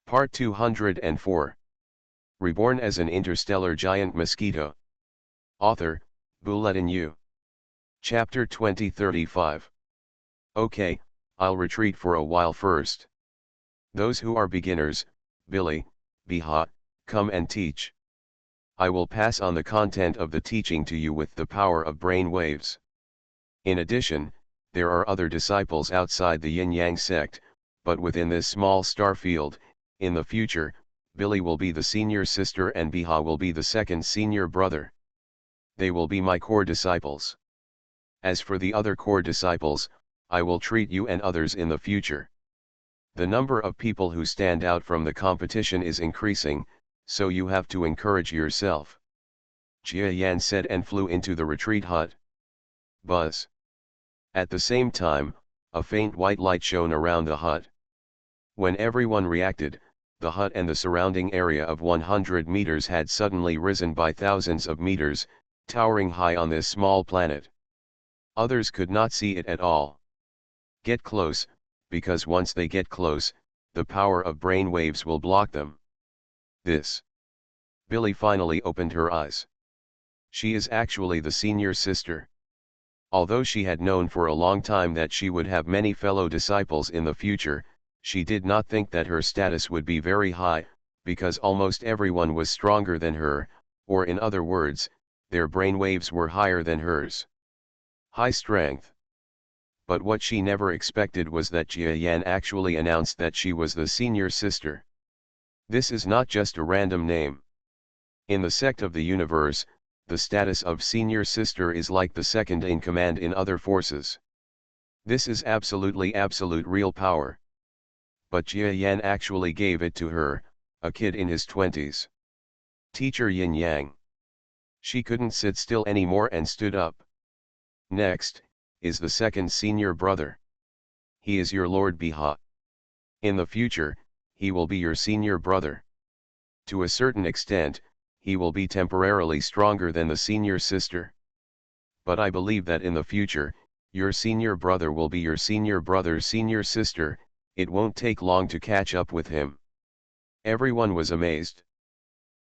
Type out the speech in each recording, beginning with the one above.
Part 204. Reborn as an interstellar giant mosquito. Author, Bulletin U. Chapter 2035. Okay, I'll retreat for a while first. Those who are beginners, Billy, Biha, come and teach. I will pass on the content of the teaching to you with the power of brain waves. In addition, there are other disciples outside the yin-yang sect, but within this small star field. In the future, Billy will be the senior sister and Biha will be the second senior brother. They will be my core disciples. As for the other core disciples, I will treat you and others in the future. The number of people who stand out from the competition is increasing, so you have to encourage yourself. Jia Yan said and flew into the retreat hut. Buzz. At the same time, a faint white light shone around the hut. When everyone reacted, the hut and the surrounding area of 100 meters had suddenly risen by thousands of meters, towering high on this small planet. Others could not see it at all. Get close, because once they get close, the power of brain waves will block them. This. Billy finally opened her eyes. She is actually the senior sister. Although she had known for a long time that she would have many fellow disciples in the future, she did not think that her status would be very high, because almost everyone was stronger than her, or in other words, their brainwaves were higher than hers. High strength. But what she never expected was that Jia Yan actually announced that she was the senior sister. This is not just a random name. In the sect of the universe, the status of senior sister is like the second in command in other forces. This is absolute real power. But Jia Yan actually gave it to her, a kid in his 20s. Teacher Yin Yang. She couldn't sit still anymore and stood up. Next, is the second senior brother. He is your Lord Biha. In the future, he will be your senior brother. To a certain extent, he will be temporarily stronger than the senior sister. But I believe that in the future, your senior brother will be your senior brother's senior sister. It won't take long to catch up with him. Everyone was amazed.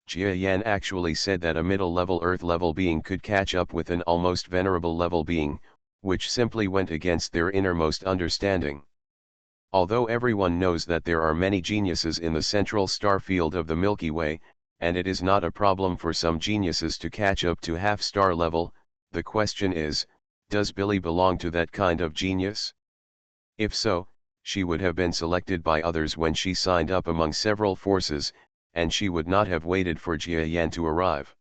Jia Yan actually said that a middle-level Earth-level being could catch up with an almost venerable level being, which simply went against their innermost understanding. Although everyone knows that there are many geniuses in the central star field of the Milky Way, and it is not a problem for some geniuses to catch up to half-star level, the question is, does Billy belong to that kind of genius? If so, she would have been selected by others when she signed up among several forces, and she would not have waited for Jia Yan to arrive.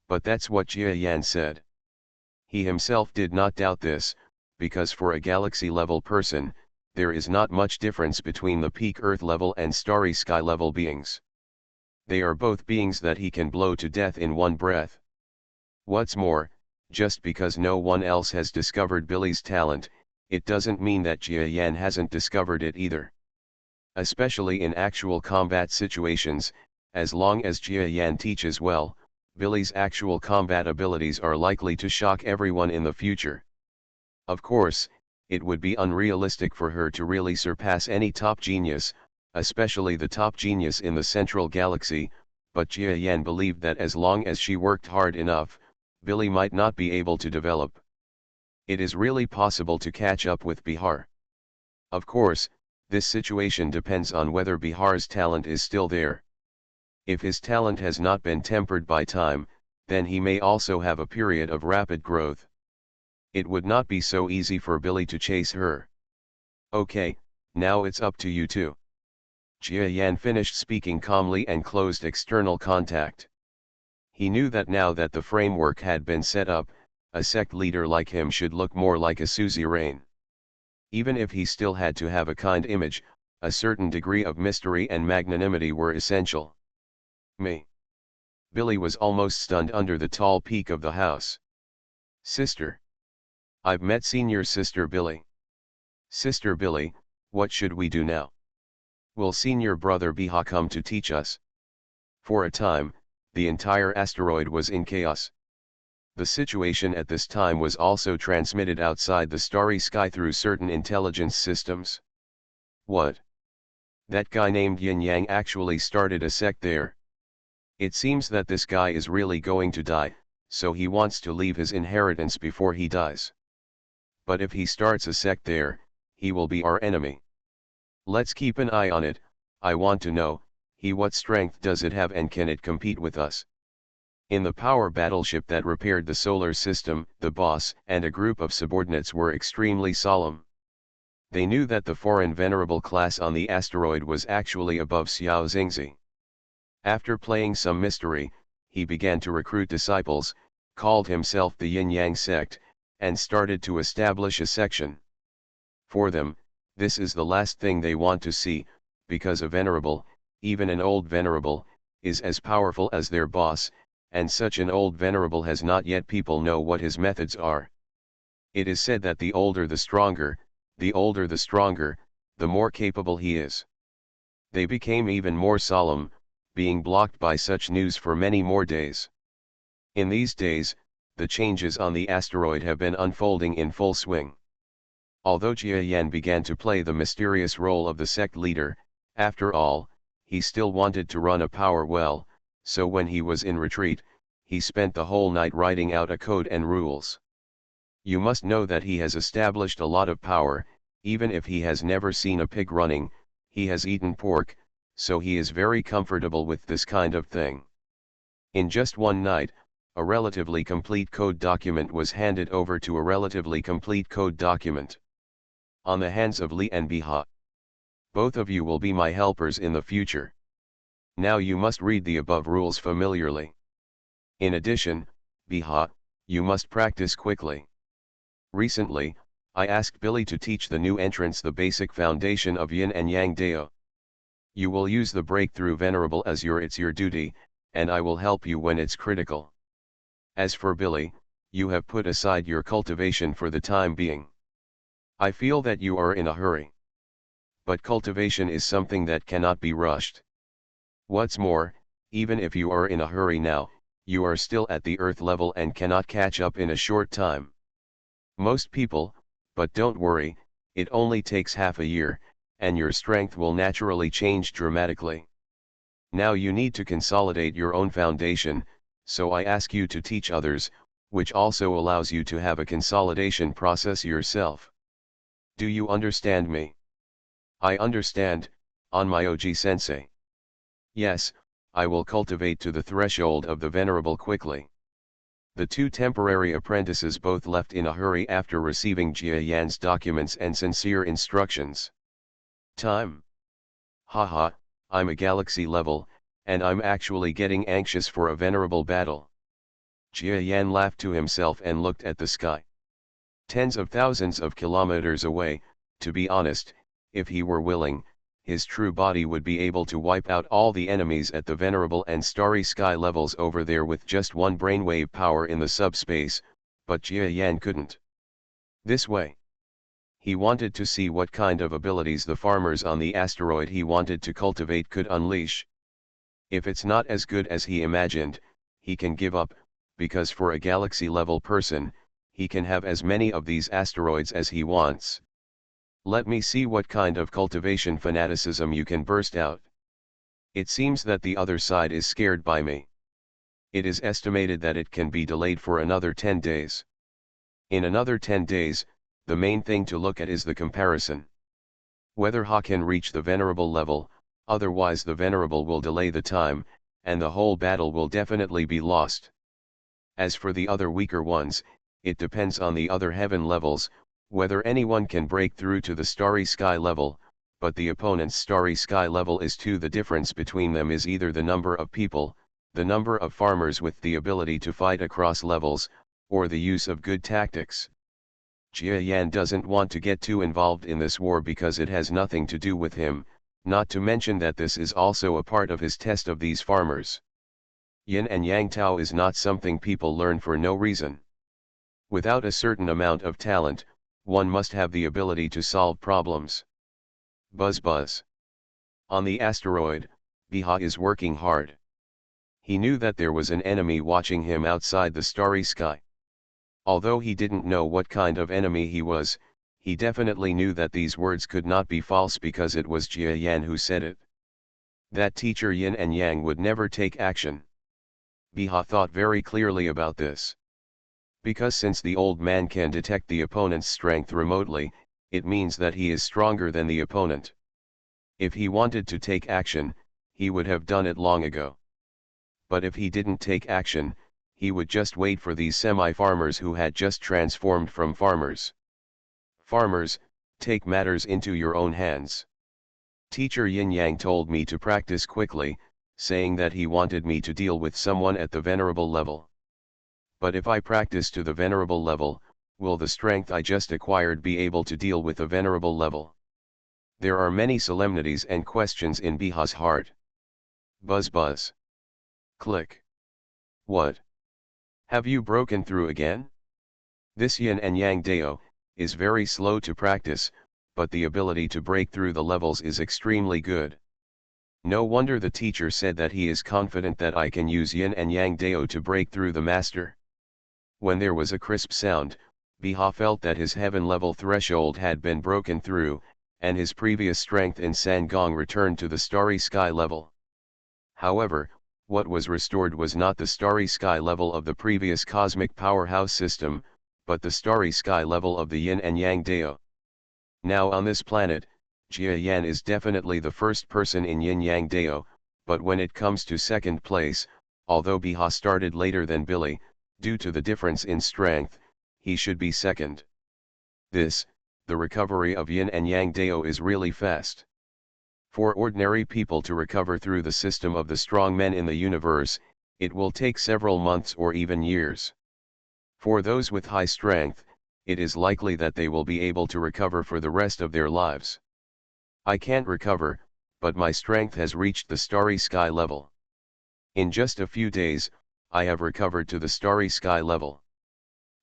But that's what Jia Yan said. He himself did not doubt this, because for a galaxy-level person, there is not much difference between the peak Earth-level and starry sky-level beings. They are both beings that he can blow to death in one breath. What's more, just because no one else has discovered Billy's talent, it doesn't mean that Jia Yan hasn't discovered it either. Especially in actual combat situations, as long as Jia Yan teaches well, Billy's actual combat abilities are likely to shock everyone in the future. Of course, it would be unrealistic for her to really surpass any top genius, especially the top genius in the central galaxy, but Jia Yan believed that as long as she worked hard enough, Billy might not be able to develop. It is really possible to catch up with Bihar. Of course, this situation depends on whether Bihar's talent is still there. If his talent has not been tempered by time, then he may also have a period of rapid growth. It would not be so easy for Billy to chase her. Okay, now it's up to you two. Jia Yan finished speaking calmly and closed external contact. He knew that now that the framework had been set up, a sect leader like him should look more like a suzerain. Even if he still had to have a kind image, a certain degree of mystery and magnanimity were essential. Me. Billy was almost stunned under the tall peak of the house. Sister. I've met senior sister Billy. Sister Billy, what should we do now? Will senior brother Biha come to teach us? For a time, the entire asteroid was in chaos. The situation at this time was also transmitted outside the starry sky through certain intelligence systems. What? That guy named Yin Yang actually started a sect there. It seems that this guy is really going to die, so he wants to leave his inheritance before he dies. But if he starts a sect there, he will be our enemy. Let's keep an eye on it. I want to know, what strength does it have and can it compete with us? In the power battleship that repaired the solar system, the boss and a group of subordinates were extremely solemn. They knew that the foreign venerable class on the asteroid was actually above Xiao Xingzi. After playing some mystery, he began to recruit disciples, called himself the Yin Yang sect, and started to establish a section. For them, this is the last thing they want to see, because a venerable, even an old venerable, is as powerful as their boss, and such an old venerable has not yet people know what his methods are. It is said that the older the stronger, the more capable he is. They became even more solemn, being blocked by such news for many more days. In these days, the changes on the asteroid have been unfolding in full swing. Although Jia Yan began to play the mysterious role of the sect leader, after all, he still wanted to run a power well, so when he was in retreat, he spent the whole night writing out a code and rules. You must know that he has established a lot of power, even if he has never seen a pig running, he has eaten pork, so he is very comfortable with this kind of thing. In just one night, a relatively complete code document was handed over to a relatively complete code document on the hands of Li and Biha. Both of you will be my helpers in the future. Now you must read the above rules familiarly. In addition, Biha, you must practice quickly. Recently, I asked Billy to teach the new entrants the basic foundation of Yin and Yang Dao. You will use the breakthrough venerable as it's your duty, and I will help you when it's critical. As for Billy, you have put aside your cultivation for the time being. I feel that you are in a hurry. But cultivation is something that cannot be rushed. What's more, even if you are in a hurry now, you are still at the earth level and cannot catch up in a short time. Most people, but don't worry, it only takes half a year, and your strength will naturally change dramatically. Now you need to consolidate your own foundation, so I ask you to teach others, which also allows you to have a consolidation process yourself. Do you understand me? I understand, Onmyoji-sensei. Yes, I will cultivate to the threshold of the venerable quickly. The two temporary apprentices both left in a hurry after receiving Jia Yan's documents and sincere instructions. Time. Haha, I'm a galaxy level, and I'm actually getting anxious for a venerable battle. Jia Yan laughed to himself and looked at the sky. Tens of thousands of kilometers away, to be honest, if he were willing, his true body would be able to wipe out all the enemies at the venerable and starry sky levels over there with just one brainwave power in the subspace, but Jia Yan couldn't. This way. He wanted to see what kind of abilities the farmers on the asteroid he wanted to cultivate could unleash. If it's not as good as he imagined, he can give up, because for a galaxy-level person, he can have as many of these asteroids as he wants. Let me see what kind of cultivation fanaticism you can burst out. It seems that the other side is scared by me. It is estimated that it can be delayed for another 10 days. In another 10 days, the main thing to look at is the comparison. Whether Ha can reach the venerable level, otherwise the venerable will delay the time, and the whole battle will definitely be lost. As for the other weaker ones, it depends on the other heaven levels, whether anyone can break through to the starry sky level, but the opponent's starry sky level is 2. The difference between them is either the number of people, the number of farmers with the ability to fight across levels, or the use of good tactics. Jia Yan doesn't want to get too involved in this war because it has nothing to do with him, not to mention that this is also a part of his test of these farmers. Yin and Yang Tao is not something people learn for no reason. Without a certain amount of talent, one must have the ability to solve problems. Buzz buzz. On the asteroid, Biha is working hard. He knew that there was an enemy watching him outside the starry sky. Although he didn't know what kind of enemy he was, he definitely knew that these words could not be false because it was Jia Yan who said it. That teacher Yin and Yang would never take action. Biha thought very clearly about this. Because since the old man can detect the opponent's strength remotely, it means that he is stronger than the opponent. If he wanted to take action, he would have done it long ago. But if he didn't take action, he would just wait for these semi-farmers who had just transformed from farmers. Farmers, take matters into your own hands. Teacher Yin Yang told me to practice quickly, saying that he wanted me to deal with someone at the venerable level. But if I practice to the venerable level, will the strength I just acquired be able to deal with the venerable level? There are many solemnities and questions in Biha's heart. Buzz buzz. Click. What? Have you broken through again? This Yin and Yang Dao is very slow to practice, but the ability to break through the levels is extremely good. No wonder the teacher said that he is confident that I can use Yin and Yang Dao to break through the master. When there was a crisp sound, Biha felt that his heaven level threshold had been broken through, and his previous strength in Sangong returned to the starry sky level. However, what was restored was not the starry sky level of the previous cosmic powerhouse system, but the starry sky level of the Yin and Yang Dao. Now on this planet, Jia Yan is definitely the first person in Yin Yang Dao, but when it comes to second place, although Biha started later than Billy, due to the difference in strength, he should be second. The recovery of Yin and Yang Dao is really fast. For ordinary people to recover through the system of the strong men in the universe, it will take several months or even years. For those with high strength, it is likely that they will be able to recover for the rest of their lives. I can't recover, but my strength has reached the starry sky level. In just a few days, I have recovered to the starry sky level.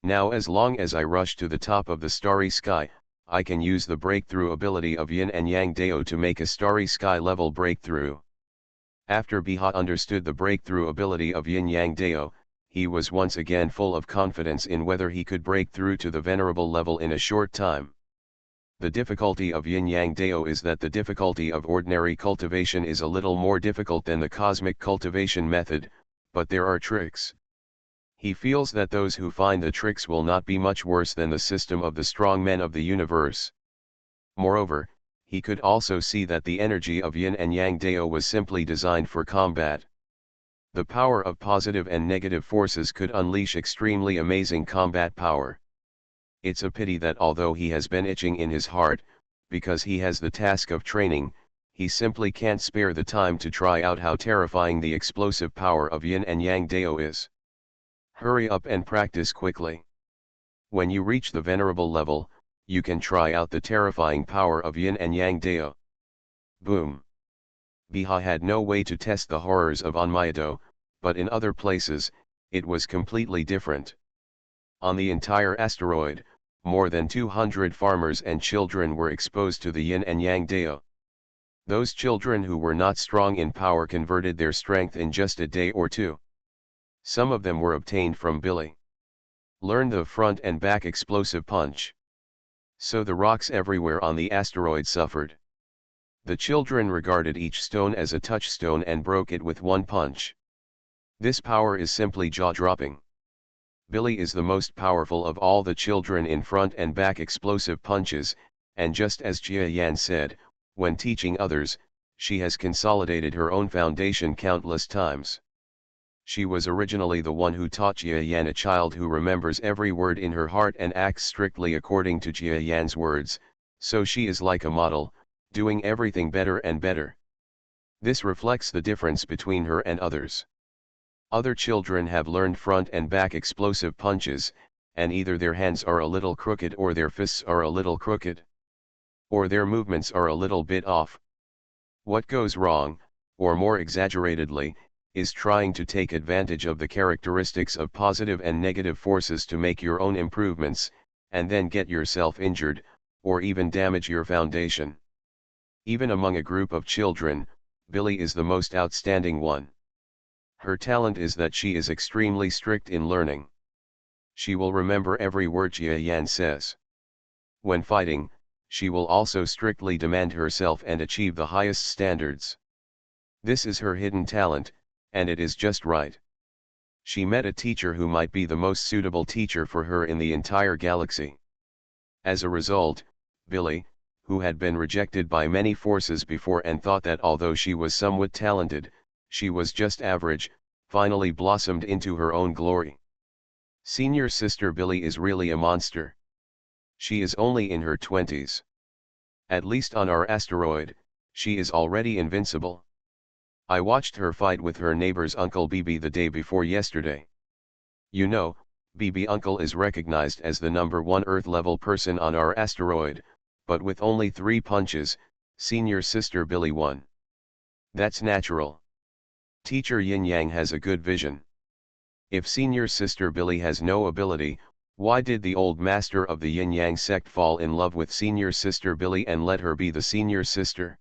Now as long as I rush to the top of the starry sky, I can use the breakthrough ability of Yin and Yang Dao to make a starry sky level breakthrough. After Biha understood the breakthrough ability of Yin Yang Dao, he was once again full of confidence in whether he could break through to the venerable level in a short time. The difficulty of Yin Yang Dao is that the difficulty of ordinary cultivation is a little more difficult than the cosmic cultivation method, but there are tricks. He feels that those who find the tricks will not be much worse than the system of the strong men of the universe. Moreover, he could also see that the energy of Yin and Yang Dao was simply designed for combat. The power of positive and negative forces could unleash extremely amazing combat power. It's a pity that although he has been itching in his heart, because he has the task of training, he simply can't spare the time to try out how terrifying the explosive power of Yin and Yang Dao is. Hurry up and practice quickly. When you reach the venerable level, you can try out the terrifying power of Yin and Yang Dao. Boom. Biha had no way to test the horrors of Onmyeto, but in other places, it was completely different. On the entire asteroid, more than 200 farmers and children were exposed to the Yin and Yang Dao. Those children who were not strong in power converted their strength in just a day or two. Some of them were obtained from Billy. Learn the front and back explosive punch. So the rocks everywhere on the asteroid suffered. The children regarded each stone as a touchstone and broke it with one punch. This power is simply jaw-dropping. Billy is the most powerful of all the children in front and back explosive punches, and just as Jia Yan said, when teaching others, she has consolidated her own foundation countless times. She was originally the one who taught Jia Yan, a child who remembers every word in her heart and acts strictly according to Jia Yan's words, so she is like a model, doing everything better and better. This reflects the difference between her and others. Other children have learned front and back explosive punches, and either their hands are a little crooked or their fists are a little crooked. Or their movements are a little bit off. What goes wrong, or more exaggeratedly, is trying to take advantage of the characteristics of positive and negative forces to make your own improvements, and then get yourself injured, or even damage your foundation. Even among a group of children, Billy is the most outstanding one. Her talent is that she is extremely strict in learning. She will remember every word Jia Yan says. When fighting, she will also strictly demand herself and achieve the highest standards. This is her hidden talent, and it is just right. She met a teacher who might be the most suitable teacher for her in the entire galaxy. As a result, Billy, who had been rejected by many forces before and thought that although she was somewhat talented, she was just average, finally blossomed into her own glory. Senior sister Billy is really a monster. She is only in her 20s. At least on our asteroid, she is already invincible. I watched her fight with her neighbor's Uncle BB the day before yesterday. You know, BB Uncle is recognized as the #1 Earth-level person on our asteroid, but with only 3 punches, senior sister Billy won. That's natural. Teacher Yin Yang has a good vision. If senior sister Billy has no ability, why did the old master of the Yin Yang sect fall in love with senior sister Billy and let her be the senior sister?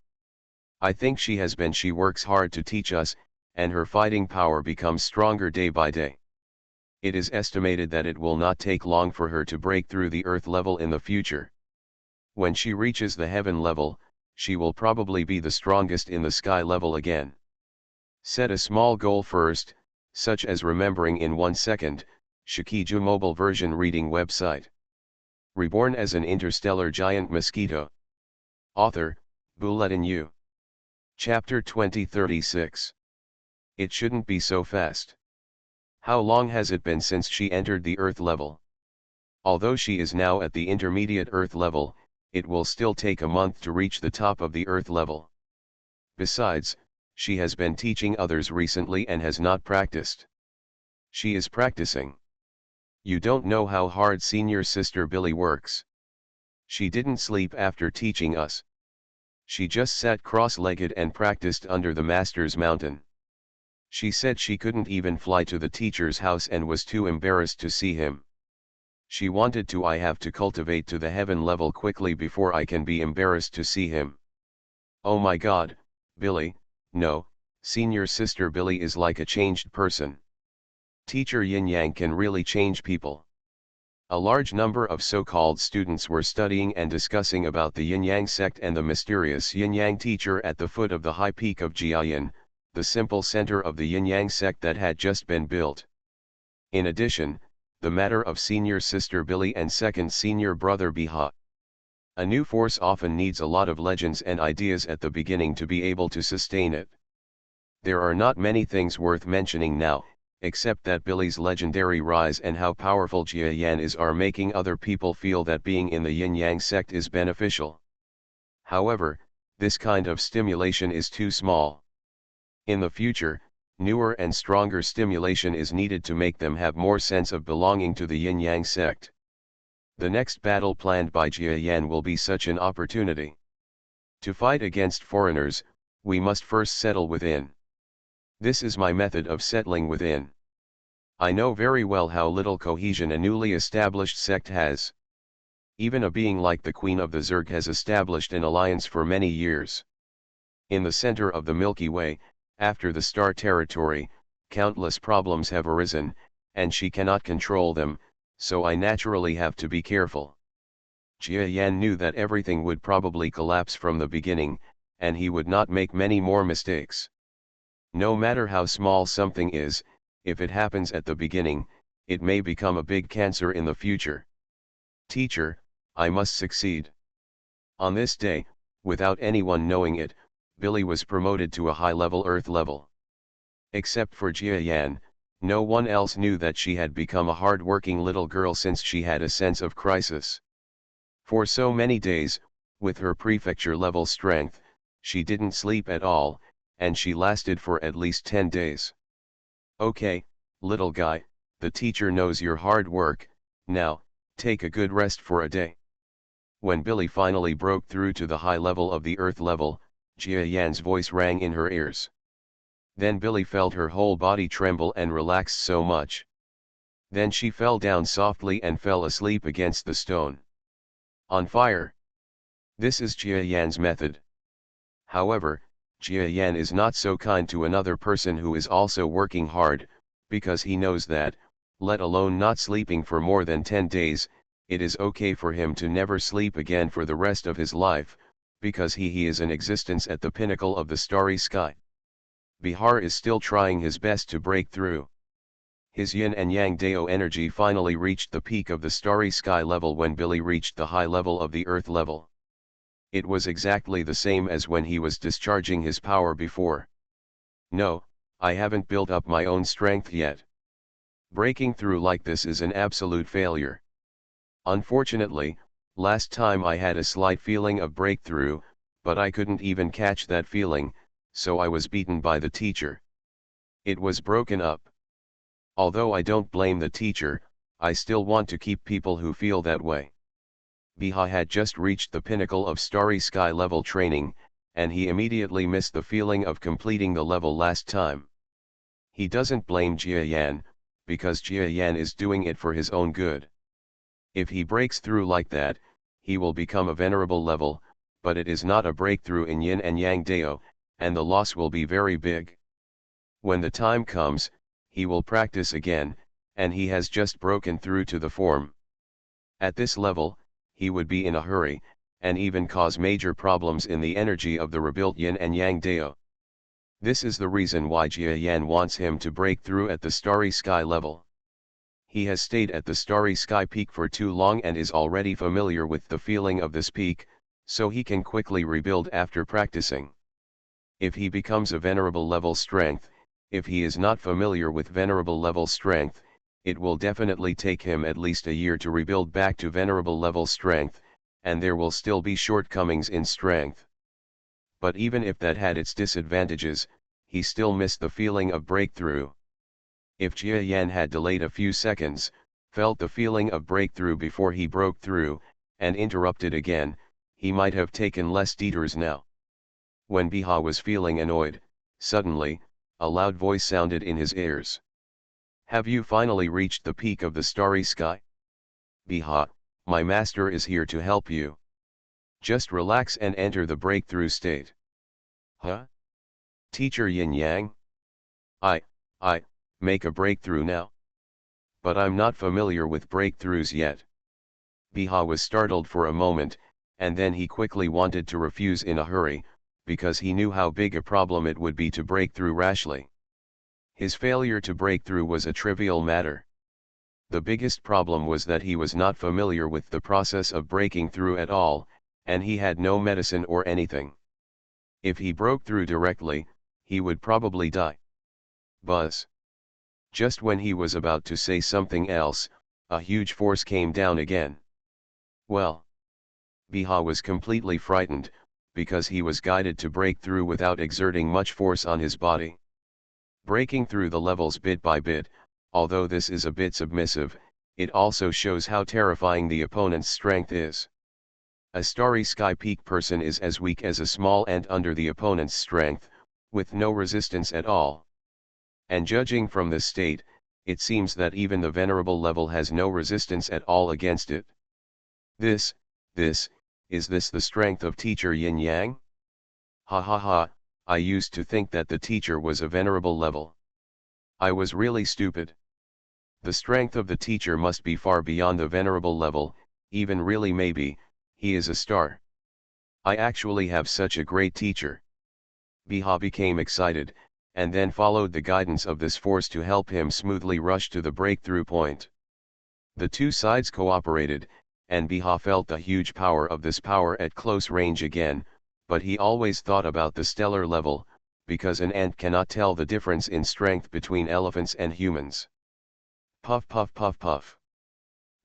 I think she works hard to teach us, and her fighting power becomes stronger day by day. It is estimated that it will not take long for her to break through the Earth level in the future. When she reaches the heaven level, she will probably be the strongest in the sky level again. Set a small goal first, such as remembering in 1 second, Shikiju mobile version reading website. Reborn as an interstellar giant mosquito. Author, Bulletin U. Chapter 2036. It shouldn't be so fast. How long has it been since she entered the Earth level? Although she is now at the intermediate Earth level, it will still take a month to reach the top of the Earth level. Besides, she has been teaching others recently and has not practiced. She is practicing. You don't know how hard senior sister Billy works. She didn't sleep after teaching us. She just sat cross-legged and practiced under the master's mountain. She said she couldn't even fly to the teacher's house and was too embarrassed to see him. She wanted to I have to cultivate to the heaven level quickly before I can be embarrassed to see him. Oh my God, Billy, no, senior sister Billy is like a changed person. Teacher Yin Yang can really change people. A large number of so-called students were studying and discussing about the Yin Yang sect and the mysterious Yin Yang teacher at the foot of the high peak of Jiayin, the simple center of the Yin Yang sect that had just been built. In addition, the matter of senior sister Billy and second senior brother Biha. A new force often needs a lot of legends and ideas at the beginning to be able to sustain it. There are not many things worth mentioning now, except that Billy's legendary rise and how powerful Jia Yan is are making other people feel that being in the Yin Yang sect is beneficial. However, this kind of stimulation is too small. In the future, newer and stronger stimulation is needed to make them have more sense of belonging to the Yin Yang sect. The next battle planned by Jia Yan will be such an opportunity. To fight against foreigners, we must first settle within. This is my method of settling within. I know very well how little cohesion a newly established sect has. Even a being like the Queen of the Zerg has established an alliance for many years. In the center of the Milky Way, after the star territory, countless problems have arisen, and she cannot control them, so I naturally have to be careful. Jia Yan knew that everything would probably collapse from the beginning, and he would not make many more mistakes. No matter how small something is, if it happens at the beginning, it may become a big cancer in the future. Teacher, I must succeed. On this day, without anyone knowing it, Billy was promoted to a high-level Earth level. Except for Jia Yan, no one else knew that she had become a hard-working little girl since she had a sense of crisis. For so many days, with her prefecture-level strength, she didn't sleep at all, and she lasted for at least 10 days. Okay, little guy, the teacher knows your hard work, now, take a good rest for a day. When Billy finally broke through to the high level of the Earth level, Jia Yan's voice rang in her ears. Then Billy felt her whole body tremble and relaxed so much. Then she fell down softly and fell asleep against the stone. On fire. This is Jia Yan's method. However, Jia Yan is not so kind to another person who is also working hard, because he knows that, let alone not sleeping for more than 10 days, it is okay for him to never sleep again for the rest of his life, because he is an existence at the pinnacle of the starry sky. Bihar is still trying his best to break through. His yin and yang Dao energy finally reached the peak of the starry sky level when Billy reached the high level of the earth level. It was exactly the same as when he was discharging his power before. No, I haven't built up my own strength yet. Breaking through like this is an absolute failure. Unfortunately, last time I had a slight feeling of breakthrough, but I couldn't even catch that feeling, so I was beaten by the teacher. It was broken up. Although I don't blame the teacher, I still want to keep people who feel that way. Biha had just reached the pinnacle of starry sky level training, and he immediately missed the feeling of completing the level last time. He doesn't blame Jia Yan, because Jia Yan is doing it for his own good. If he breaks through like that, he will become a venerable level, but it is not a breakthrough in Yin and Yang Dao, and the loss will be very big. When the time comes, he will practice again, and he has just broken through to the form. At this level, he would be in a hurry, and even cause major problems in the energy of the rebuilt Yin and Yang Dao. This is the reason why Jia Yan wants him to break through at the starry sky level. He has stayed at the starry sky peak for too long and is already familiar with the feeling of this peak, so he can quickly rebuild after practicing. If he becomes a venerable level strength, if he is not familiar with venerable level strength, it will definitely take him at least a year to rebuild back to venerable level strength, and there will still be shortcomings in strength. But even if that had its disadvantages, he still missed the feeling of breakthrough. If Jia Yan had delayed a few seconds, felt the feeling of breakthrough before he broke through, and interrupted again, he might have taken less detours now. When Biha was feeling annoyed, suddenly, a loud voice sounded in his ears. Have you finally reached the peak of the starry sky? Biha, my master is here to help you. Just relax and enter the breakthrough state. Huh? Teacher Yin Yang? I make a breakthrough now. But I'm not familiar with breakthroughs yet. Biha was startled for a moment, and then he quickly wanted to refuse in a hurry, because he knew how big a problem it would be to break through rashly. His failure to break through was a trivial matter. The biggest problem was that he was not familiar with the process of breaking through at all, and he had no medicine or anything. If he broke through directly, he would probably die. Buzz. Just when he was about to say something else, a huge force came down again. Well. Biha was completely frightened, because he was guided to break through without exerting much force on his body. Breaking through the levels bit by bit, although this is a bit submissive, it also shows how terrifying the opponent's strength is. A starry sky peak person is as weak as a small ant under the opponent's strength, with no resistance at all. And judging from this state, it seems that even the venerable level has no resistance at all against it. Is this the strength of teacher Yin Yang? Ha ha ha, I used to think that the teacher was a venerable level. I was really stupid. The strength of the teacher must be far beyond the venerable level, even really maybe, he is a star. I actually have such a great teacher. Biha became excited, and then followed the guidance of this force to help him smoothly rush to the breakthrough point. The two sides cooperated, and Biha felt the huge power of this power at close range again, but he always thought about the stellar level, because an ant cannot tell the difference in strength between elephants and humans. Puff puff puff puff.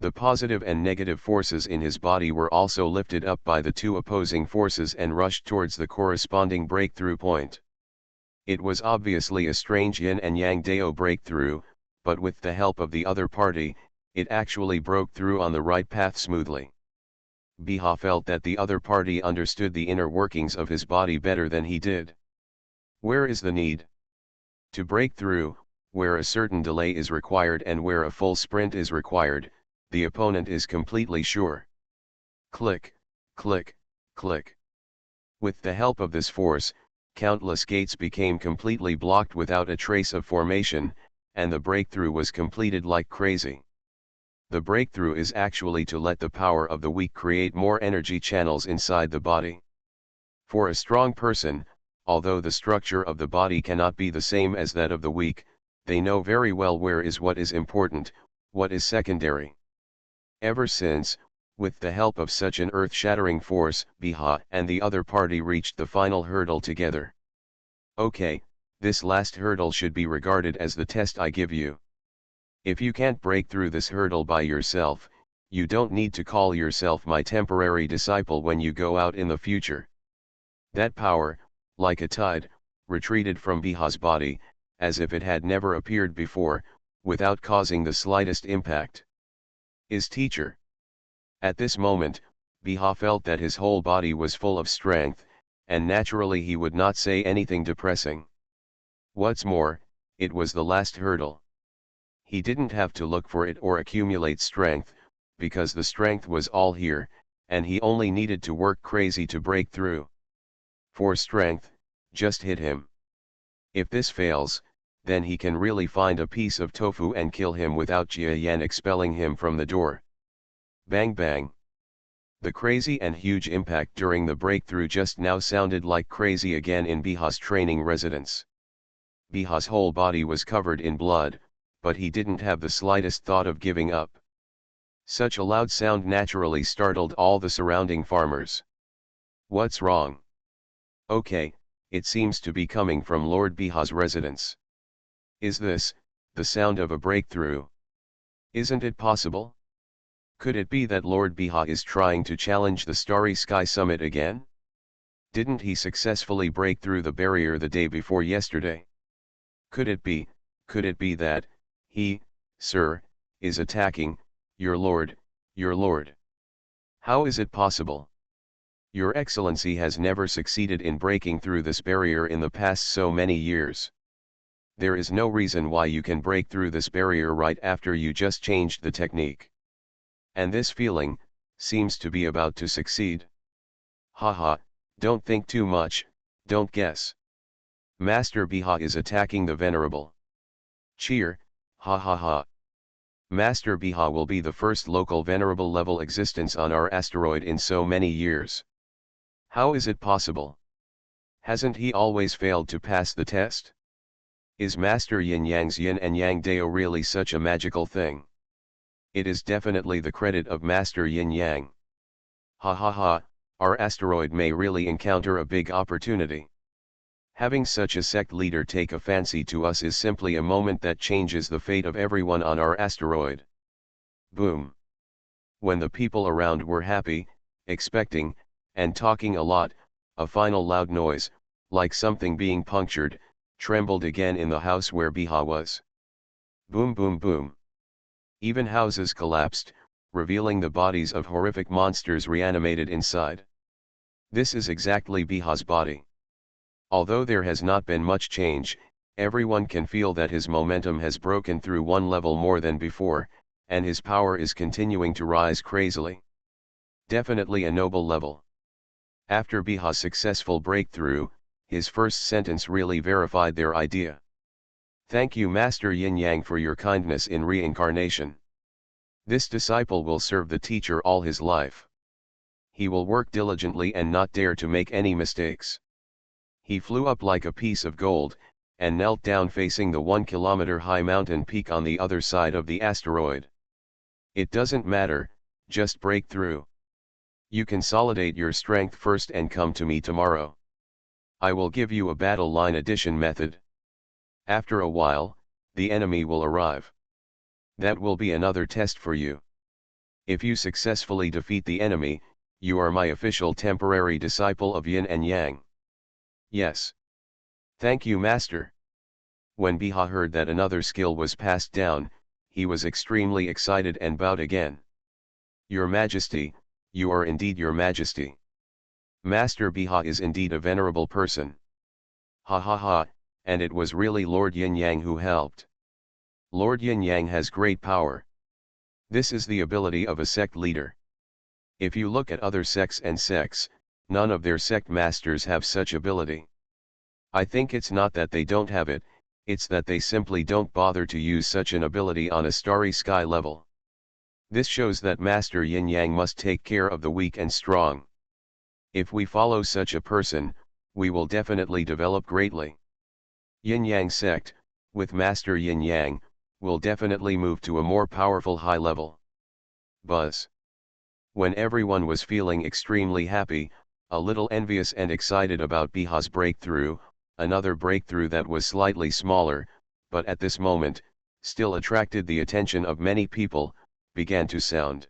The positive and negative forces in his body were also lifted up by the two opposing forces and rushed towards the corresponding breakthrough point. It was obviously a strange yin and yang Dao breakthrough, but with the help of the other party, it actually broke through on the right path smoothly. Biha felt that the other party understood the inner workings of his body better than he did. Where is the need to break through, where a certain delay is required and where a full sprint is required, the opponent is completely sure. Click, click, click. With the help of this force, countless gates became completely blocked without a trace of formation, and the breakthrough was completed like crazy. The breakthrough is actually to let the power of the weak create more energy channels inside the body. For a strong person, although the structure of the body cannot be the same as that of the weak, they know very well where is what is important, what is secondary. Ever since, with the help of such an earth-shattering force, Biha and the other party reached the final hurdle together. Okay, this last hurdle should be regarded as the test I give you. If you can't break through this hurdle by yourself, you don't need to call yourself my temporary disciple when you go out in the future. That power, like a tide, retreated from Biha's body, as if it had never appeared before, without causing the slightest impact. His teacher. At this moment, Biha felt that his whole body was full of strength, and naturally he would not say anything depressing. What's more, it was the last hurdle. He didn't have to look for it or accumulate strength, because the strength was all here, and he only needed to work crazy to break through. For strength, just hit him. If this fails, then he can really find a piece of tofu and kill him without Jia Yan expelling him from the door. Bang bang. The crazy and huge impact during the breakthrough just now sounded like crazy again in Biha's training residence. Biha's whole body was covered in blood, but he didn't have the slightest thought of giving up. Such a loud sound naturally startled all the surrounding farmers. What's wrong? Okay, it seems to be coming from Lord Biha's residence. Is this the sound of a breakthrough? Isn't it possible? Could it be that Lord Biha is trying to challenge the Starry Sky Summit again? Didn't he successfully break through the barrier the day before yesterday? Could it be that he, sir, is attacking your lord, your lord? How is it possible? Your Excellency has never succeeded in breaking through this barrier in the past so many years. There is no reason why you can break through this barrier right after you just changed the technique. And this feeling seems to be about to succeed. Haha, don't think too much, don't guess. Master Biha is attacking the Venerable. Cheer, ha ha ha. Master Biha will be the first local Venerable level existence on our asteroid in so many years. How is it possible? Hasn't he always failed to pass the test? Is Master Yin Yang's Yin and Yang Dao really such a magical thing? It is definitely the credit of Master Yin Yang. Ha ha ha, our asteroid may really encounter a big opportunity. Having such a sect leader take a fancy to us is simply a moment that changes the fate of everyone on our asteroid. Boom. When the people around were happy, expecting, and talking a lot, a final loud noise, like something being punctured, trembled again in the house where Biha was. Boom boom boom. Even houses collapsed, revealing the bodies of horrific monsters reanimated inside. This is exactly Biha's body. Although there has not been much change, everyone can feel that his momentum has broken through one level more than before, and his power is continuing to rise crazily. Definitely a noble level. After Biha's successful breakthrough, his first sentence really verified their idea. Thank you Master Yin Yang for your kindness in reincarnation. This disciple will serve the teacher all his life. He will work diligently and not dare to make any mistakes. He flew up like a piece of gold, and knelt down facing the 1-kilometer-high mountain peak on the other side of the asteroid. It doesn't matter, just break through. You consolidate your strength first and come to me tomorrow. I will give you a battle line addition method. After a while, the enemy will arrive. That will be another test for you. If you successfully defeat the enemy, you are my official temporary disciple of Yin and Yang. Yes. Thank you Master. When Biha heard that another skill was passed down, he was extremely excited and bowed again. Your Majesty, you are indeed Your Majesty. Master Biha is indeed a venerable person. Ha ha ha, and it was really Lord Yin Yang who helped. Lord Yin Yang has great power. This is the ability of a sect leader. If you look at other sects and sects, none of their sect masters have such ability. I think it's not that they don't have it, it's that they simply don't bother to use such an ability on a starry sky level. This shows that Master Yin Yang must take care of the weak and strong. If we follow such a person, we will definitely develop greatly. Yin Yang sect, with Master Yin Yang, will definitely move to a more powerful high level. Buzz. When everyone was feeling extremely happy, a little envious and excited about Biha's breakthrough, another breakthrough that was slightly smaller, but at this moment, still attracted the attention of many people, began to sound.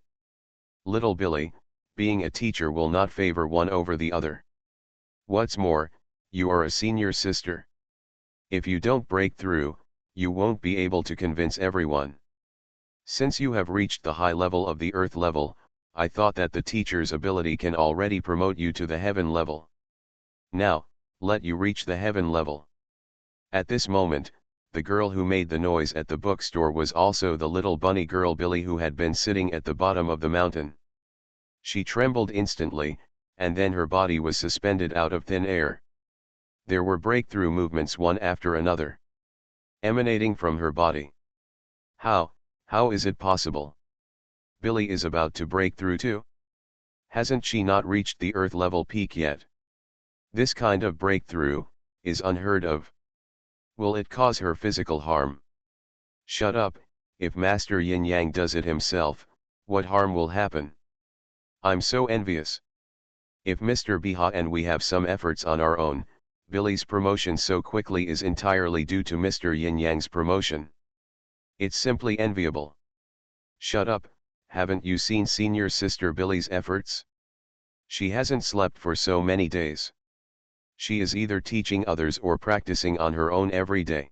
Little Billy, being a teacher will not favor one over the other. What's more, you are a senior sister. If you don't break through, you won't be able to convince everyone. Since you have reached the high level of the earth level, I thought that the teacher's ability can already promote you to the heaven level. Now, let you reach the heaven level. At this moment, the girl who made the noise at the bookstore was also the little bunny girl Billy who had been sitting at the bottom of the mountain. She trembled instantly, and then her body was suspended out of thin air. There were breakthrough movements one after another, emanating from her body. How is it possible? Billy is about to break through too? Hasn't she not reached the earth level peak yet? This kind of breakthrough is unheard of. Will it cause her physical harm? Shut up, if Master Yin Yang does it himself, what harm will happen? I'm so envious. If Mr. Biha and we have some efforts on our own, Billy's promotion so quickly is entirely due to Mr. Yin Yang's promotion. It's simply enviable. Shut up, haven't you seen senior sister Billy's efforts? She hasn't slept for so many days. She is either teaching others or practicing on her own every day.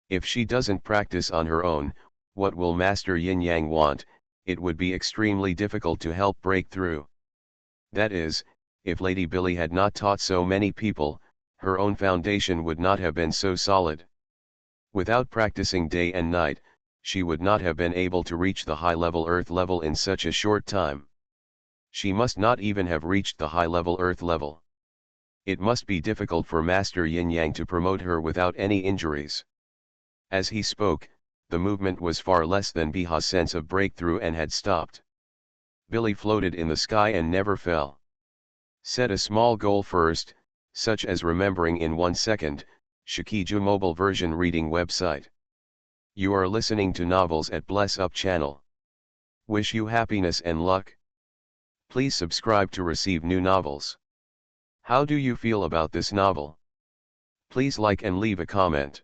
If she doesn't practice on her own, what will Master Yin Yang want? It would be extremely difficult to help break through. That is, if Lady Billy had not taught so many people, her own foundation would not have been so solid. Without practicing day and night, she would not have been able to reach the high-level earth level in such a short time. She must not even have reached the high-level earth level. It must be difficult for Master Yin Yang to promote her without any injuries. As he spoke, the movement was far less than Biha's sense of breakthrough and had stopped. Billy floated in the sky and never fell. Set a small goal first, such as remembering in 1 second, Shikiju mobile version reading website. You are listening to novels at Bless Up channel. Wish you happiness and luck. Please subscribe to receive new novels. How do you feel about this novel? Please like and leave a comment.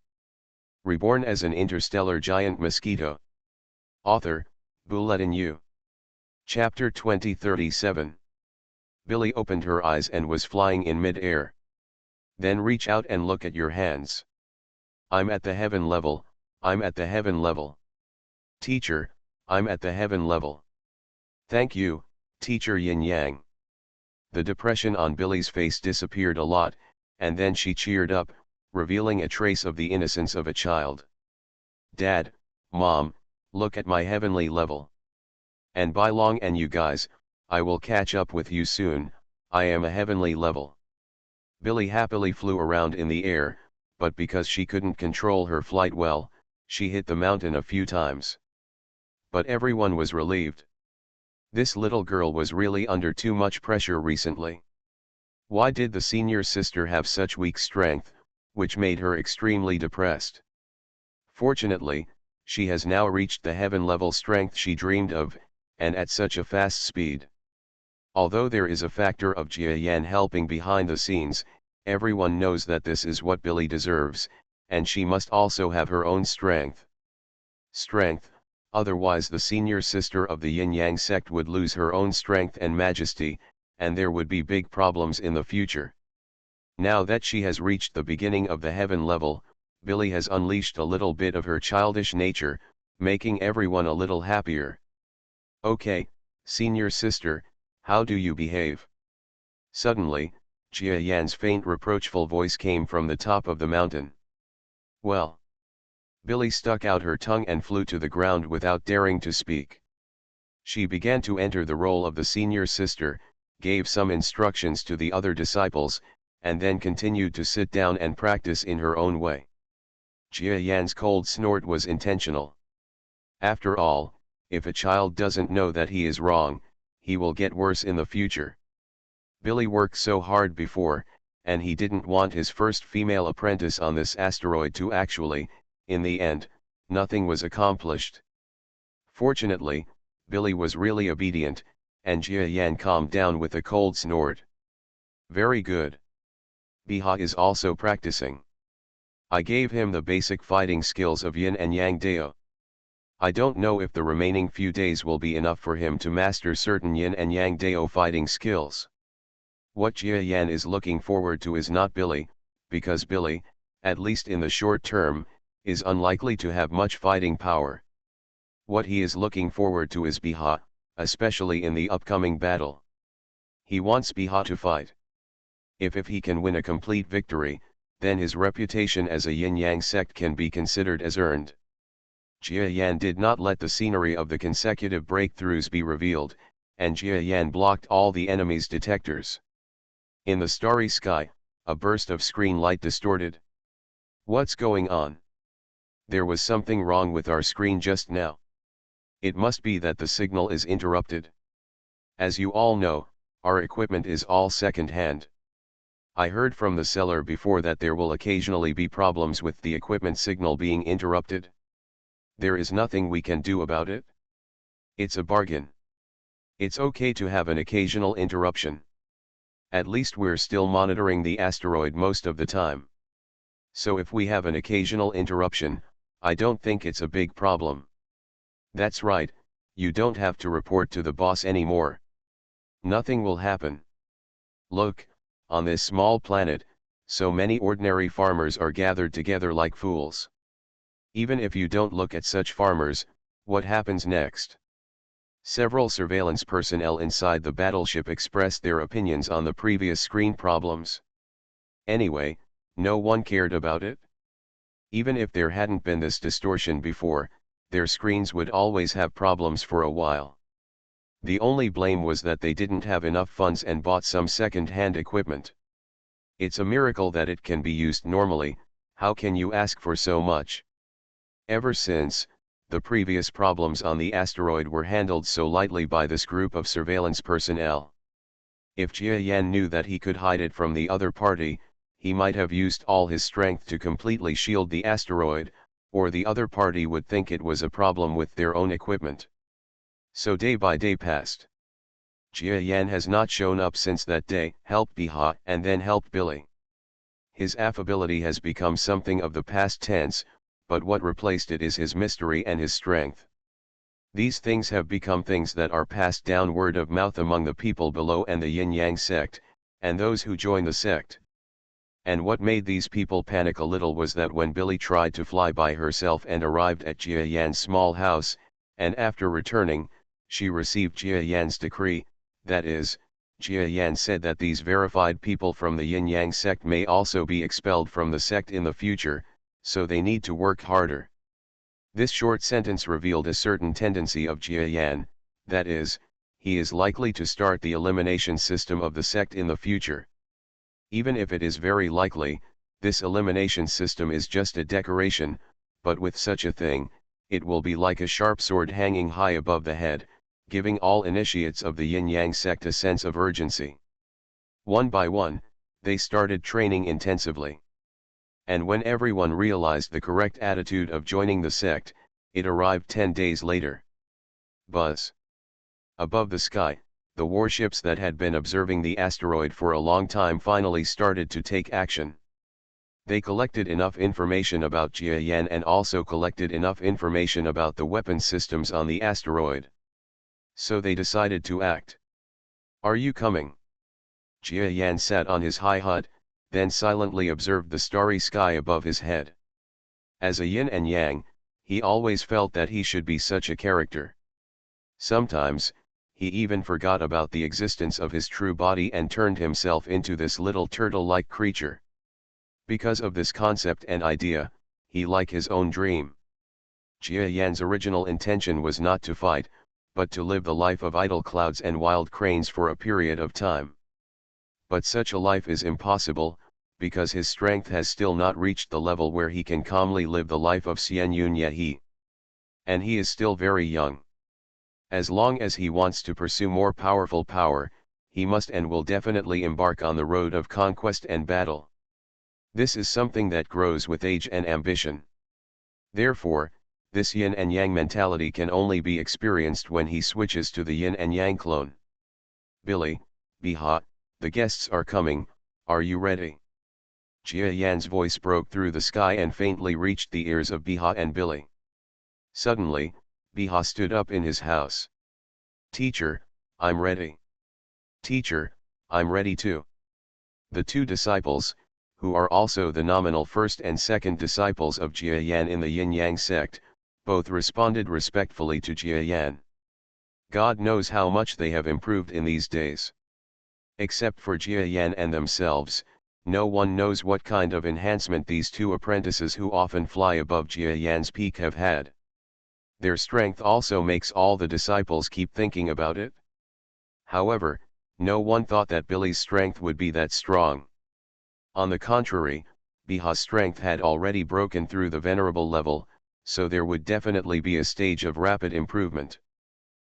Reborn as an interstellar giant mosquito. Author, Bulletin U. Chapter 2037. Billy opened her eyes and was flying in mid-air. Then reach out and look at your hands. I'm at the heaven level, I'm at the heaven level. Teacher, I'm at the heaven level. Thank you, Teacher Yin Yang. The depression on Billy's face disappeared a lot, and then she cheered up, revealing a trace of the innocence of a child. Dad, Mom, look at my heavenly level. And by long and you guys, I will catch up with you soon, I am a heavenly level. Billy happily flew around in the air, but because she couldn't control her flight well, she hit the mountain a few times. But everyone was relieved. This little girl was really under too much pressure recently. Why did the senior sister have such weak strength, which made her extremely depressed? Fortunately, she has now reached the heaven-level strength she dreamed of, and at such a fast speed. Although there is a factor of Jia Yan helping behind the scenes, everyone knows that this is what Billy deserves, and she must also have her own strength. Otherwise the senior sister of the Yin-Yang sect would lose her own strength and majesty, and there would be big problems in the future. Now that she has reached the beginning of the heaven level, Billy has unleashed a little bit of her childish nature, making everyone a little happier. Okay, senior sister, how do you behave? Suddenly, Jia Yan's faint reproachful voice came from the top of the mountain. Well. Billy stuck out her tongue and flew to the ground without daring to speak. She began to enter the role of the senior sister, gave some instructions to the other disciples, and then continued to sit down and practice in her own way. Jia Yan's cold snort was intentional. After all, if a child doesn't know that he is wrong, he will get worse in the future. Billy worked so hard before, and he didn't want his first female apprentice on this asteroid to actually, in the end, nothing was accomplished. Fortunately, Billy was really obedient, and Jia Yan calmed down with a cold snort. Very good. Biha is also practicing. I gave him the basic fighting skills of Yin and Yang Dao. I don't know if the remaining few days will be enough for him to master certain Yin and Yang Dao fighting skills. What Jia Yan is looking forward to is not Billy, because Billy, at least in the short term, is unlikely to have much fighting power. What he is looking forward to is Biha, especially in the upcoming battle. He wants Biha to fight. If he can win a complete victory, then his reputation as a yin-yang sect can be considered as earned. Jia Yan did not let the scenery of the consecutive breakthroughs be revealed, and Jia Yan blocked all the enemy's detectors. In the starry sky, a burst of screen light distorted. What's going on? There was something wrong with our screen just now. It must be that the signal is interrupted. As you all know, our equipment is all second-hand. I heard from the seller before that there will occasionally be problems with the equipment signal being interrupted. There is nothing we can do about it. It's a bargain. It's okay to have an occasional interruption. At least we're still monitoring the asteroid most of the time. So if we have an occasional interruption, I don't think it's a big problem. That's right, you don't have to report to the boss anymore. Nothing will happen. Look, on this small planet, so many ordinary farmers are gathered together like fools. Even if you don't look at such farmers, what happens next? Several surveillance personnel inside the battleship expressed their opinions on the previous screen problems. Anyway, no one cared about it. Even if there hadn't been this distortion before, their screens would always have problems for a while. The only blame was that they didn't have enough funds and bought some second-hand equipment. It's a miracle that it can be used normally. How can you ask for so much? Ever since, the previous problems on the asteroid were handled so lightly by this group of surveillance personnel. If Jia Yan knew that he could hide it from the other party, he might have used all his strength to completely shield the asteroid, or the other party would think it was a problem with their own equipment. So day by day passed. Jia Yan has not shown up since that day, helped Biha and then helped Billy. His affability has become something of the past tense, but what replaced it is his mystery and his strength. These things have become things that are passed down word of mouth among the people below and the yin-yang sect, and those who join the sect. And what made these people panic a little was that when Billy tried to fly by herself and arrived at Jia Yan's small house, and after returning, she received Jia Yan's decree, that is, Jia Yan said that these verified people from the yin-yang sect may also be expelled from the sect in the future, so they need to work harder. This short sentence revealed a certain tendency of Jia Yan, that is, he is likely to start the elimination system of the sect in the future. Even if it is very likely, this elimination system is just a decoration, but with such a thing, it will be like a sharp sword hanging high above the head, giving all initiates of the yin-yang sect a sense of urgency. One by one, they started training intensively. And when everyone realized the correct attitude of joining the sect, it arrived 10 days later. Buzz. Above the sky, the warships that had been observing the asteroid for a long time finally started to take action. They collected enough information about Jia Yan and also collected enough information about the weapon systems on the asteroid. So they decided to act. Are you coming? Jia Yan sat on his high hut, then silently observed the starry sky above his head. As a yin and yang, he always felt that he should be such a character. Sometimes, he even forgot about the existence of his true body and turned himself into this little turtle-like creature. Because of this concept and idea, he liked his own dream. Jia Yan's original intention was not to fight, but to live the life of idle clouds and wild cranes for a period of time. But such a life is impossible, because his strength has still not reached the level where he can calmly live the life of Xian Yun Yehi. And he is still very young. As long as he wants to pursue more powerful power, he must and will definitely embark on the road of conquest and battle. This is something that grows with age and ambition. Therefore, this yin and yang mentality can only be experienced when he switches to the yin and yang clone. Billy, Biha, the guests are coming, are you ready? Jia Yan's voice broke through the sky and faintly reached the ears of Biha and Billy. Suddenly, Biha stood up in his house. Teacher, I'm ready. Teacher, I'm ready too. The two disciples, who are also the nominal first and second disciples of Jia Yan in the Yin-Yang sect, both responded respectfully to Jia Yan. God knows how much they have improved in these days. Except for Jia Yan and themselves, no one knows what kind of enhancement these two apprentices who often fly above Jia Yan's peak have had. Their strength also makes all the disciples keep thinking about it. However, no one thought that Billy's strength would be that strong. On the contrary, Biha's strength had already broken through the venerable level, so there would definitely be a stage of rapid improvement.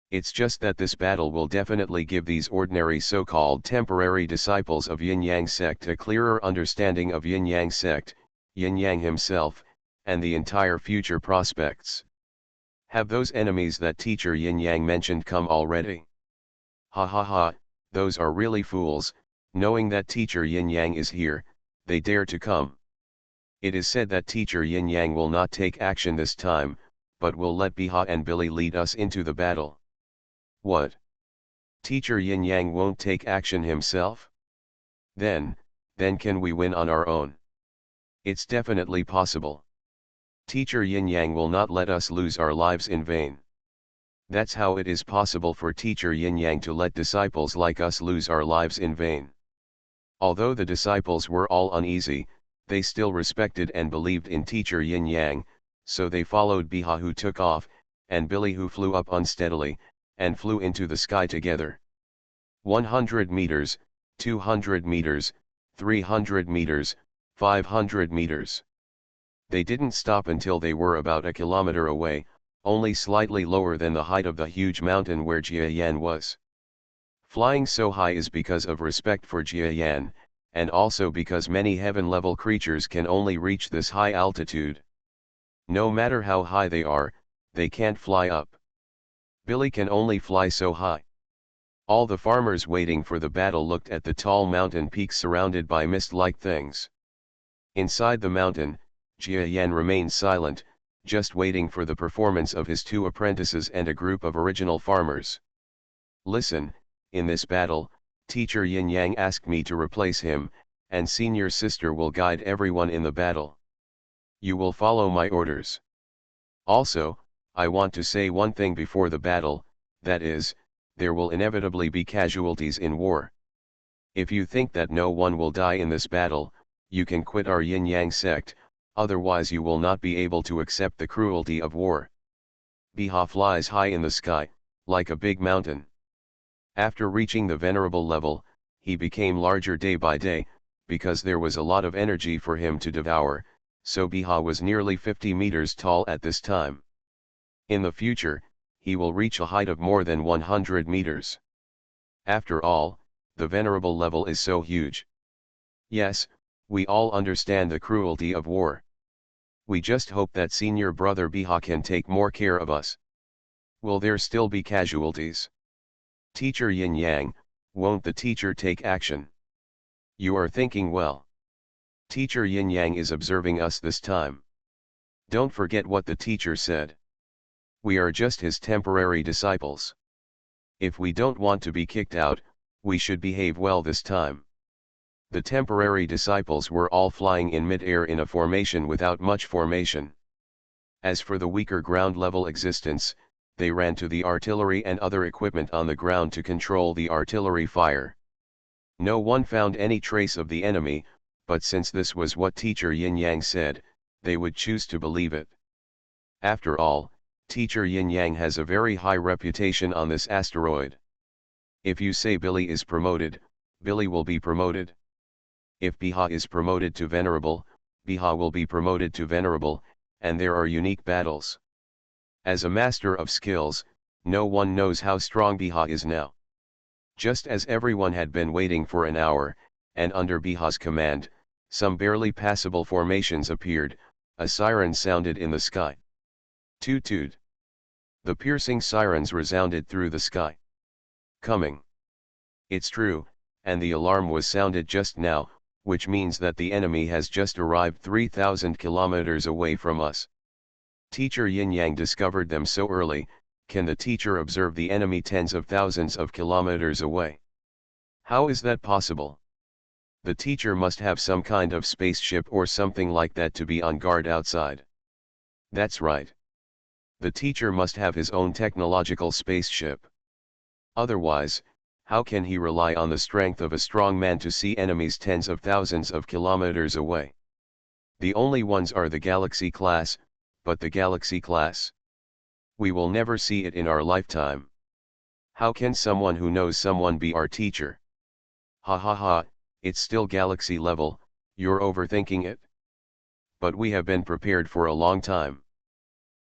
It's just that this battle will definitely give these ordinary so-called temporary disciples of Yin-Yang sect a clearer understanding of Yin-Yang sect, Yin-Yang himself, and the entire future prospects. Have those enemies that teacher Yin-Yang mentioned come already? Ha ha ha, those are really fools, knowing that teacher Yin-Yang is here, they dare to come. It is said that teacher Yin-Yang will not take action this time, but will let Biha and Billy lead us into the battle. What? Teacher Yin-Yang won't take action himself? Then can we win on our own? It's definitely possible. Teacher Yin-Yang will not let us lose our lives in vain. That's how it is possible for teacher Yin-Yang to let disciples like us lose our lives in vain. Although the disciples were all uneasy, they still respected and believed in teacher Yin-Yang, so they followed Biha who took off, and Billy who flew up unsteadily, and flew into the sky together. 100 meters, 200 meters, 300 meters, 500 meters. They didn't stop until they were about a kilometer away, only slightly lower than the height of the huge mountain where Jia Yan was. Flying so high is because of respect for Jia Yan, and also because many heaven-level creatures can only reach this high altitude. No matter how high they can't fly up. Billy can only fly so high. All the farmers waiting for the battle looked at the tall mountain peaks surrounded by mist-like things. Inside the mountain, Jia Yan remained silent, just waiting for the performance of his two apprentices and a group of original farmers. Listen, in this battle, teacher Yin Yang asked me to replace him, and senior sister will guide everyone in the battle. You will follow my orders. Also, I want to say one thing before the battle, that is, there will inevitably be casualties in war. If you think that no one will die in this battle, you can quit our Yin-Yang sect, otherwise you will not be able to accept the cruelty of war. Biha flies high in the sky, like a big mountain. After reaching the venerable level, he became larger day by day, because there was a lot of energy for him to devour, so Biha was nearly 50 meters tall at this time. In the future, he will reach a height of more than 100 meters. After all, the venerable level is so huge. Yes, we all understand the cruelty of war. We just hope that senior brother Biha can take more care of us. Will there still be casualties? Teacher Yin Yang, won't the teacher take action? You are thinking well. Teacher Yin Yang is observing us this time. Don't forget what the teacher said. We are just his temporary disciples. If we don't want to be kicked out, we should behave well this time. The temporary disciples were all flying in mid-air in a formation without much formation. As for the weaker ground-level existence, they ran to the artillery and other equipment on the ground to control the artillery fire. No one found any trace of the enemy, but since this was what teacher Yin Yang said, they would choose to believe it. After all, teacher Yin Yang has a very high reputation on this asteroid. If you say Billy is promoted, Billy will be promoted. If Biha is promoted to venerable, Biha will be promoted to venerable, and there are unique battles. As a master of skills, No one knows how strong Biha is now. Just as everyone had been waiting for an hour, and under Biha's command, some barely passable formations appeared, a siren sounded in the sky. Toot toot. The piercing sirens resounded through the sky. Coming. It's true, and the alarm was sounded just now, which means that the enemy has just arrived 3,000 kilometers away from us. Teacher Yin Yang discovered them so early. Can the teacher observe the enemy tens of thousands of kilometers away? How is that possible? The teacher must have some kind of spaceship or something like that to be on guard outside. That's right. The teacher must have his own technological spaceship. Otherwise, how can he rely on the strength of a strong man to see enemies tens of thousands of kilometers away? The only ones are the Galaxy class, but the Galaxy class? We will never see it in our lifetime. How can someone who knows someone be our teacher? Ha ha ha, it's still Galaxy level, you're overthinking it. But we have been prepared for a long time.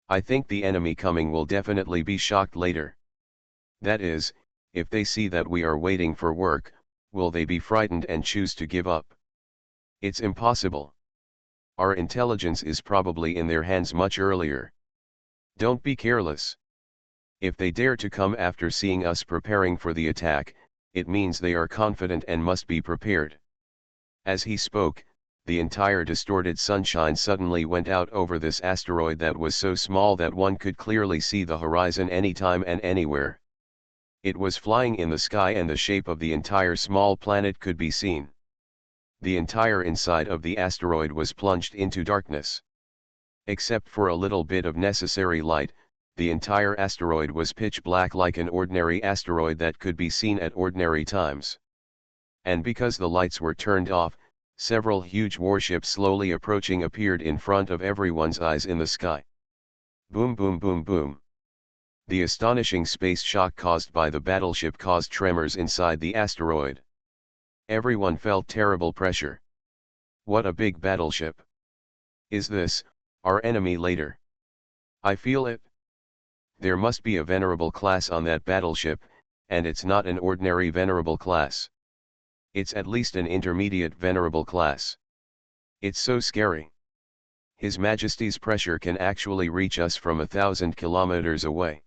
I think the enemy coming will definitely be shocked later. That is, if they see that we are waiting for work, will they be frightened and choose to give up? It's impossible. Our intelligence is probably in their hands much earlier. Don't be careless. If they dare to come after seeing us preparing for the attack, it means they are confident and must be prepared. As he spoke, the entire distorted sunshine suddenly went out over this asteroid that was so small that one could clearly see the horizon anytime and anywhere. It was flying in the sky and the shape of the entire small planet could be seen. The entire inside of the asteroid was plunged into darkness. Except for a little bit of necessary light, the entire asteroid was pitch black like an ordinary asteroid that could be seen at ordinary times. And because the lights were turned off, several huge warships slowly approaching appeared in front of everyone's eyes in the sky. Boom boom boom boom. The astonishing space shock caused by the battleship caused tremors inside the asteroid. Everyone felt terrible pressure. What a big battleship. Is this our enemy later? I feel it. There must be a venerable class on that battleship, and it's not an ordinary venerable class. It's at least an intermediate venerable class. It's so scary. His Majesty's pressure can actually reach us from 1,000 kilometers away.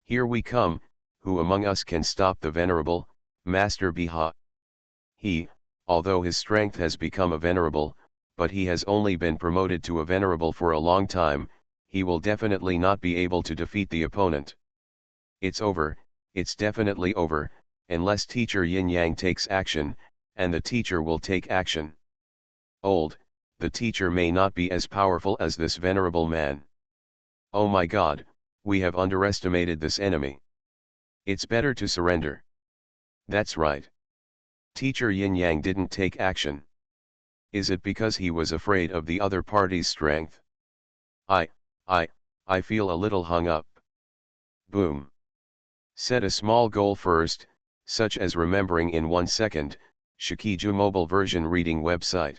Here we come, who among us can stop the venerable, Master Biha? He, although his strength has become a venerable, but he has only been promoted to a venerable for a long time, he will definitely not be able to defeat the opponent. It's over, it's definitely over, unless Teacher Yin Yang takes action, and the teacher will take action. The teacher may not be as powerful as this venerable man. Oh my God, we have underestimated this enemy. It's better to surrender. That's right. Teacher Yin Yang didn't take action. Is it because he was afraid of the other party's strength? I feel a little hung up. Boom. Set a small goal first, such as remembering in 1 second, Shikiju mobile version reading website.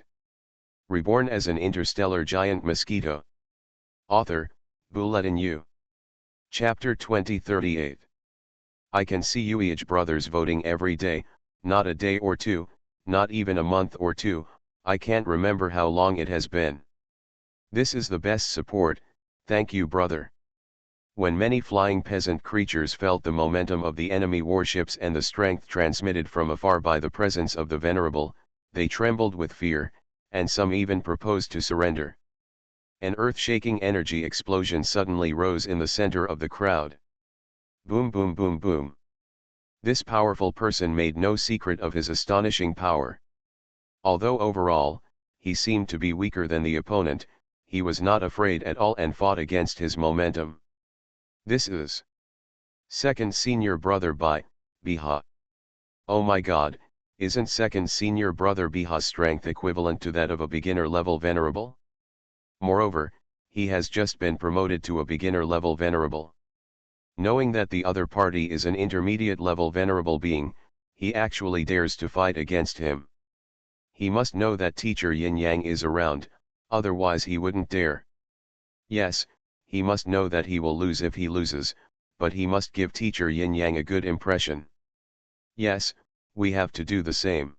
Reborn as an interstellar giant mosquito. Author, Bulletin U. Chapter 2038. I can see Uih brothers voting every day, not a day or two, not even a month or two, I can't remember how long it has been. This is the best support, thank you brother. When many flying peasant creatures felt the momentum of the enemy warships and the strength transmitted from afar by the presence of the venerable, they trembled with fear, and some even proposed to surrender. An earth-shaking energy explosion suddenly rose in the center of the crowd. Boom boom boom boom. This powerful person made no secret of his astonishing power. Although overall, he seemed to be weaker than the opponent, he was not afraid at all and fought against his momentum. This is second senior brother by Biha. Oh my God, isn't second senior brother Biha's strength equivalent to that of a beginner level venerable? Moreover, he has just been promoted to a beginner level venerable. Knowing that the other party is an intermediate level venerable being, he actually dares to fight against him. He must know that Teacher Yin Yang is around, otherwise he wouldn't dare. Yes, he must know that he will lose if he loses, but he must give teacher Yin Yang a good impression. Yes, we have to do the same.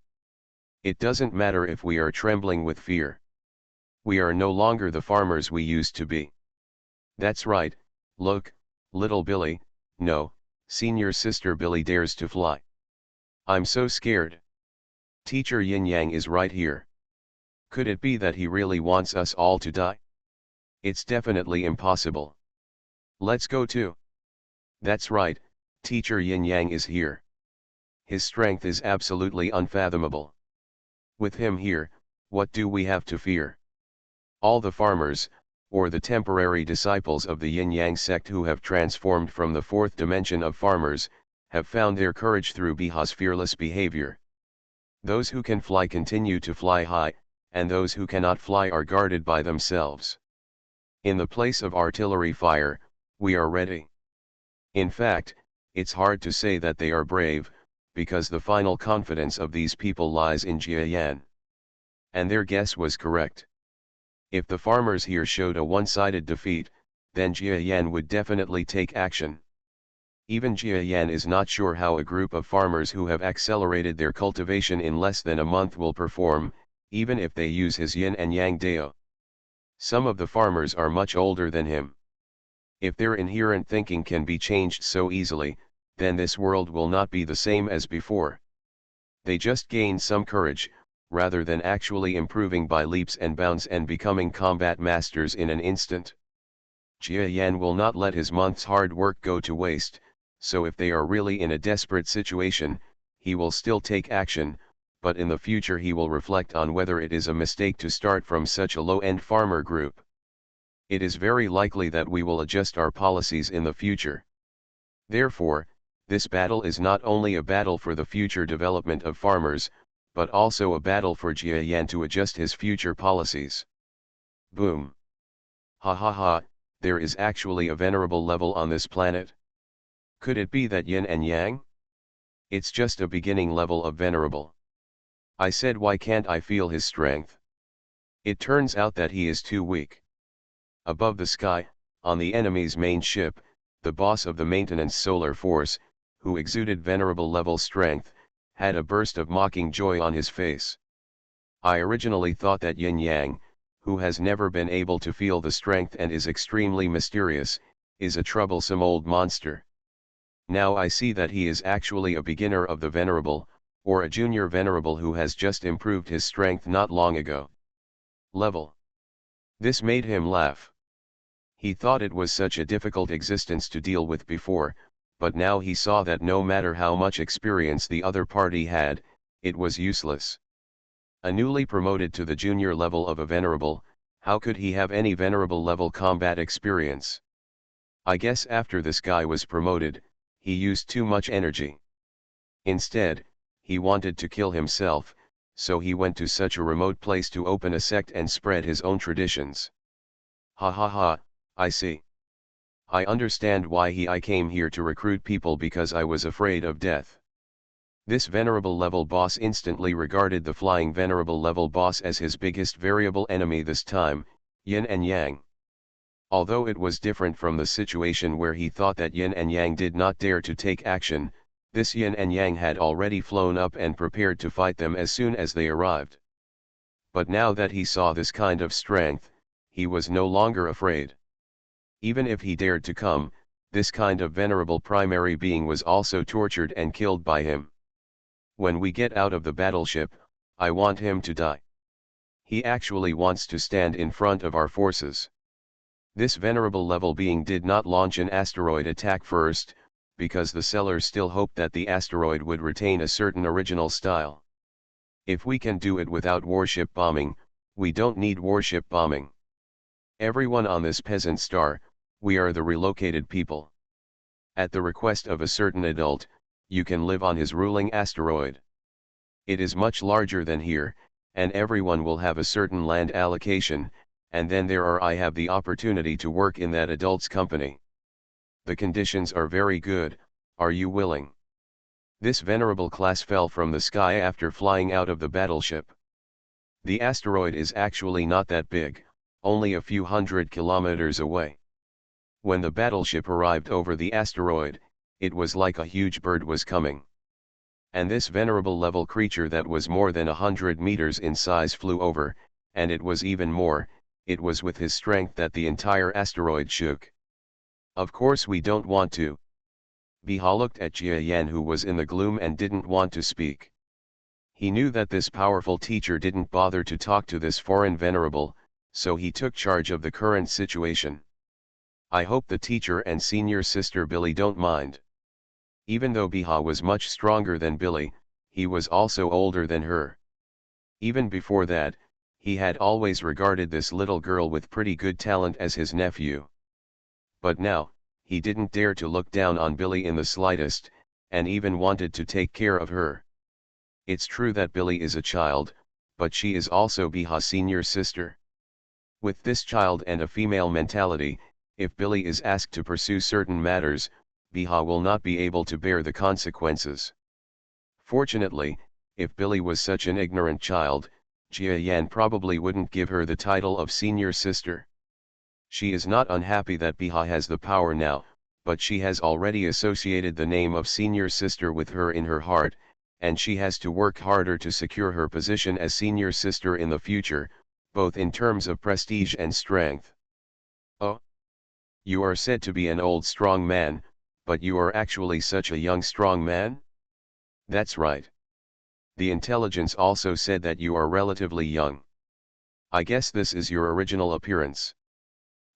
It doesn't matter if we are trembling with fear. We are no longer the farmers we used to be. That's right, look, little Billy, no, senior sister Billy dares to fly. I'm so scared. Teacher Yin Yang is right here. Could it be that he really wants us all to die? It's definitely impossible. Let's go too. That's right, teacher Yin Yang is here. His strength is absolutely unfathomable. With him here, what do we have to fear? All the farmers, or the temporary disciples of the Yin Yang sect who have transformed from the fourth dimension of farmers, have found their courage through Biha's fearless behavior. Those who can fly continue to fly high, and those who cannot fly are guarded by themselves. In the place of artillery fire, we are ready. In fact, it's hard to say that they are brave, because the final confidence of these people lies in Jia Yan. And their guess was correct. If the farmers here showed a one-sided defeat, then Jia Yan would definitely take action. Even Jia Yan is not sure how a group of farmers who have accelerated their cultivation in less than a month will perform, even if they use his yin and yang dao. Some of the farmers are much older than him. If their inherent thinking can be changed so easily, then this world will not be the same as before. They just gain some courage, rather than actually improving by leaps and bounds and becoming combat masters in an instant. Jia Yan will not let his month's hard work go to waste, so if they are really in a desperate situation, he will still take action, but in the future he will reflect on whether it is a mistake to start from such a low-end farmer group. It is very likely that we will adjust our policies in the future. Therefore, this battle is not only a battle for the future development of farmers, but also a battle for Jia Yan to adjust his future policies. Boom. Ha ha ha, there is actually a venerable level on this planet. Could it be that yin and yang? It's just a beginning level of venerable. I said, why can't I feel his strength? It turns out that he is too weak. Above the sky, on the enemy's main ship, the boss of the maintenance solar force, who exuded venerable level strength, had a burst of mocking joy on his face. I originally thought that Yin Yang, who has never been able to feel the strength and is extremely mysterious, is a troublesome old monster. Now I see that he is actually a beginner of the venerable, or a junior venerable who has just improved his strength not long ago. Level. This made him laugh. He thought it was such a difficult existence to deal with before, but now he saw that no matter how much experience the other party had, it was useless. A newly promoted to the junior level of a venerable, how could he have any venerable level combat experience? I guess after this guy was promoted, he used too much energy. Instead, he wanted to kill himself, so he went to such a remote place to open a sect and spread his own traditions. Ha ha ha, I see. I understand why I came here to recruit people, because I was afraid of death. This venerable level boss instantly regarded the flying venerable level boss as his biggest variable enemy this time, yin and yang. Although it was different from the situation where he thought that yin and yang did not dare to take action, this yin and yang had already flown up and prepared to fight them as soon as they arrived. But now that he saw this kind of strength, he was no longer afraid. Even if he dared to come, this kind of venerable primary being was also tortured and killed by him. When we get out of the battleship, I want him to die. He actually wants to stand in front of our forces. This venerable level being did not launch an asteroid attack first, because the sellers still hoped that the asteroid would retain a certain original style. If we can do it without warship bombing, we don't need warship bombing. Everyone on this peasant star, we are the relocated people. At the request of a certain adult, you can live on his ruling asteroid. It is much larger than here, and everyone will have a certain land allocation, and then I have the opportunity to work in that adult's company. The conditions are very good, are you willing? This venerable class fell from the sky after flying out of the battleship. The asteroid is actually not that big, only a few hundred kilometers away. When the battleship arrived over the asteroid, it was like a huge bird was coming. And this venerable level creature that was more than 100 meters in size flew over, and it was even more, it was with his strength that the entire asteroid shook. Of course we don't want to. Biha looked at Jia Yan, who was in the gloom and didn't want to speak. He knew that this powerful teacher didn't bother to talk to this foreign venerable, so he took charge of the current situation. I hope the teacher and senior sister Billy don't mind. Even though Biha was much stronger than Billy, he was also older than her. Even before that, he had always regarded this little girl with pretty good talent as his nephew. But now, he didn't dare to look down on Billy in the slightest, and even wanted to take care of her. It's true that Billy is a child, but she is also Biha's senior sister. With this child and a female mentality, if Billy is asked to pursue certain matters, Biha will not be able to bear the consequences. Fortunately, if Billy was such an ignorant child, Jia Yan probably wouldn't give her the title of senior sister. She is not unhappy that Biha has the power now, but she has already associated the name of senior sister with her in her heart, and she has to work harder to secure her position as senior sister in the future, both in terms of prestige and strength. Oh, you are said to be an old strong man, but you are actually such a young strong man? That's right. The intelligence also said that you are relatively young. I guess this is your original appearance.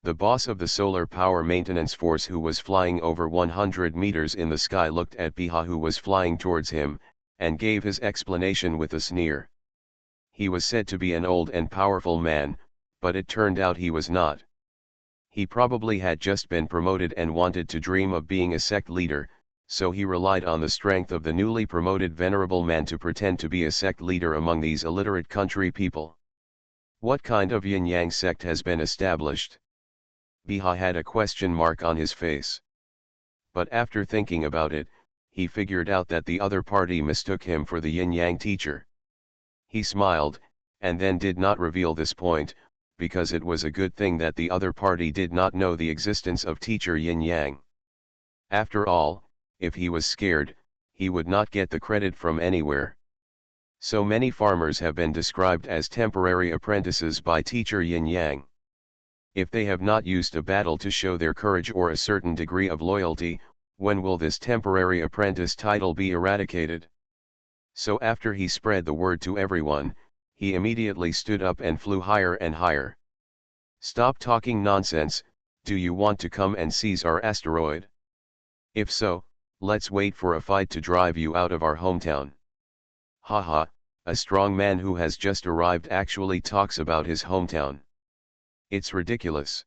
The boss of the Solar Power Maintenance Force, who was flying over 100 meters in the sky, looked at Biha, who was flying towards him, and gave his explanation with a sneer. He was said to be an old and powerful man, but it turned out he was not. He probably had just been promoted and wanted to dream of being a sect leader, so he relied on the strength of the newly promoted venerable man to pretend to be a sect leader among these illiterate country people. What kind of yin-yang sect has been established? Biha had a question mark on his face. But after thinking about it, he figured out that the other party mistook him for the yin-yang teacher. He smiled, and then did not reveal this point, because it was a good thing that the other party did not know the existence of teacher yin-yang. After all, if he was scared, he would not get the credit from anywhere. So many farmers have been described as temporary apprentices by teacher yin-yang. If they have not used a battle to show their courage or a certain degree of loyalty, when will this temporary apprentice title be eradicated? So after he spread the word to everyone, he immediately stood up and flew higher and higher. Stop talking nonsense. Do you want to come and seize our asteroid? If so, let's wait for a fight to drive you out of our hometown. Haha, a strong man who has just arrived actually talks about his hometown. It's ridiculous.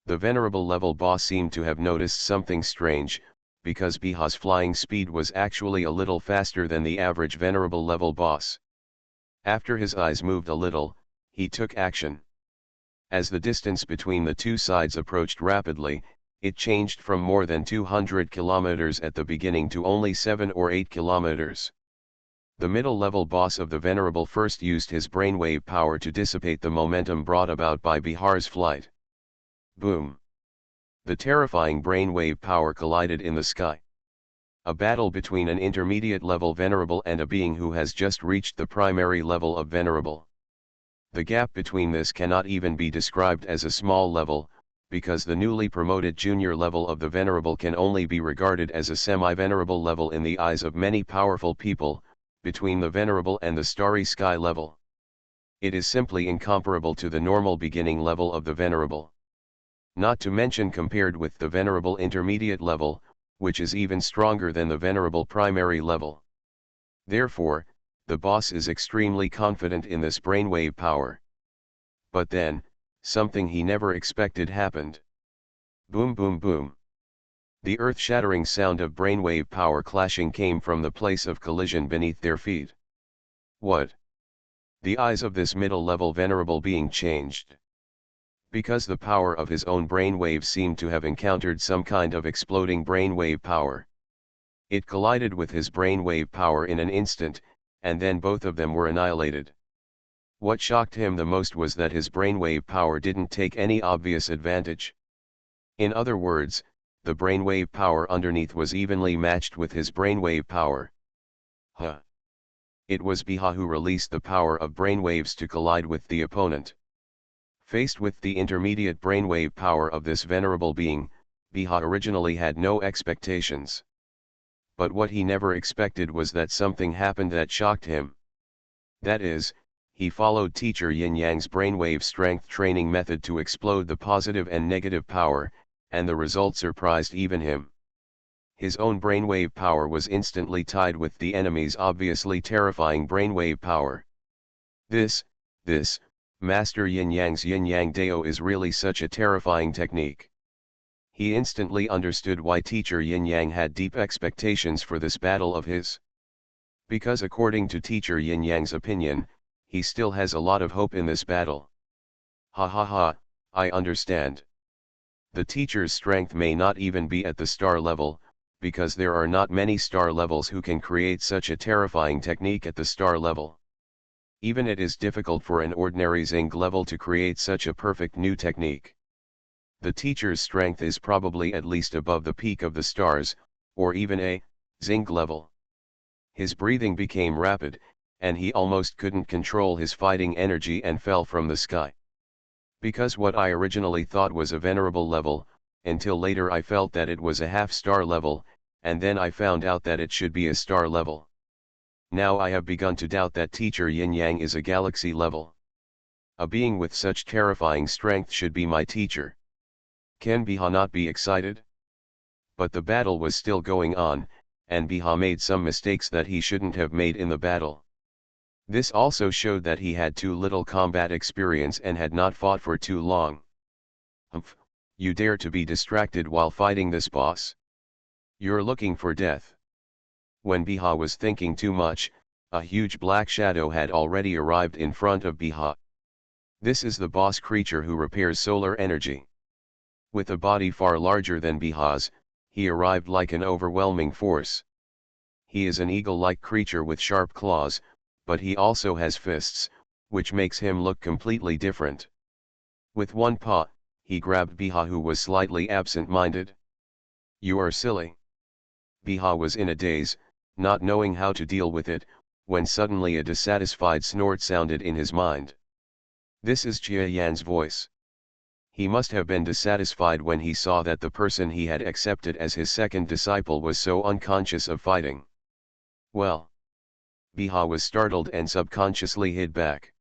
The venerable level boss seemed to have noticed something strange, because Biha's flying speed was actually a little faster than the average venerable level boss. After his eyes moved a little, he took action. As the distance between the two sides approached rapidly, it changed from more than 200 kilometers at the beginning to only 7 or 8 kilometers. The middle-level boss of the venerable first used his brainwave power to dissipate the momentum brought about by Bihar's flight. Boom! The terrifying brainwave power collided in the sky. A battle between an intermediate-level venerable and a being who has just reached the primary level of venerable. The gap between this cannot even be described as a small level, because the newly promoted junior level of the venerable can only be regarded as a semi-venerable level in the eyes of many powerful people, between the venerable and the starry sky level. It is simply incomparable to the normal beginning level of the venerable. Not to mention compared with the venerable intermediate level, which is even stronger than the venerable primary level. Therefore, the boss is extremely confident in this brainwave power. But then, something he never expected happened. Boom boom boom. The earth-shattering sound of brainwave power clashing came from the place of collision beneath their feet. What? The eyes of this middle-level venerable being changed. Because the power of his own brainwave seemed to have encountered some kind of exploding brainwave power. It collided with his brainwave power in an instant, and then both of them were annihilated. What shocked him the most was that his brainwave power didn't take any obvious advantage. In other words, the brainwave power underneath was evenly matched with his brainwave power. It was Biha who released the power of brainwaves to collide with the opponent. Faced with the intermediate brainwave power of this venerable being, Biha originally had no expectations. But what he never expected was that something happened that shocked him. That is, he followed teacher Yin Yang's brainwave strength training method to explode the positive and negative power, and the result surprised even him. His own brainwave power was instantly tied with the enemy's obviously terrifying brainwave power. This, Master Yin Yang's Yin Yang Dao is really such a terrifying technique. He instantly understood why teacher Yin Yang had deep expectations for this battle of his. Because according to teacher Yin Yang's opinion, he still has a lot of hope in this battle. Ha ha ha, I understand. The teacher's strength may not even be at the star level, because there are not many star levels who can create such a terrifying technique at the star level. Even it is difficult for an ordinary Zing level to create such a perfect new technique. The teacher's strength is probably at least above the peak of the stars, or even a Zing level. His breathing became rapid, and he almost couldn't control his fighting energy and fell from the sky. Because what I originally thought was a venerable level, until later I felt that it was a half-star level, and then I found out that it should be a star level. Now I have begun to doubt that teacher Yin Yang is a galaxy level. A being with such terrifying strength should be my teacher. Can Biha not be excited? But the battle was still going on, and Biha made some mistakes that he shouldn't have made in the battle. This also showed that he had too little combat experience and had not fought for too long. Humph, you dare to be distracted while fighting this boss? You're looking for death. When Biha was thinking too much, a huge black shadow had already arrived in front of Biha. This is the boss creature who repairs solar energy. With a body far larger than Biha's, he arrived like an overwhelming force. He is an eagle-like creature with sharp claws, but he also has fists, which makes him look completely different. With one paw, he grabbed Biha, who was slightly absent-minded. You are silly. Biha was in a daze, not knowing how to deal with it, when suddenly a dissatisfied snort sounded in his mind. This is Jia Yan's voice. He must have been dissatisfied when he saw that the person he had accepted as his second disciple was so unconscious of fighting. Well. Biha was startled and subconsciously hid back.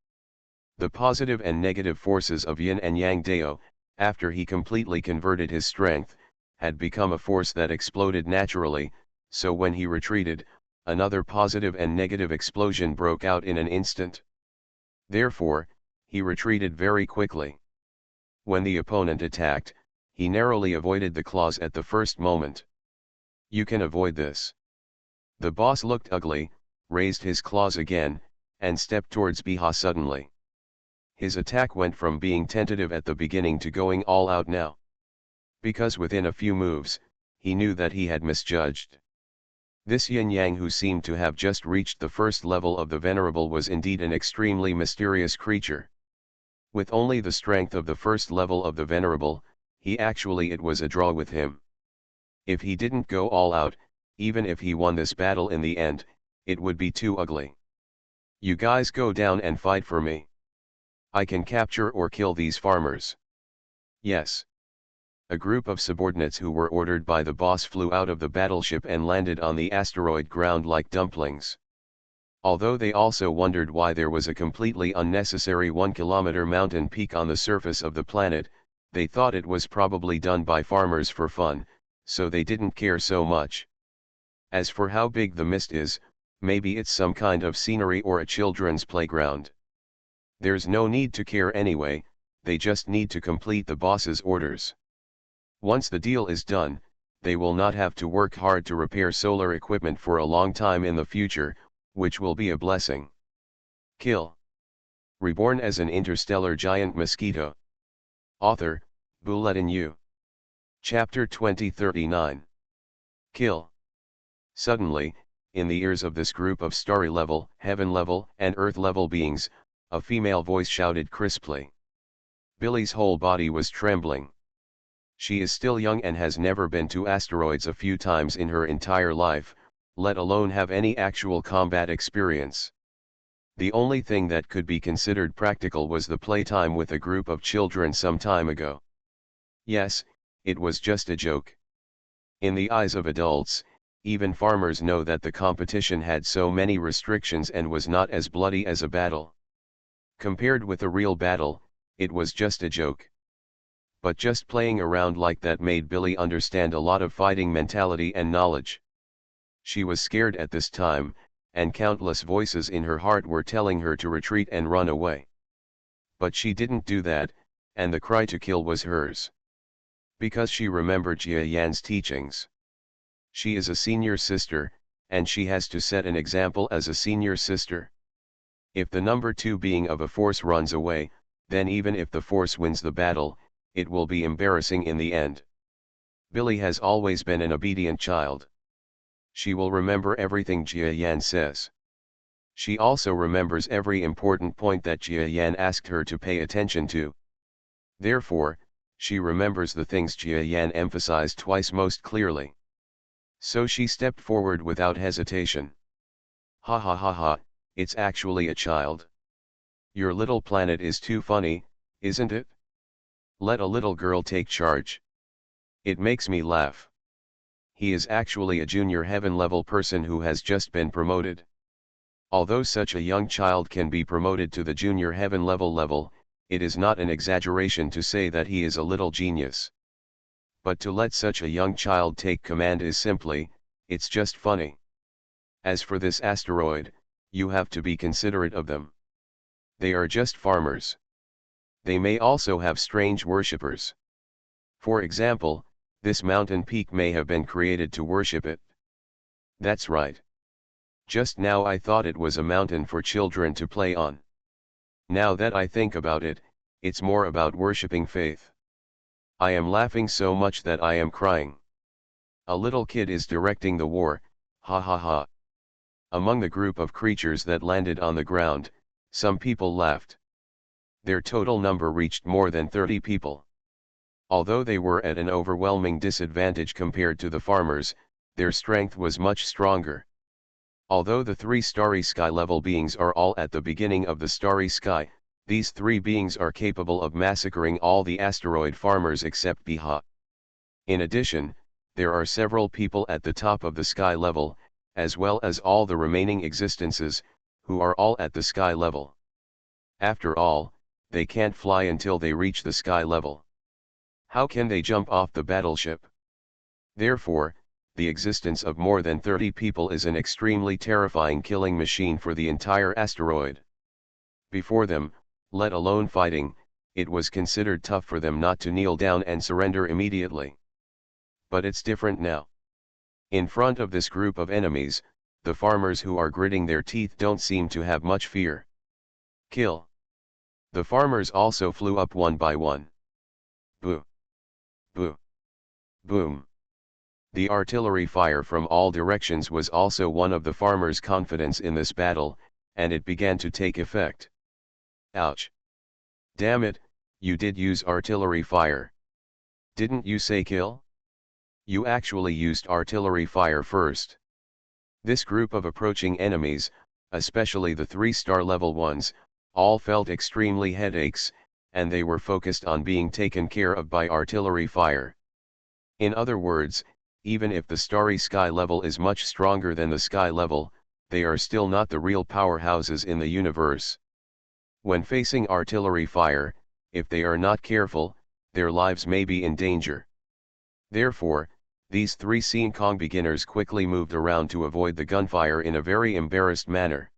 The positive and negative forces of Yin and Yang Dao, after he completely converted his strength, had become a force that exploded naturally, so when he retreated, another positive and negative explosion broke out in an instant. Therefore, he retreated very quickly. When the opponent attacked, he narrowly avoided the claws at the first moment. You can avoid this. The boss looked ugly, raised his claws again, and stepped towards Biha suddenly. His attack went from being tentative at the beginning to going all out now. Because within a few moves, he knew that he had misjudged. This Yin Yang, who seemed to have just reached the first level of the Venerable, was indeed an extremely mysterious creature. With only the strength of the first level of the Venerable, it was a draw with him. If he didn't go all out, even if he won this battle in the end, it would be too ugly. You guys go down and fight for me. I can capture or kill these farmers. Yes. A group of subordinates who were ordered by the boss flew out of the battleship and landed on the asteroid ground like dumplings. Although they also wondered why there was a completely unnecessary 1-kilometer mountain peak on the surface of the planet, they thought it was probably done by farmers for fun, so they didn't care so much. As for how big the mist is, maybe it's some kind of scenery or a children's playground. There's no need to care anyway, they just need to complete the boss's orders. Once the deal is done, they will not have to work hard to repair solar equipment for a long time in the future, which will be a blessing. Kill. Reborn as an interstellar giant mosquito. Author, Bulletin U. Chapter 2039. Kill. Suddenly, in the ears of this group of starry level, heaven level, and earth level beings, a female voice shouted crisply. Billy's whole body was trembling. She is still young and has never been to asteroids a few times in her entire life, let alone have any actual combat experience. The only thing that could be considered practical was the playtime with a group of children some time ago. Yes, it was just a joke. In the eyes of adults, even farmers know that the competition had so many restrictions and was not as bloody as a battle. Compared with a real battle, it was just a joke. But just playing around like that made Billy understand a lot of fighting mentality and knowledge. She was scared at this time, and countless voices in her heart were telling her to retreat and run away. But she didn't do that, and the cry to kill was hers. Because she remembered Jia Yan's teachings. She is a senior sister, and she has to set an example as a senior sister. If the number 2 being of a force runs away, then even if the force wins the battle, it will be embarrassing in the end. Billy has always been an obedient child. She will remember everything Jia Yan says. She also remembers every important point that Jia Yan asked her to pay attention to. Therefore, she remembers the things Jia Yan emphasized twice most clearly. So she stepped forward without hesitation. Ha ha ha ha, it's actually a child. Your little planet is too funny, isn't it? Let a little girl take charge. It makes me laugh. He is actually a junior heaven level person who has just been promoted. Although such a young child can be promoted to the junior heaven level, it is not an exaggeration to say that he is a little genius. But to let such a young child take command is simply, it's just funny. As for this asteroid, you have to be considerate of them. They are just farmers. They may also have strange worshippers. For example, this mountain peak may have been created to worship it. That's right. Just now I thought it was a mountain for children to play on. Now that I think about it, it's more about worshipping faith. I am laughing so much that I am crying. A little kid is directing the war, ha ha ha. Among the group of creatures that landed on the ground, some people laughed. Their total number reached more than 30 people. Although they were at an overwhelming disadvantage compared to the farmers, their strength was much stronger. Although the 3 starry sky level beings are all at the beginning of the starry sky, these 3 beings are capable of massacring all the asteroid farmers except Biha. In addition, there are several people at the top of the sky level, as well as all the remaining existences, who are all at the sky level. After all, they can't fly until they reach the sky level. How can they jump off the battleship? Therefore, the existence of more than 30 people is an extremely terrifying killing machine for the entire asteroid. Before them, let alone fighting, it was considered tough for them not to kneel down and surrender immediately. But it's different now. In front of this group of enemies, the farmers who are gritting their teeth don't seem to have much fear. Kill. The farmers also flew up one by one. Boo. Boo. Boom. The artillery fire from all directions was also one of the farmers' confidence in this battle, and it began to take effect. Ouch. Damn it, you did use artillery fire. Didn't you say kill? You actually used artillery fire first. This group of approaching enemies, especially the 3-star level ones, all felt extremely headaches, and they were focused on being taken care of by artillery fire. In other words, even if the starry sky level is much stronger than the sky level, they are still not the real powerhouses in the universe. When facing artillery fire, if they are not careful, their lives may be in danger. Therefore, these 3 Sean Kong beginners quickly moved around to avoid the gunfire in a very embarrassed manner.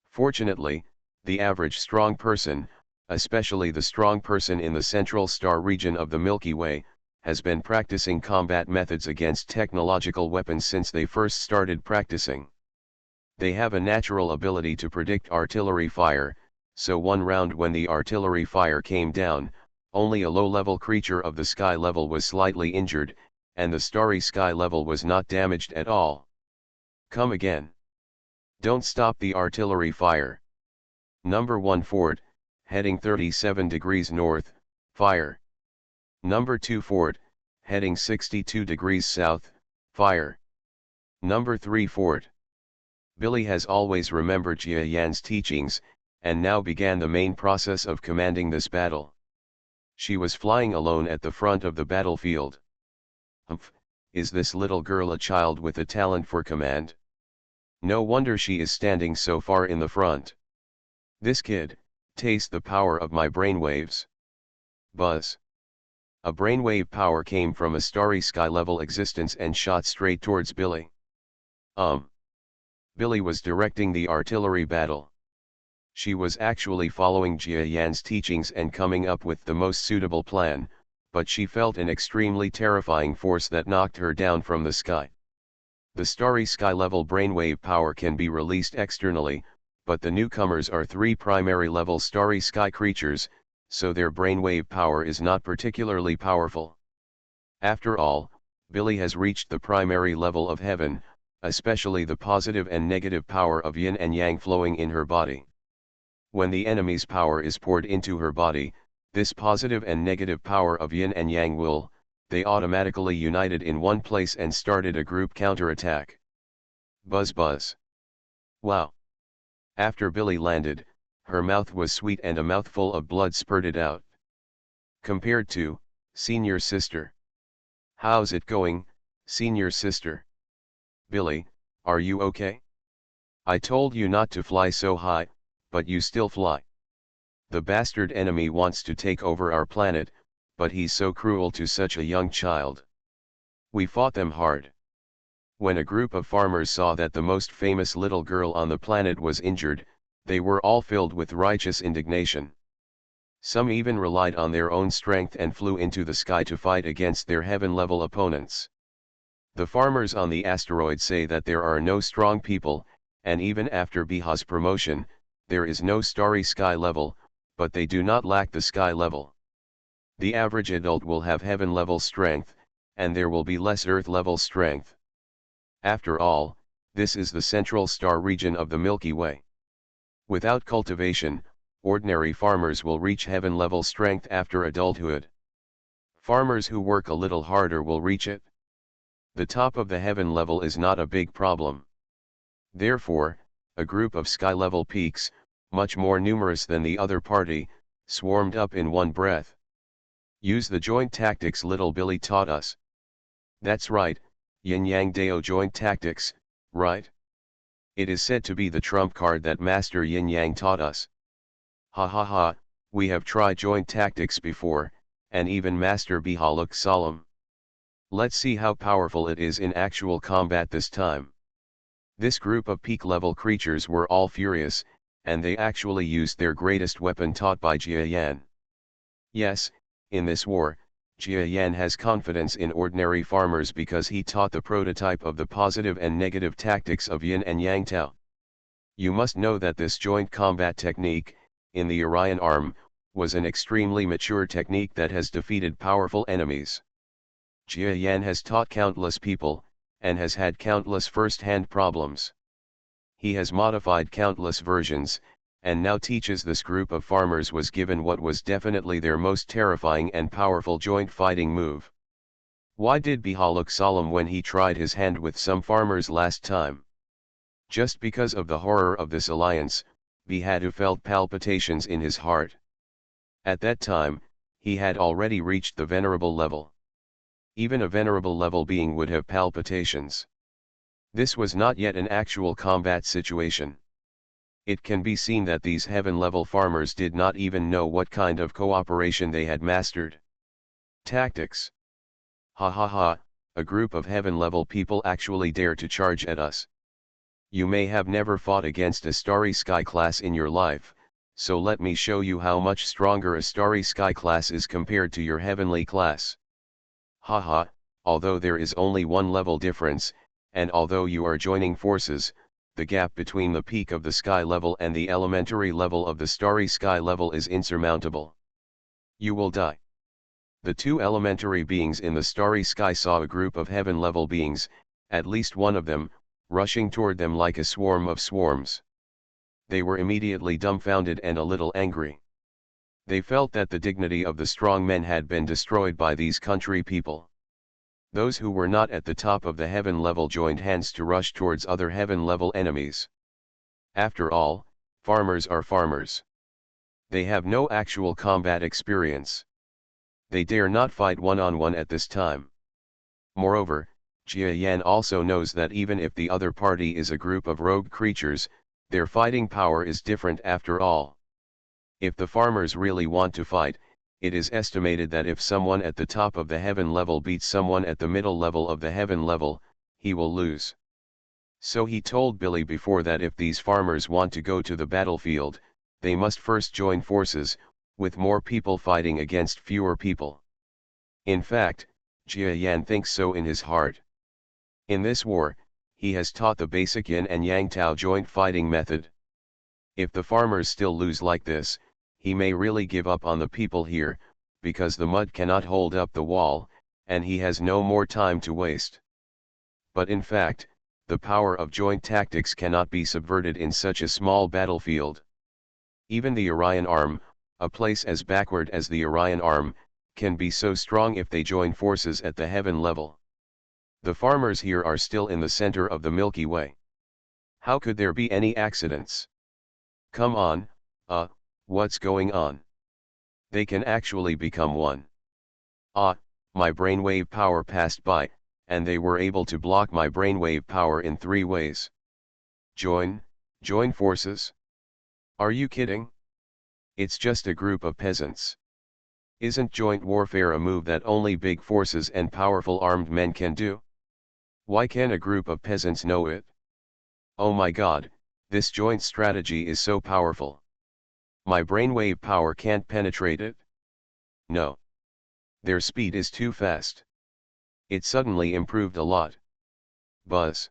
Fortunately, the average strong person, especially the strong person in the central star region of the Milky Way, has been practicing combat methods against technological weapons since they first started practicing. They have a natural ability to predict artillery fire, so one round when the artillery fire came down, only a low-level creature of the sky level was slightly injured, and the starry sky level was not damaged at all. Come again. Don't stop the artillery fire. Number 1 Fort, heading 37 degrees north, fire. Number 2 Fort, heading 62 degrees south, fire. Number 3 Fort. Billy has always remembered Jia Yan's teachings, and now began the main process of commanding this battle. She was flying alone at the front of the battlefield. Humph, is this little girl a child with a talent for command? No wonder she is standing so far in the front. This kid, taste the power of my brainwaves. Buzz. A brainwave power came from a starry sky-level existence and shot straight towards Billy. Billy was directing the artillery battle. She was actually following Jia Yan's teachings and coming up with the most suitable plan, but she felt an extremely terrifying force that knocked her down from the sky. The starry sky-level brainwave power can be released externally, but the newcomers are 3 primary-level starry sky creatures, so their brainwave power is not particularly powerful. After all, Billy has reached the primary level of heaven, especially the positive and negative power of yin and yang flowing in her body. When the enemy's power is poured into her body, this positive and negative power of yin and yang they automatically united in one place and started a group counterattack. Buzz buzz. Wow. After Billy landed, her mouth was sweet and a mouthful of blood spurted out. Compared to, senior sister. How's it going, senior sister? Billy, are you okay? I told you not to fly so high, but you still fly. The bastard enemy wants to take over our planet, but he's so cruel to such a young child. We fought them hard. When a group of farmers saw that the most famous little girl on the planet was injured, they were all filled with righteous indignation. Some even relied on their own strength and flew into the sky to fight against their heaven-level opponents. The farmers on the asteroid say that there are no strong people, and even after Biha's promotion, there is no starry sky level, but they do not lack the sky level. The average adult will have heaven-level strength, and there will be less Earth-level strength. After all, this is the central star region of the Milky Way. Without cultivation, ordinary farmers will reach heaven-level strength after adulthood. Farmers who work a little harder will reach it. The top of the heaven level is not a big problem. Therefore, a group of sky-level peaks, much more numerous than the other party, swarmed up in one breath. Use the joint tactics little Billy taught us. That's right, yin-yang dao joint tactics, right? It is said to be the trump card that Master Yin-Yang taught us. Ha ha ha, we have tried joint tactics before, and even Master Biha looks solemn. Let's see how powerful it is in actual combat this time. This group of peak-level creatures were all furious, and they actually used their greatest weapon taught by Jia Yan. Yes, in this war, Jia Yan has confidence in ordinary farmers because he taught the prototype of the positive and negative tactics of Yin and Yang Tao. You must know that this joint combat technique, in the Orion arm, was an extremely mature technique that has defeated powerful enemies. Jia Yan has taught countless people, and has had countless first-hand problems. He has modified countless versions, and now teaches this group of farmers was given what was definitely their most terrifying and powerful joint fighting move. Why did Biha look solemn when he tried his hand with some farmers last time? Just because of the horror of this alliance, Biha felt palpitations in his heart. At that time, he had already reached the venerable level. Even a venerable level being would have palpitations. This was not yet an actual combat situation. It can be seen that these heaven-level farmers did not even know what kind of cooperation they had mastered. Tactics. Ha ha ha, a group of heaven-level people actually dare to charge at us. You may have never fought against a starry sky class in your life, so let me show you how much stronger a starry sky class is compared to your heavenly class. Haha, although there is only one level difference, and although you are joining forces, the gap between the peak of the sky level and the elementary level of the starry sky level is insurmountable. You will die. The two elementary beings in the starry sky saw a group of heaven-level beings, at least one of them, rushing toward them like a swarm of swarms. They were immediately dumbfounded and a little angry. They felt that the dignity of the strong men had been destroyed by these country people. Those who were not at the top of the heaven level joined hands to rush towards other heaven level enemies. After all, farmers are farmers. They have no actual combat experience. They dare not fight one-on-one at this time. Moreover, Jia Yan also knows that even if the other party is a group of rogue creatures, their fighting power is different after all. If the farmers really want to fight, it is estimated that if someone at the top of the heaven level beats someone at the middle level of the heaven level, he will lose. So he told Billy before that if these farmers want to go to the battlefield, they must first join forces, with more people fighting against fewer people. In fact, Jia Yan thinks so in his heart. In this war, he has taught the basic yin and yang Tao joint fighting method. If the farmers still lose like this, he may really give up on the people here, because the mud cannot hold up the wall, and he has no more time to waste. But in fact, the power of joint tactics cannot be subverted in such a small battlefield. Even the Orion Arm, a place as backward as the Orion Arm, can be so strong if they join forces at the heaven level. The farmers here are still in the center of the Milky Way. How could there be any accidents? Come on, what's going on? They can actually become one. My brainwave power passed by, and they were able to block my brainwave power in 3 ways. Join forces? Are you kidding? It's just a group of peasants. Isn't joint warfare a move that only big forces and powerful armed men can do? Why can a group of peasants know it? Oh my god, this joint strategy is so powerful. My brainwave power can't penetrate it? No. Their speed is too fast. It suddenly improved a lot. Buzz.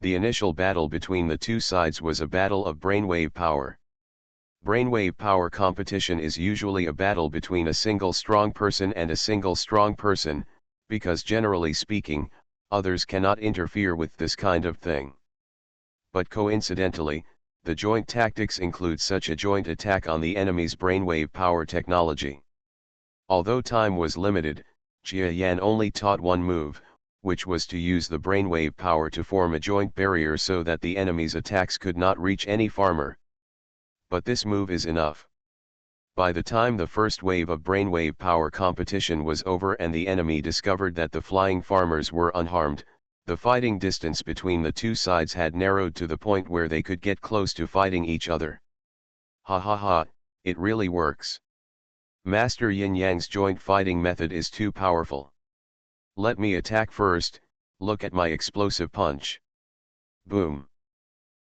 The initial battle between the two sides was a battle of brainwave power. Brainwave power competition is usually a battle between a single strong person and a single strong person, because generally speaking, others cannot interfere with this kind of thing. But coincidentally, the joint tactics include such a joint attack on the enemy's brainwave power technology. Although time was limited, Jia Yan only taught one move, which was to use the brainwave power to form a joint barrier so that the enemy's attacks could not reach any farmer. But this move is enough. By the time the first wave of brainwave power competition was over and the enemy discovered that the flying farmers were unharmed, the fighting distance between the two sides had narrowed to the point where they could get close to fighting each other. Ha ha ha, it really works. Master Yin Yang's joint fighting method is too powerful. Let me attack first, look at my explosive punch. Boom.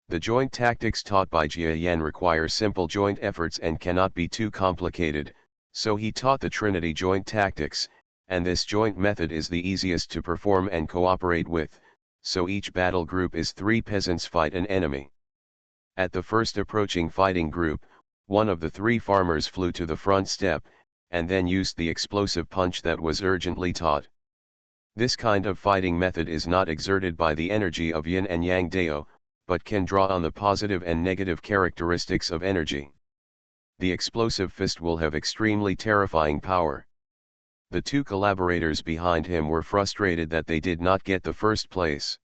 The joint tactics taught by Jia Yan require simple joint efforts and cannot be too complicated, so he taught the Trinity joint tactics, and this joint method is the easiest to perform and cooperate with, so each battle group is 3 peasants fight an enemy. At the first approaching fighting group, one of the 3 farmers flew to the front step, and then used the explosive punch that was urgently taught. This kind of fighting method is not exerted by the energy of Yin and Yang Dao, but can draw on the positive and negative characteristics of energy. The explosive fist will have extremely terrifying power. The 2 collaborators behind him were frustrated that they did not get the first place.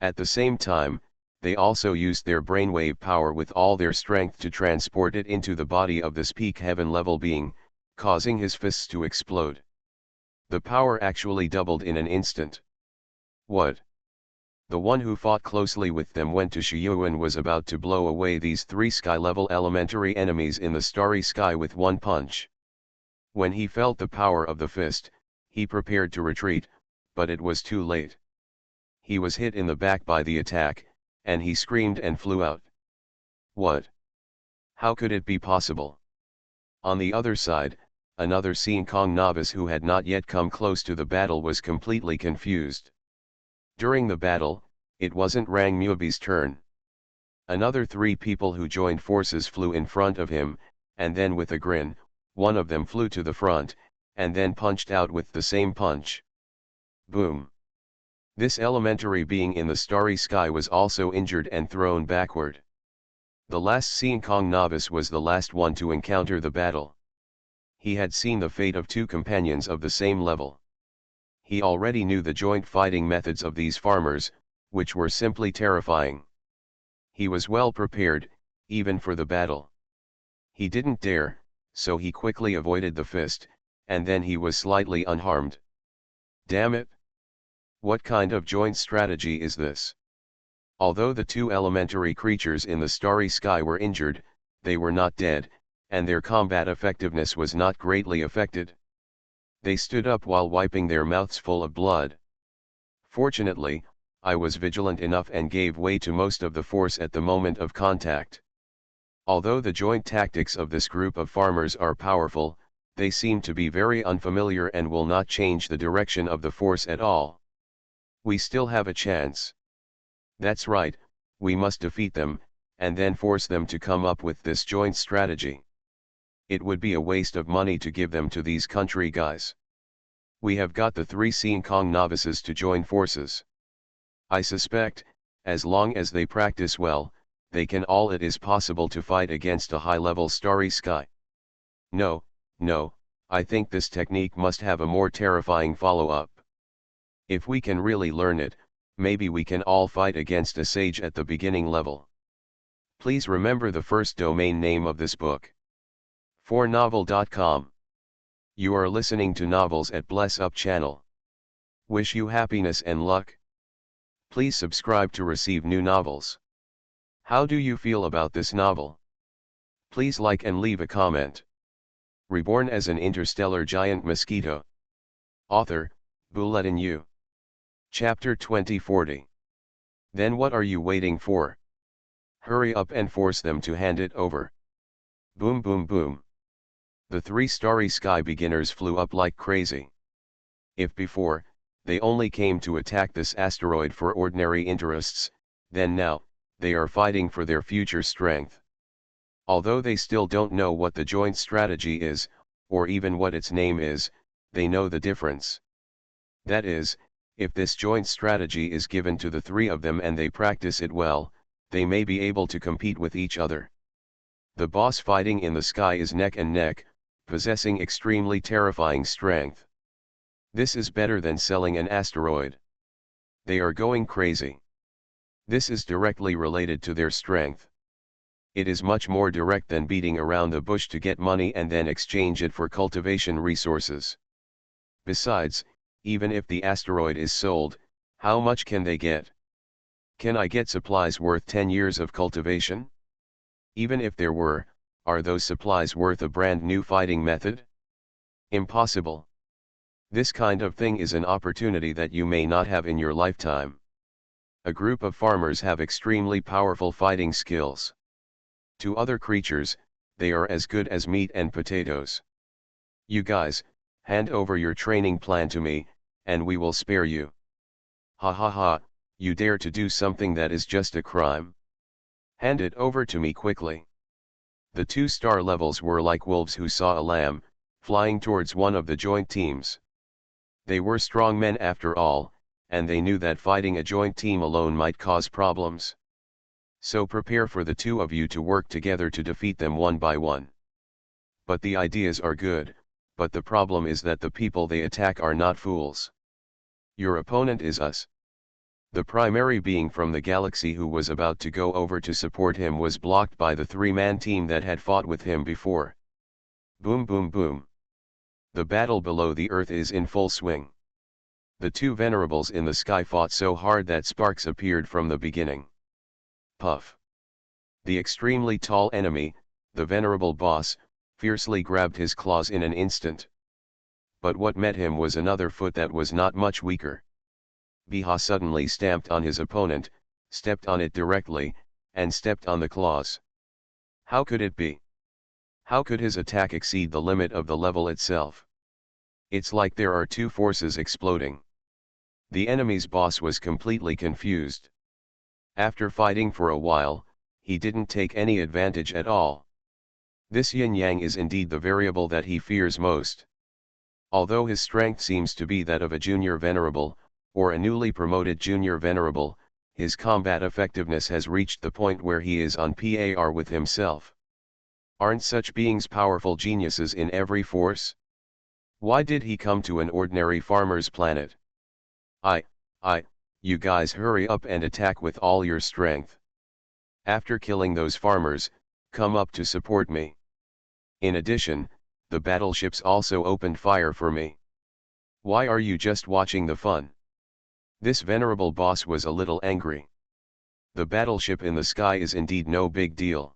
At the same time, they also used their brainwave power with all their strength to transport it into the body of this peak heaven level being, causing his fists to explode. The power actually doubled in an instant. What? The one who fought closely with them went to Shiyuan and was about to blow away these 3 sky-level elementary enemies in the starry sky with one punch. When he felt the power of the fist, he prepared to retreat, but it was too late. He was hit in the back by the attack, and he screamed and flew out. What? How could it be possible? On the other side, another Sean Kong novice who had not yet come close to the battle was completely confused. During the battle, it wasn't Rang Mubi's turn. Another 3 people who joined forces flew in front of him, and then with a grin, one of them flew to the front, and then punched out with the same punch. Boom. This elementary being in the starry sky was also injured and thrown backward. The last Sean Kong novice was the last one to encounter the battle. He had seen the fate of 2 companions of the same level. He already knew the joint fighting methods of these farmers, which were simply terrifying. He was well prepared, even for the battle. He didn't dare, so he quickly avoided the fist, and then he was slightly unharmed. Damn it! What kind of joint strategy is this? Although the two elementary creatures in the starry sky were injured, they were not dead, and their combat effectiveness was not greatly affected. They stood up while wiping their mouths full of blood. Fortunately, I was vigilant enough and gave way to most of the force at the moment of contact. Although the joint tactics of this group of farmers are powerful, they seem to be very unfamiliar and will not change the direction of the force at all. We still have a chance. That's right, we must defeat them, and then force them to come up with this joint strategy. It would be a waste of money to give them to these country guys. We have got the 3 Sean Kong novices to join forces. I suspect, as long as they practice well, they can all it is possible to fight against a high-level starry sky. No, I think this technique must have a more terrifying follow-up. If we can really learn it, maybe we can all fight against a sage at the beginning level. Please remember the first domain name of this book. 4novel.com. You are listening to Novels at Bless Up channel. Wish you happiness and luck. Please subscribe to receive new novels. How do you feel about this novel? Please like and leave a comment. Reborn as an interstellar giant mosquito. Author, Bulletin U. Chapter 2040. Then what are you waiting for? Hurry up and force them to hand it over. Boom boom boom. The 3 starry sky beginners flew up like crazy. If before, they only came to attack this asteroid for ordinary interests, then now, they are fighting for their future strength. Although they still don't know what the joint strategy is, or even what its name is, they know the difference. That is, if this joint strategy is given to the 3 of them and they practice it well, they may be able to compete with each other. The boss fighting in the sky is neck and neck, possessing extremely terrifying strength. This is better than selling an asteroid. They are going crazy. This is directly related to their strength. It is much more direct than beating around the bush to get money and then exchange it for cultivation resources. Besides, even if the asteroid is sold, how much can they get? Can I get supplies worth 10 years of cultivation? Even if there were, are those supplies worth a brand new fighting method? Impossible. This kind of thing is an opportunity that you may not have in your lifetime. A group of farmers have extremely powerful fighting skills. To other creatures, they are as good as meat and potatoes. You guys, hand over your training plan to me, and we will spare you. Ha ha ha, you dare to do something that is just a crime? Hand it over to me quickly. The 2 star levels were like wolves who saw a lamb, flying towards one of the joint teams. They were strong men after all, and they knew that fighting a joint team alone might cause problems. So prepare for the 2 of you to work together to defeat them one by one. But the ideas are good, but the problem is that the people they attack are not fools. Your opponent is us. The primary being from the galaxy who was about to go over to support him was blocked by the 3-man team that had fought with him before. Boom boom boom. The battle below the Earth is in full swing. The 2 venerables in the sky fought so hard that sparks appeared from the beginning. Puff. The extremely tall enemy, the venerable boss, fiercely grabbed his claws in an instant. But what met him was another foot that was not much weaker. Biha suddenly stamped on his opponent, stepped on it directly, and stepped on the claws. How could it be? How could his attack exceed the limit of the level itself? It's like there are 2 forces exploding. The enemy's boss was completely confused. After fighting for a while, he didn't take any advantage at all. This yin-yang is indeed the variable that he fears most. Although his strength seems to be that of a junior venerable, or a newly promoted junior venerable, his combat effectiveness has reached the point where he is on par with himself. Aren't such beings powerful geniuses in every force? Why did he come to an ordinary farmer's planet? I, you guys hurry up and attack with all your strength. After killing those farmers, come up to support me. In addition, the battleships also opened fire for me. Why are you just watching the fun? This venerable boss was a little angry. The battleship in the sky is indeed no big deal.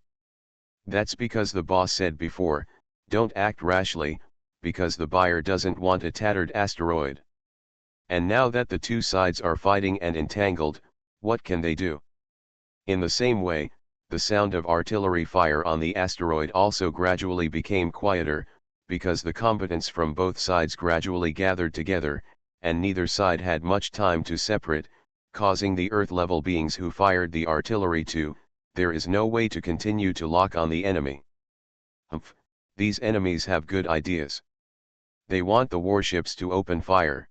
That's because the boss said before, don't act rashly, because the buyer doesn't want a tattered asteroid. And now that the two sides are fighting and entangled, what can they do? In the same way, the sound of artillery fire on the asteroid also gradually became quieter, because the combatants from both sides gradually gathered together, and neither side had much time to separate, causing the Earth-level beings who fired the artillery to, there is no way to continue to lock on the enemy. Humph, these enemies have good ideas. They want the warships to open fire.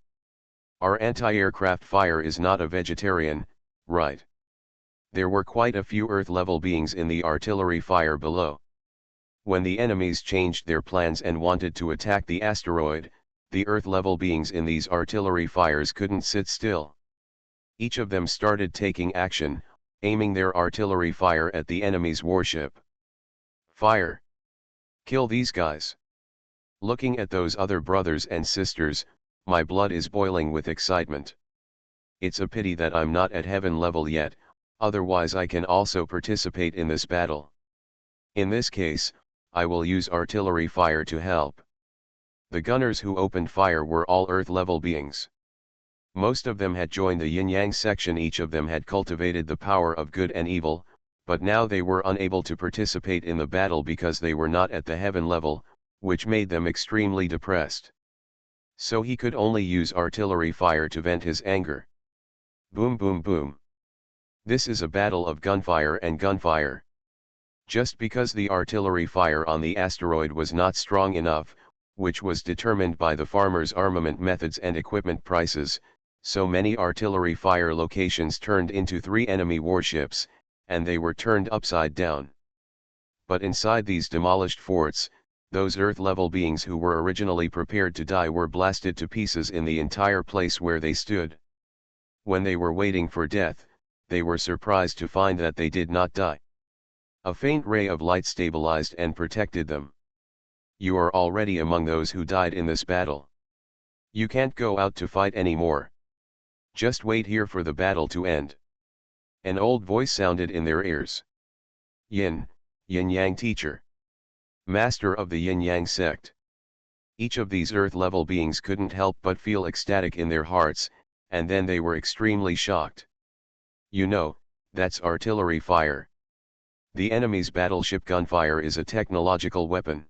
Our anti-aircraft fire is not a vegetarian, right? There were quite a few Earth-level beings in the artillery fire below. When the enemies changed their plans and wanted to attack the asteroid, the Earth-level beings in these artillery fires couldn't sit still. Each of them started taking action, aiming their artillery fire at the enemy's warship. Fire! Kill these guys! Looking at those other brothers and sisters, my blood is boiling with excitement. It's a pity that I'm not at heaven level yet, otherwise I can also participate in this battle. In this case, I will use artillery fire to help. The gunners who opened fire were all Earth-level beings. Most of them had joined the yin-yang section. Each of them had cultivated the power of good and evil, but now they were unable to participate in the battle because they were not at the heaven level, which made them extremely depressed. So he could only use artillery fire to vent his anger. Boom boom boom. This is a battle of gunfire and gunfire. Just because the artillery fire on the asteroid was not strong enough, which was determined by the farmers' armament methods and equipment prices, so many artillery fire locations turned into 3 enemy warships, and they were turned upside down. But inside these demolished forts, those Earth-level beings who were originally prepared to die were blasted to pieces in the entire place where they stood. When they were waiting for death, they were surprised to find that they did not die. A faint ray of light stabilized and protected them. You are already among those who died in this battle. You can't go out to fight anymore. Just wait here for the battle to end. An old voice sounded in their ears. Yin-Yang teacher. Master of the Yin-Yang sect. Each of these Earth-level beings couldn't help but feel ecstatic in their hearts, and then they were extremely shocked. You know, that's artillery fire. The enemy's battleship gunfire is a technological weapon.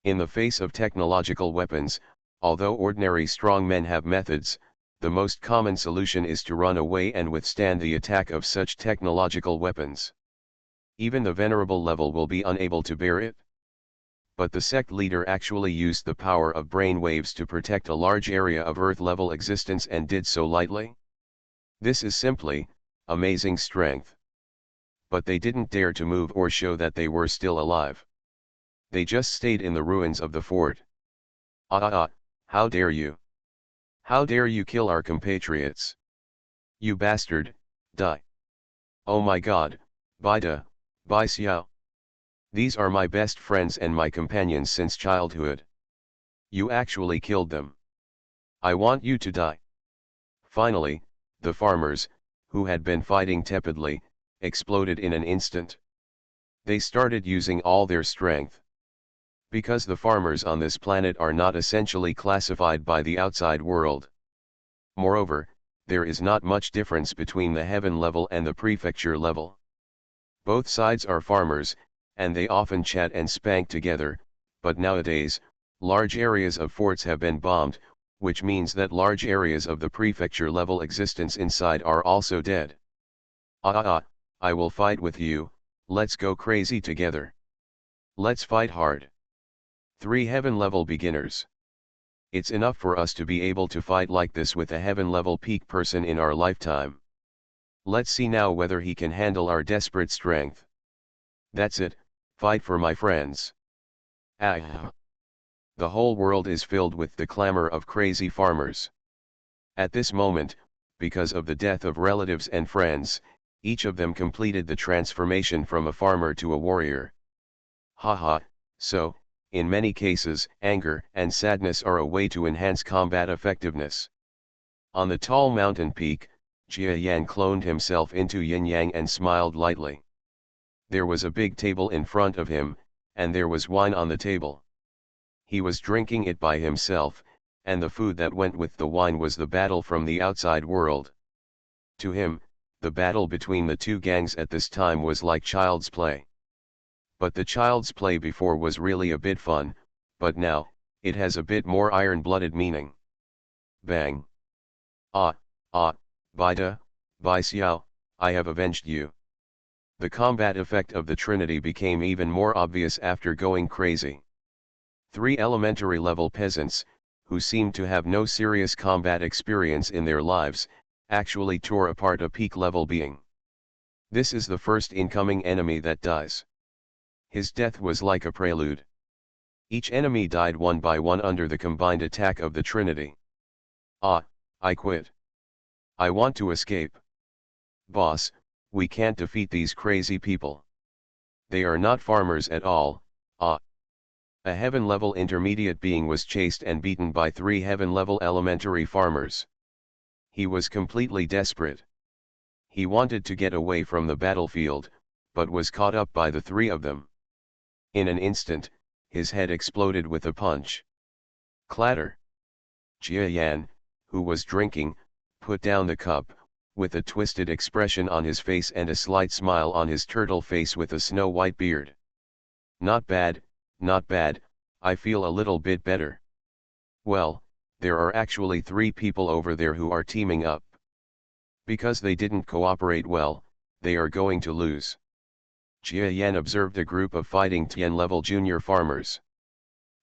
In the face of technological weapons, although ordinary strong men have methods, the most common solution is to run away and withstand the attack of such technological weapons. Even the venerable level will be unable to bear it. But the sect leader actually used the power of brain waves to protect a large area of Earth-level existence and did so lightly. This is simply amazing strength. But they didn't dare to move or show that they were still alive. They just stayed in the ruins of the fort. How dare you? How dare you kill our compatriots? You bastard, die. Oh my god, Bida, Bai Xiao. These are my best friends and my companions since childhood. You actually killed them. I want you to die. Finally, the farmers, who had been fighting tepidly, exploded in an instant. They started using all their strength. Because the farmers on this planet are not essentially classified by the outside world. Moreover, there is not much difference between the heaven level and the prefecture level. Both sides are farmers, and they often chat and spank together, but nowadays, large areas of forts have been bombed, which means that large areas of the prefecture level existence inside are also dead. I will fight with you, let's go crazy together. Let's fight hard. 3 heaven-level beginners. It's enough for us to be able to fight like this with a heaven-level peak person in our lifetime. Let's see now whether he can handle our desperate strength. That's it, fight for my friends. The whole world is filled with the clamor of crazy farmers. At this moment, because of the death of relatives and friends, each of them completed the transformation from a farmer to a warrior. Haha, so, in many cases, anger and sadness are a way to enhance combat effectiveness. On the tall mountain peak, Jia Yan cloned himself into Yin Yang and smiled lightly. There was a big table in front of him, and there was wine on the table. He was drinking it by himself, and the food that went with the wine was the battle from the outside world. To him, the battle between the two gangs at this time was like child's play. But the child's play before was really a bit fun, but now, it has a bit more iron-blooded meaning. Bang! Ah, Bida, Bai Xiao, I have avenged you. The combat effect of the Trinity became even more obvious after going crazy. 3 elementary level peasants, who seemed to have no serious combat experience in their lives, actually tore apart a peak level being. This is the first incoming enemy that dies. His death was like a prelude. Each enemy died one by one under the combined attack of the Trinity. Ah, I quit. I want to escape. Boss, we can't defeat these crazy people. They are not farmers at all. Ah. A heaven-level intermediate being was chased and beaten by 3 heaven-level elementary farmers. He was completely desperate. He wanted to get away from the battlefield, but was caught up by the 3 of them. In an instant, his head exploded with a punch. Clatter! Jia Yan, who was drinking, put down the cup, with a twisted expression on his face and a slight smile on his turtle face with a snow-white beard. Not bad, I feel a little bit better. Well, there are actually 3 people over there who are teaming up. Because they didn't cooperate well, they are going to lose. Jia Yan observed a group of fighting Tian-level junior farmers.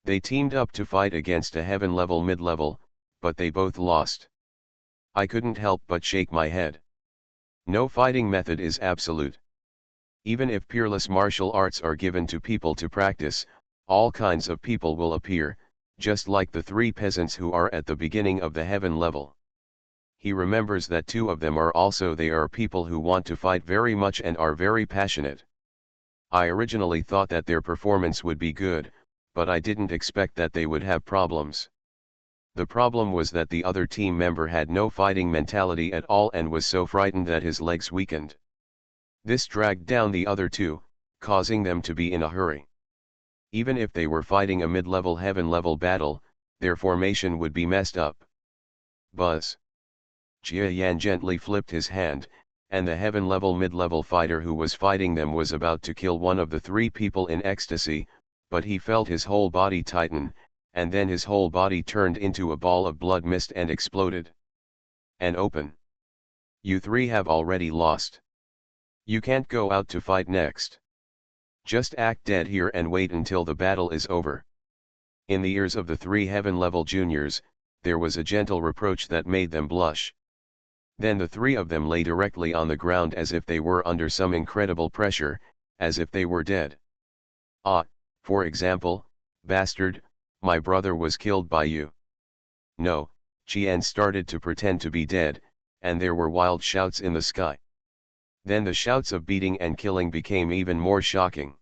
They teamed up to fight against a heaven-level mid-level, but they both lost. I couldn't help but shake my head. No fighting method is absolute. Even if peerless martial arts are given to people to practice, all kinds of people will appear, just like the 3 peasants who are at the beginning of the heaven level. He remembers that 2 of them are people who want to fight very much and are very passionate. I originally thought that their performance would be good, but I didn't expect that they would have problems. The problem was that the other team member had no fighting mentality at all and was so frightened that his legs weakened. This dragged down the other 2, causing them to be in a hurry. Even if they were fighting a mid-level heaven-level battle, their formation would be messed up. Buzz! Jia Yan gently flipped his hand, and the heaven-level mid-level fighter who was fighting them was about to kill one of the 3 people in ecstasy, but he felt his whole body tighten, and then his whole body turned into a ball of blood mist and exploded. And open. You 3 have already lost. You can't go out to fight next. Just act dead here and wait until the battle is over. In the ears of the 3 heaven-level juniors, there was a gentle reproach that made them blush. Then the 3 of them lay directly on the ground as if they were under some incredible pressure, as if they were dead. Ah, for example, bastard, my brother was killed by you. No, Qian started to pretend to be dead, and there were wild shouts in the sky. Then the shouts of beating and killing became even more shocking.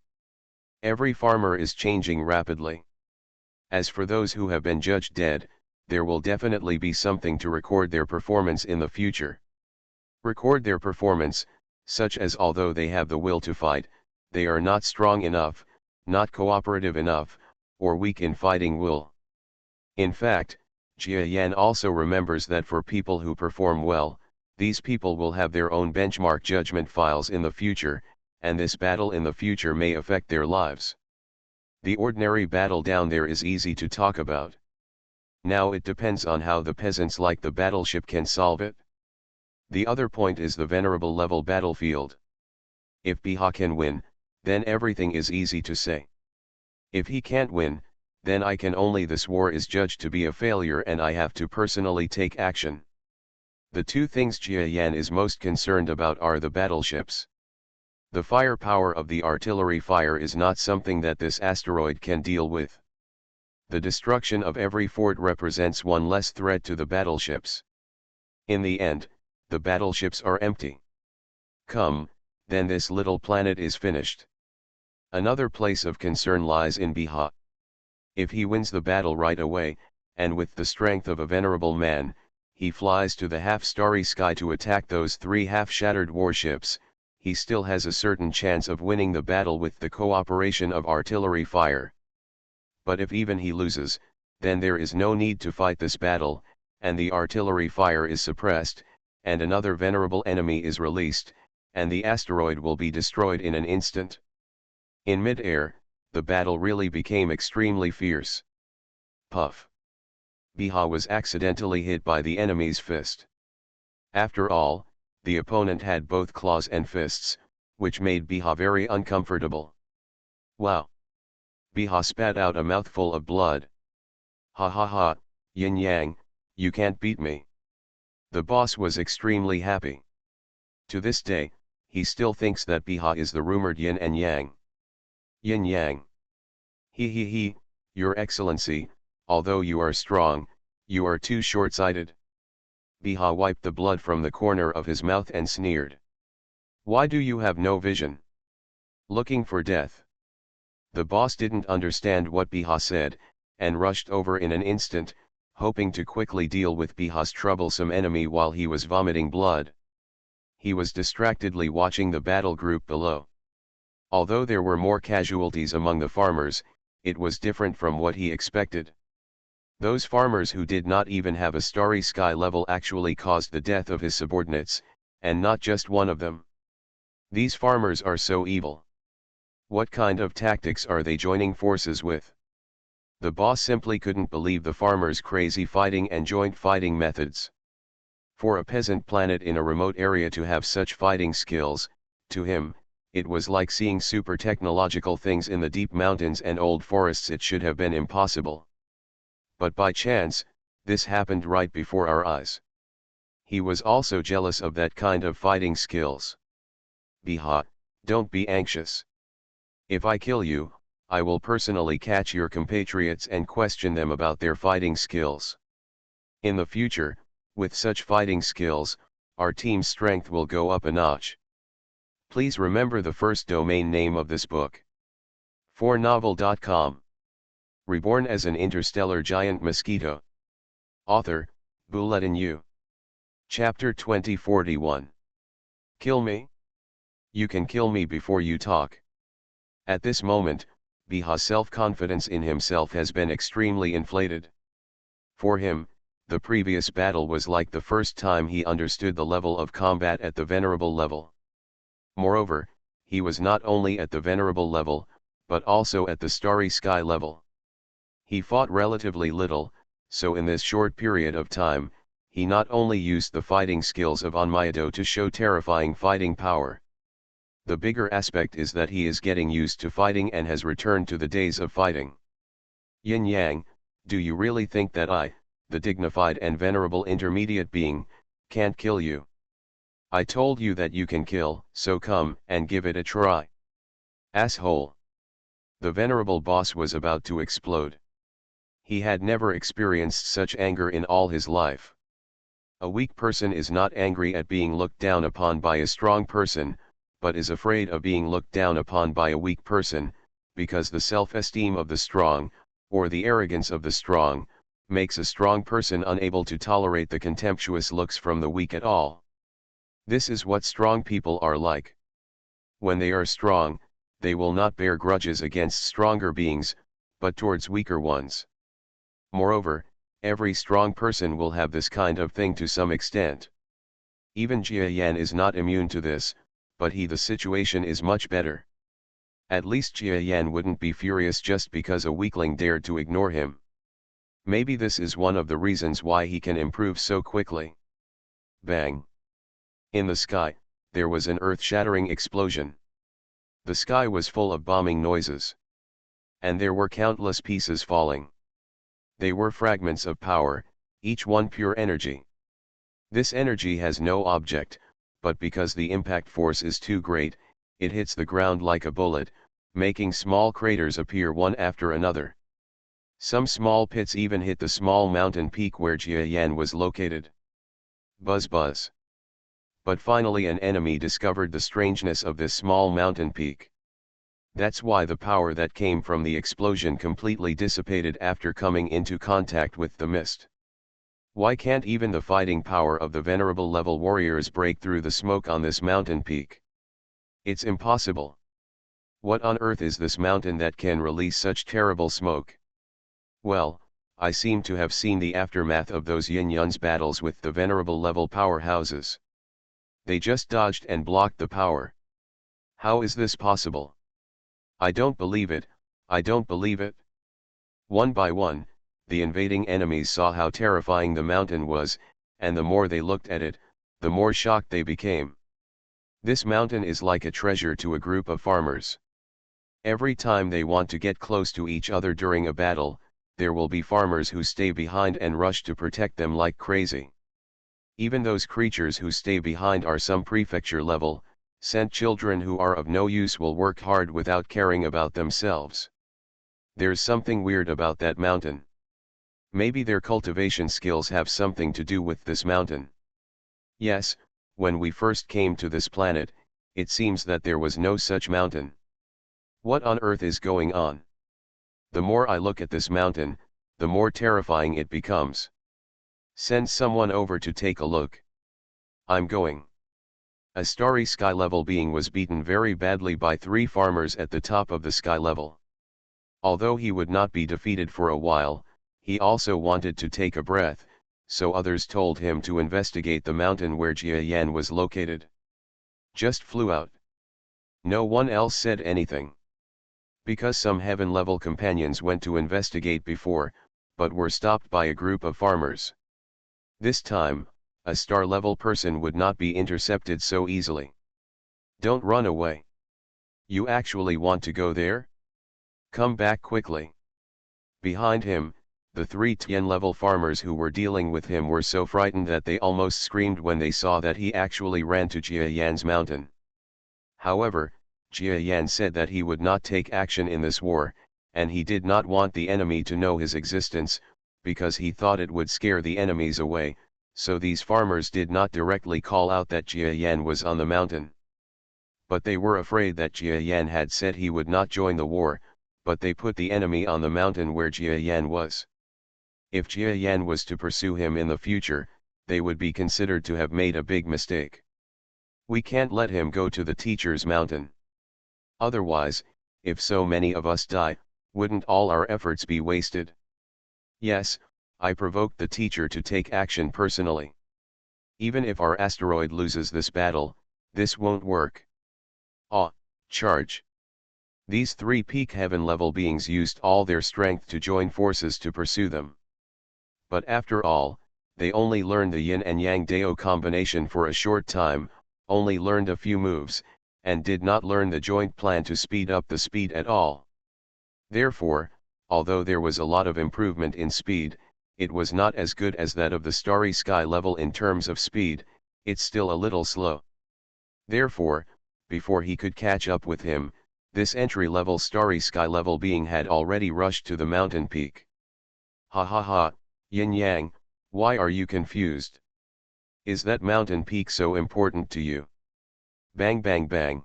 Every farmer is changing rapidly. As for those who have been judged dead, there will definitely be something to record their performance in the future. Record their performance, such as although they have the will to fight, they are not strong enough, not cooperative enough, or weak in fighting will. In fact, Jia Yan also remembers that for people who perform well, these people will have their own benchmark judgment files in the future, and this battle in the future may affect their lives. The ordinary battle down there is easy to talk about. Now it depends on how the peasants like the battleship can solve it. The other point is the venerable level battlefield. If Biha can win, then everything is easy to say. If he can't win, then this war is judged to be a failure and I have to personally take action. The 2 things Jia Yan is most concerned about are the battleships. The firepower of the artillery fire is not something that this asteroid can deal with. The destruction of every fort represents one less threat to the battleships. In the end, the battleships are empty. Come, then this little planet is finished. Another place of concern lies in Biha. If he wins the battle right away, and with the strength of a venerable man, he flies to the half-starry sky to attack those 3 half-shattered warships, he still has a certain chance of winning the battle with the cooperation of artillery fire. But if even he loses, then there is no need to fight this battle, and the artillery fire is suppressed, and another venerable enemy is released, and the asteroid will be destroyed in an instant. In mid-air, the battle really became extremely fierce. Puff. Biha was accidentally hit by the enemy's fist. After all, the opponent had both claws and fists, which made Biha very uncomfortable. Wow! Biha spat out a mouthful of blood. Ha ha ha, yin yang, you can't beat me. The boss was extremely happy. To this day, he still thinks that Biha is the rumored yin and yang. Yin yang. He, Your Excellency, although you are strong, you are too short-sighted. Biha wiped the blood from the corner of his mouth and sneered. Why do you have no vision? Looking for death. The boss didn't understand what Biha said, and rushed over in an instant, hoping to quickly deal with Biha's troublesome enemy while he was vomiting blood. He was distractedly watching the battle group below. Although there were more casualties among the farmers, it was different from what he expected. Those farmers who did not even have a starry sky level actually caused the death of his subordinates, and not just one of them. These farmers are so evil. What kind of tactics are they joining forces with? The boss simply couldn't believe the farmers' crazy fighting and joint fighting methods. For a peasant planet in a remote area to have such fighting skills, to him, it was like seeing super technological things in the deep mountains and old forests. It should have been impossible. But by chance, this happened right before our eyes. He was also jealous of that kind of fighting skills. Biha, don't be anxious. If I kill you, I will personally catch your compatriots and question them about their fighting skills. In the future, with such fighting skills, our team's strength will go up a notch. Please remember the first domain name of this book. 4novel.com. Reborn as an interstellar giant mosquito. Author, Bulletin U. Chapter 2041. Kill me? You can kill me before you talk. At this moment, Biha's self-confidence in himself has been extremely inflated. For him, the previous battle was like the first time he understood the level of combat at the venerable level. Moreover, he was not only at the venerable level, but also at the starry sky level. He fought relatively little, so in this short period of time, he not only used the fighting skills of Onmyeto to show terrifying fighting power. The bigger aspect is that he is getting used to fighting and has returned to the days of fighting. Yin Yang, do you really think that I, the dignified and venerable intermediate being, can't kill you? I told you that you can kill, so come and give it a try. Asshole. The venerable boss was about to explode. He had never experienced such anger in all his life. A weak person is not angry at being looked down upon by a strong person, but is afraid of being looked down upon by a weak person, because the self-esteem of the strong, or the arrogance of the strong, makes a strong person unable to tolerate the contemptuous looks from the weak at all. This is what strong people are like. When they are strong, they will not bear grudges against stronger beings, but towards weaker ones. Moreover, every strong person will have this kind of thing to some extent. Even Jia Yan is not immune to this, but the situation is much better. At least Jia Yan wouldn't be furious just because a weakling dared to ignore him. Maybe this is one of the reasons why he can improve so quickly. Bang! In the sky, there was an earth-shattering explosion. The sky was full of bombing noises. And there were countless pieces falling. They were fragments of power, each one pure energy. This energy has no object, but because the impact force is too great, it hits the ground like a bullet, making small craters appear one after another. Some small pits even hit the small mountain peak where Jia Yan was located. Buzz buzz. But finally an enemy discovered the strangeness of this small mountain peak. That's why the power that came from the explosion completely dissipated after coming into contact with the mist. Why can't even the fighting power of the venerable level warriors break through the smoke on this mountain peak? It's impossible. What on earth is this mountain that can release such terrible smoke? Well, I seem to have seen the aftermath of those Yin Yun's battles with the venerable level powerhouses. They just dodged and blocked the power. How is this possible? I don't believe it, I don't believe it. One by one, the invading enemies saw how terrifying the mountain was, and the more they looked at it, the more shocked they became. This mountain is like a treasure to a group of farmers. Every time they want to get close to each other during a battle, there will be farmers who stay behind and rush to protect them like crazy. Even those creatures who stay behind are some prefecture level, sent children who are of no use will work hard without caring about themselves. There's something weird about that mountain. Maybe their cultivation skills have something to do with this mountain. Yes, when we first came to this planet, it seems that there was no such mountain. What on earth is going on? The more I look at this mountain, the more terrifying it becomes. Send someone over to take a look. I'm going. A starry sky level being was beaten very badly by 3 farmers at the top of the sky level. Although he would not be defeated for a while, he also wanted to take a breath, so others told him to investigate the mountain where Jia Yan was located. Just flew out. No one else said anything. Because some heaven-level companions went to investigate before, but were stopped by a group of farmers. This time, a star-level person would not be intercepted so easily. Don't run away. You actually want to go there? Come back quickly. Behind him, the 3 Tian-level farmers who were dealing with him were so frightened that they almost screamed when they saw that he actually ran to Jia Yan's mountain. However, Jia Yan said that he would not take action in this war, and he did not want the enemy to know his existence, because he thought it would scare the enemies away, so these farmers did not directly call out that Jia Yan was on the mountain. But they were afraid that Jia Yan had said he would not join the war, but they put the enemy on the mountain where Jia Yan was. If Jia Yan was to pursue him in the future, they would be considered to have made a big mistake. We can't let him go to the teacher's mountain. Otherwise, if so many of us die, wouldn't all our efforts be wasted? Yes, I provoked the teacher to take action personally. Even if our asteroid loses this battle, this won't work. Charge. These 3 peak heaven level beings used all their strength to join forces to pursue them. But after all, they only learned the yin and yang Dao combination for a short time, only learned a few moves, and did not learn the joint plan to speed up the speed at all. Therefore, although there was a lot of improvement in speed, it was not as good as that of the starry sky level in terms of speed, it's still a little slow. Therefore, before he could catch up with him, this entry-level starry sky level being had already rushed to the mountain peak. Ha ha ha, Yin Yang, why are you confused? Is that mountain peak so important to you? Bang bang bang.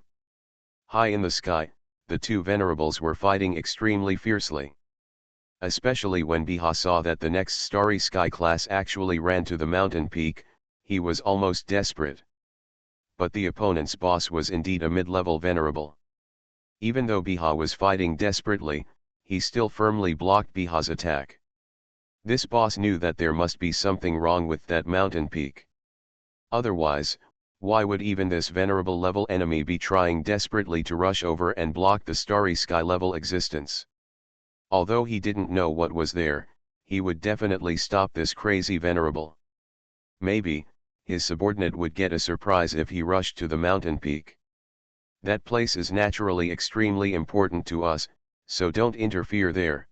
High in the sky, the 2 venerables were fighting extremely fiercely. Especially when Biha saw that the next starry sky class actually ran to the mountain peak, he was almost desperate. But the opponent's boss was indeed a mid-level venerable. Even though Biha was fighting desperately, he still firmly blocked Biha's attack. This boss knew that there must be something wrong with that mountain peak. Otherwise, why would even this venerable level enemy be trying desperately to rush over and block the starry sky level existence? Although he didn't know what was there, he would definitely stop this crazy venerable. Maybe, his subordinate would get a surprise if he rushed to the mountain peak. That place is naturally extremely important to us, so don't interfere there.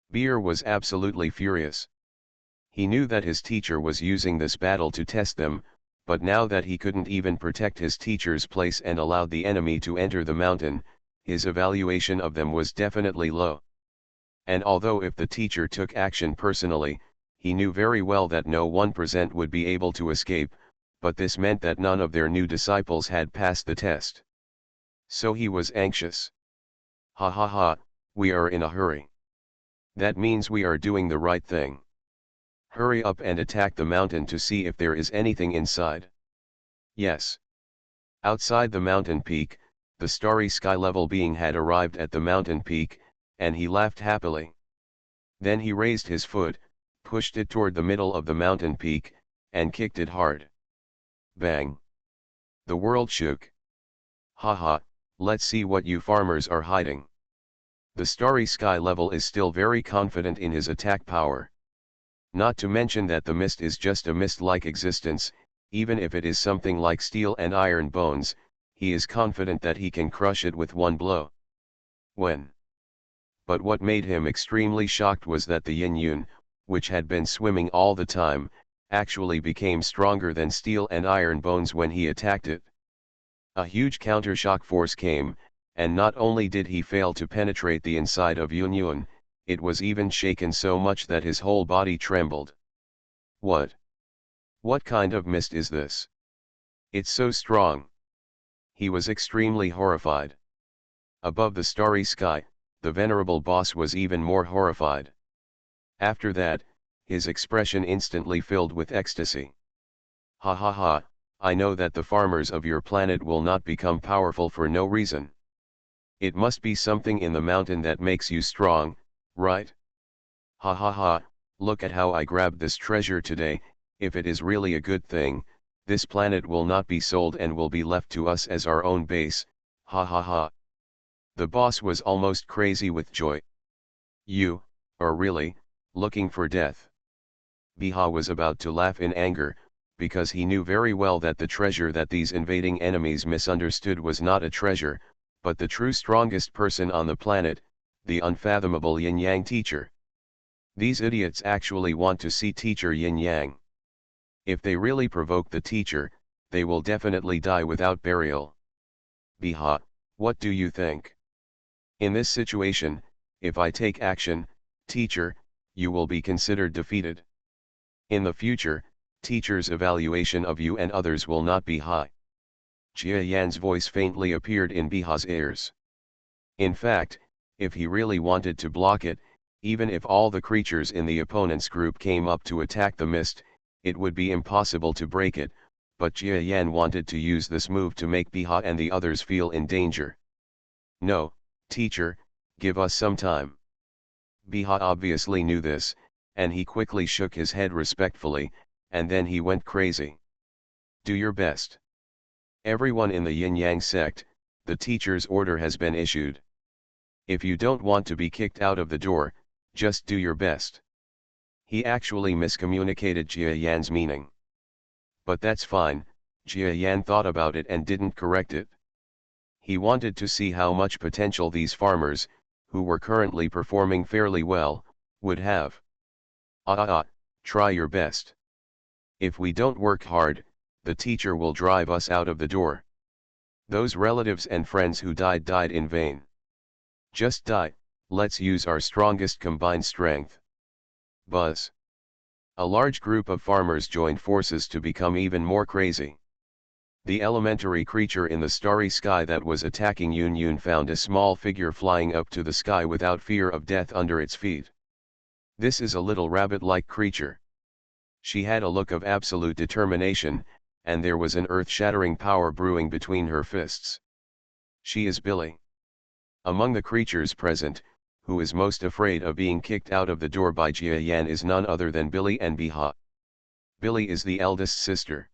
Beer was absolutely furious. He knew that his teacher was using this battle to test them, but now that he couldn't even protect his teacher's place and allowed the enemy to enter the mountain, his evaluation of them was definitely low. And although if the teacher took action personally, he knew very well that no 1% would be able to escape, but this meant that none of their new disciples had passed the test. So he was anxious. Ha ha ha, we are in a hurry. That means we are doing the right thing. Hurry up and attack the mountain to see if there is anything inside. Yes. Outside the mountain peak, the starry sky level being had arrived at the mountain peak, and he laughed happily. Then he raised his foot, pushed it toward the middle of the mountain peak, and kicked it hard. Bang! The world shook. Ha ha, let's see what you farmers are hiding. The starry sky level is still very confident in his attack power. Not to mention that the mist is just a mist-like existence, even if it is something like steel and iron bones, he is confident that he can crush it with one blow. But what made him extremely shocked was that the yin-yun, which had been swimming all the time, actually became stronger than steel and iron bones when he attacked it. A huge counter-shock force came, and not only did he fail to penetrate the inside of yin-yun, it was even shaken so much that his whole body trembled. What? What kind of mist is this? It's so strong. He was extremely horrified. Above the starry sky, the venerable boss was even more horrified. After that, his expression instantly filled with ecstasy. Ha ha ha, I know that the farmers of your planet will not become powerful for no reason. It must be something in the mountain that makes you strong, right? Ha ha ha, look at how I grabbed this treasure today. If it is really a good thing, this planet will not be sold and will be left to us as our own base, ha ha ha. The boss was almost crazy with joy. You are really looking for death. Biha was about to laugh in anger, because he knew very well that the treasure that these invading enemies misunderstood was not a treasure, but the true strongest person on the planet, the unfathomable yin-yang teacher. These idiots actually want to see teacher yin-yang. If they really provoke the teacher, they will definitely die without burial. Biha, what do you think? In this situation, if I take action, teacher, you will be considered defeated. In the future, teacher's evaluation of you and others will not be high. Jia Yan's voice faintly appeared in Biha's ears. In fact, if he really wanted to block it, even if all the creatures in the opponent's group came up to attack the mist, it would be impossible to break it, but Jia Yan wanted to use this move to make Biha and the others feel in danger. No, teacher, give us some time. Biha obviously knew this, and he quickly shook his head respectfully, and then he went crazy. Do your best. Everyone in the yin-yang sect, the teacher's order has been issued. If you don't want to be kicked out of the door, just do your best. He actually miscommunicated Jia Yan's meaning. But that's fine, Jia Yan thought about it and didn't correct it. He wanted to see how much potential these farmers, who were currently performing fairly well, would have. Try your best. If we don't work hard, the teacher will drive us out of the door. Those relatives and friends who died in vain. Just die, let's use our strongest combined strength. Buzz. A large group of farmers joined forces to become even more crazy. The elementary creature in the starry sky that was attacking Yun found a small figure flying up to the sky without fear of death under its feet. This is a little rabbit-like creature. She had a look of absolute determination, and there was an earth-shattering power brewing between her fists. She is Billy. Among the creatures present, who is most afraid of being kicked out of the door by Jia Yan is none other than Billy and Biha. Billy is the eldest sister.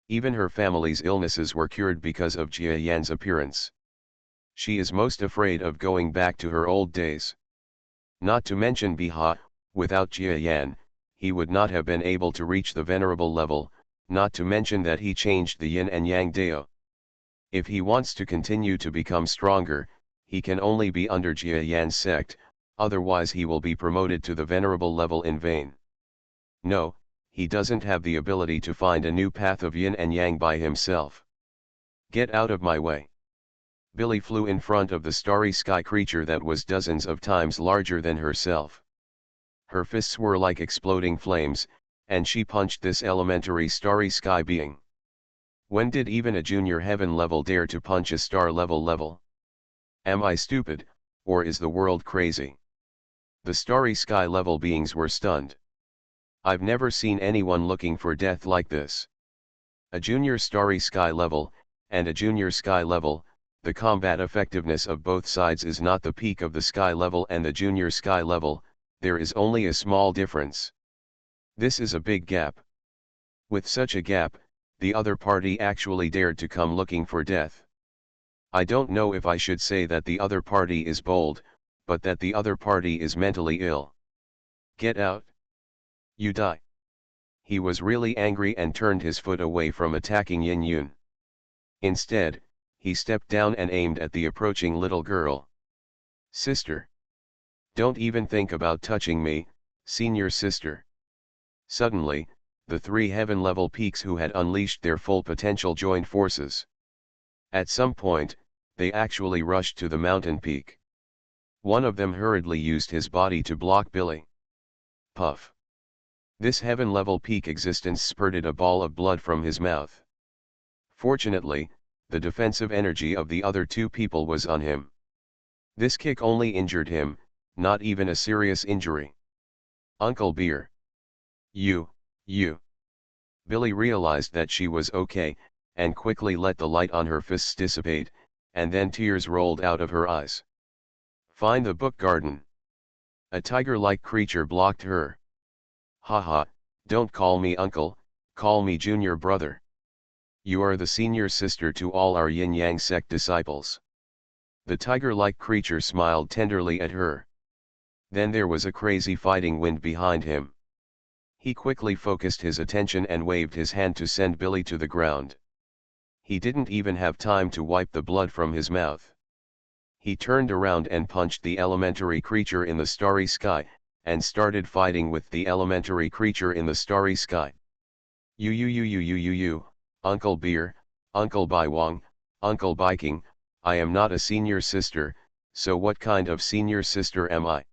Even her family's illnesses were cured because of Jia Yan's appearance. She is most afraid of going back to her old days. Not to mention Biha, without Jia Yan, he would not have been able to reach the venerable level, not to mention that he changed the yin and yang dao. If he wants to continue to become stronger, he can only be under Jia Yan's sect, otherwise he will be promoted to the venerable level in vain. No, he doesn't have the ability to find a new path of yin and yang by himself. Get out of my way. Billy flew in front of the starry sky creature that was dozens of times larger than herself. Her fists were like exploding flames, and she punched this elementary starry sky being. When did even a junior heaven level dare to punch a star level? Am I stupid, or is the world crazy? The starry sky level beings were stunned. I've never seen anyone looking for death like this. A junior starry sky level, and a junior sky level, the combat effectiveness of both sides is not the peak of the sky level and the junior sky level, there is only a small difference. This is a big gap. With such a gap, the other party actually dared to come looking for death. I don't know if I should say that the other party is bold, but that the other party is mentally ill. Get out. You die. He was really angry and turned his foot away from attacking Yin Yun. Instead, he stepped down and aimed at the approaching little girl. Sister. Don't even think about touching me, senior sister. Suddenly, the three heaven-level peaks who had unleashed their full potential joined forces. At some point, they actually rushed to the mountain peak. One of them hurriedly used his body to block Billy. Puff. This heaven-level peak existence spurted a ball of blood from his mouth. Fortunately, the defensive energy of the other two people was on him. This kick only injured him, not even a serious injury. Uncle Beer. You. Billy realized that she was okay, and quickly let the light on her fists dissipate, and then tears rolled out of her eyes. Find the book garden. A tiger-like creature blocked her. Haha, don't call me uncle, call me junior brother. You are the senior sister to all our yin-yang sect disciples. The tiger-like creature smiled tenderly at her. Then there was a crazy fighting wind behind him. He quickly focused his attention and waved his hand to send Billy to the ground. He didn't even have time to wipe the blood from his mouth. He turned around and punched the elementary creature in the starry sky, and started fighting with the elementary creature in the starry sky. You, Uncle Beer, Uncle Baiwang, Uncle Biking, I am not a senior sister, so what kind of senior sister am I?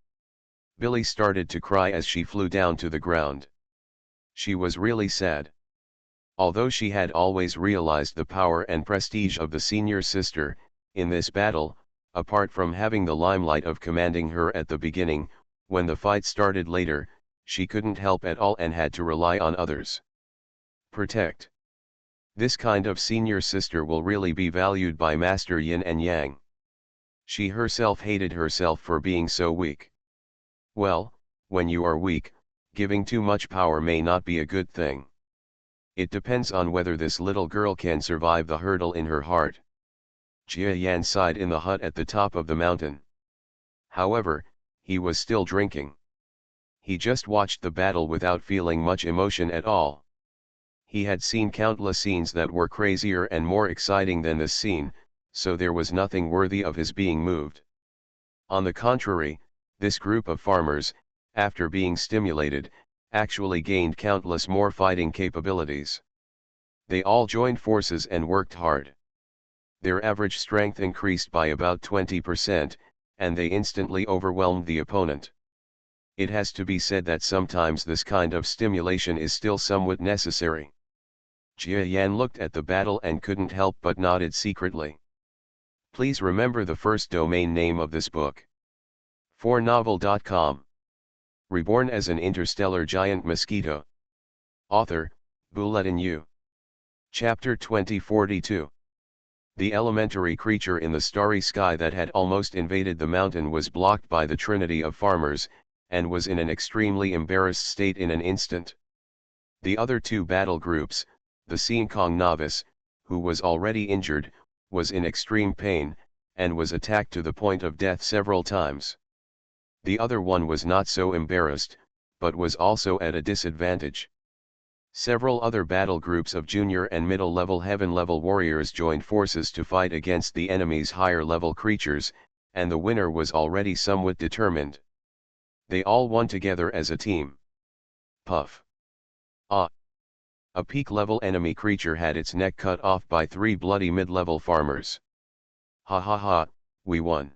Billy started to cry as she flew down to the ground. She was really sad. Although she had always realized the power and prestige of the senior sister, in this battle, apart from having the limelight of commanding her at the beginning, when the fight started later, she couldn't help at all and had to rely on others. Protect. This kind of senior sister will really be valued by Master Yin and Yang. She herself hated herself for being so weak. Well, when you are weak, giving too much power may not be a good thing. It depends on whether this little girl can survive the hurdle in her heart. Jia Yan sighed in the hut at the top of the mountain. However, he was still drinking. He just watched the battle without feeling much emotion at all. He had seen countless scenes that were crazier and more exciting than this scene, so there was nothing worthy of his being moved. On the contrary, this group of farmers, after being stimulated, actually gained countless more fighting capabilities. They all joined forces and worked hard. Their average strength increased by about 20%, and they instantly overwhelmed the opponent. It has to be said that sometimes this kind of stimulation is still somewhat necessary. Jia Yan looked at the battle and couldn't help but nodded secretly. Please remember the first domain name of this book. 4novel.com. Reborn as an Interstellar Giant Mosquito. Author, Bulletin U. Chapter 2042. The elementary creature in the starry sky that had almost invaded the mountain was blocked by the trinity of farmers, and was in an extremely embarrassed state in an instant. The other two battle groups, the Xingkong novice, who was already injured, was in extreme pain, and was attacked to the point of death several times. The other one was not so embarrassed, but was also at a disadvantage. Several other battle groups of junior and middle-level heaven-level warriors joined forces to fight against the enemy's higher-level creatures, and the winner was already somewhat determined. They all won together as a team. Puff. Ah! A peak-level enemy creature had its neck cut off by three bloody mid-level farmers. Ha ha ha, we won.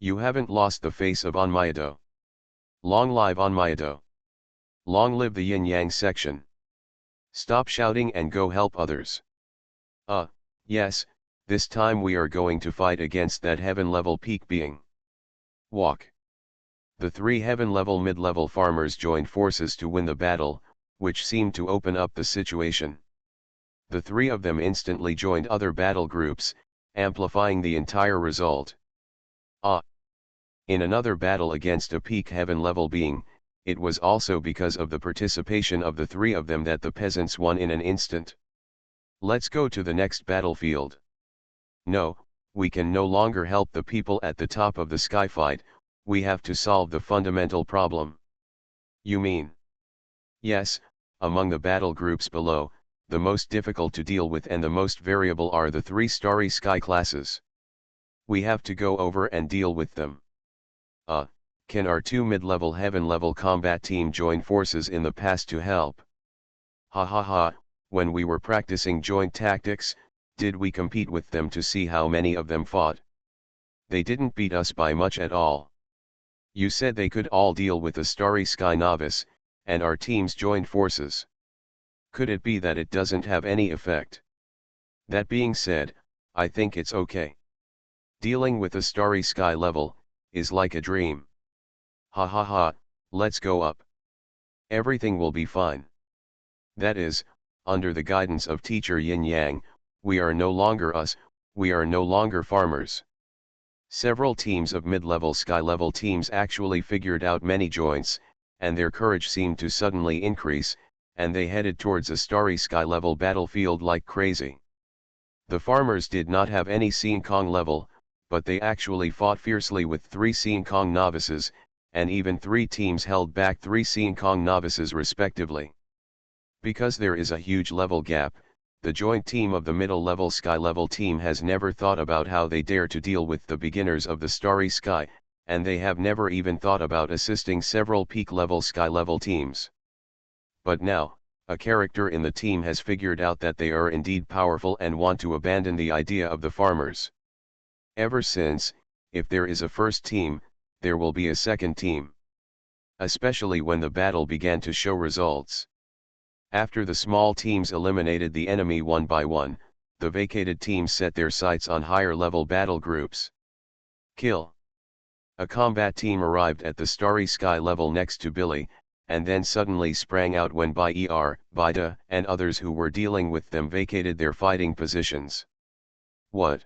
You haven't lost the face of Onmyeto. Long live Onmyeto. Long live the yin-yang section. Stop shouting and go help others. Yes, this time we are going to fight against that heaven-level peak being. Walk. The three heaven-level mid-level farmers joined forces to win the battle, which seemed to open up the situation. The three of them instantly joined other battle groups, amplifying the entire result. In another battle against a peak heaven-level being, it was also because of the participation of the three of them that the peasants won in an instant. Let's go to the next battlefield. No, we can no longer help the people at the top of the sky fight, we have to solve the fundamental problem. You mean? Yes, among the battle groups below, the most difficult to deal with and the most variable are the three starry sky classes. We have to go over and deal with them. Can our two mid-level heaven-level combat team join forces in the past to help? Ha ha ha, when we were practicing joint tactics, did we compete with them to see how many of them fought? They didn't beat us by much at all. You said they could all deal with a starry sky novice, and our teams joined forces. Could it be that it doesn't have any effect? That being said, I think it's okay. Dealing with a starry sky level is like a dream. Ha ha ha, let's go up. Everything will be fine. That is, under the guidance of teacher Yin Yang, we are no longer us, we are no longer farmers. Several teams of mid-level sky-level teams actually figured out many joints, and their courage seemed to suddenly increase, and they headed towards a starry sky-level battlefield like crazy. The farmers did not have any Sean Kong level, but they actually fought fiercely with 3 Sean Kong novices, and even 3 teams held back 3 Sean Kong novices respectively. Because there is a huge level gap, the joint team of the middle level sky level team has never thought about how they dare to deal with the beginners of the starry sky, and they have never even thought about assisting several peak level sky level teams. But now, a character in the team has figured out that they are indeed powerful and want to abandon the idea of the farmers. Ever since, if there is a first team, there will be a second team. Especially when the battle began to show results. After the small teams eliminated the enemy one by one, the vacated teams set their sights on higher level battle groups. Kill. A combat team arrived at the starry sky level next to Billy, and then suddenly sprang out when Bida, and others who were dealing with them vacated their fighting positions. What?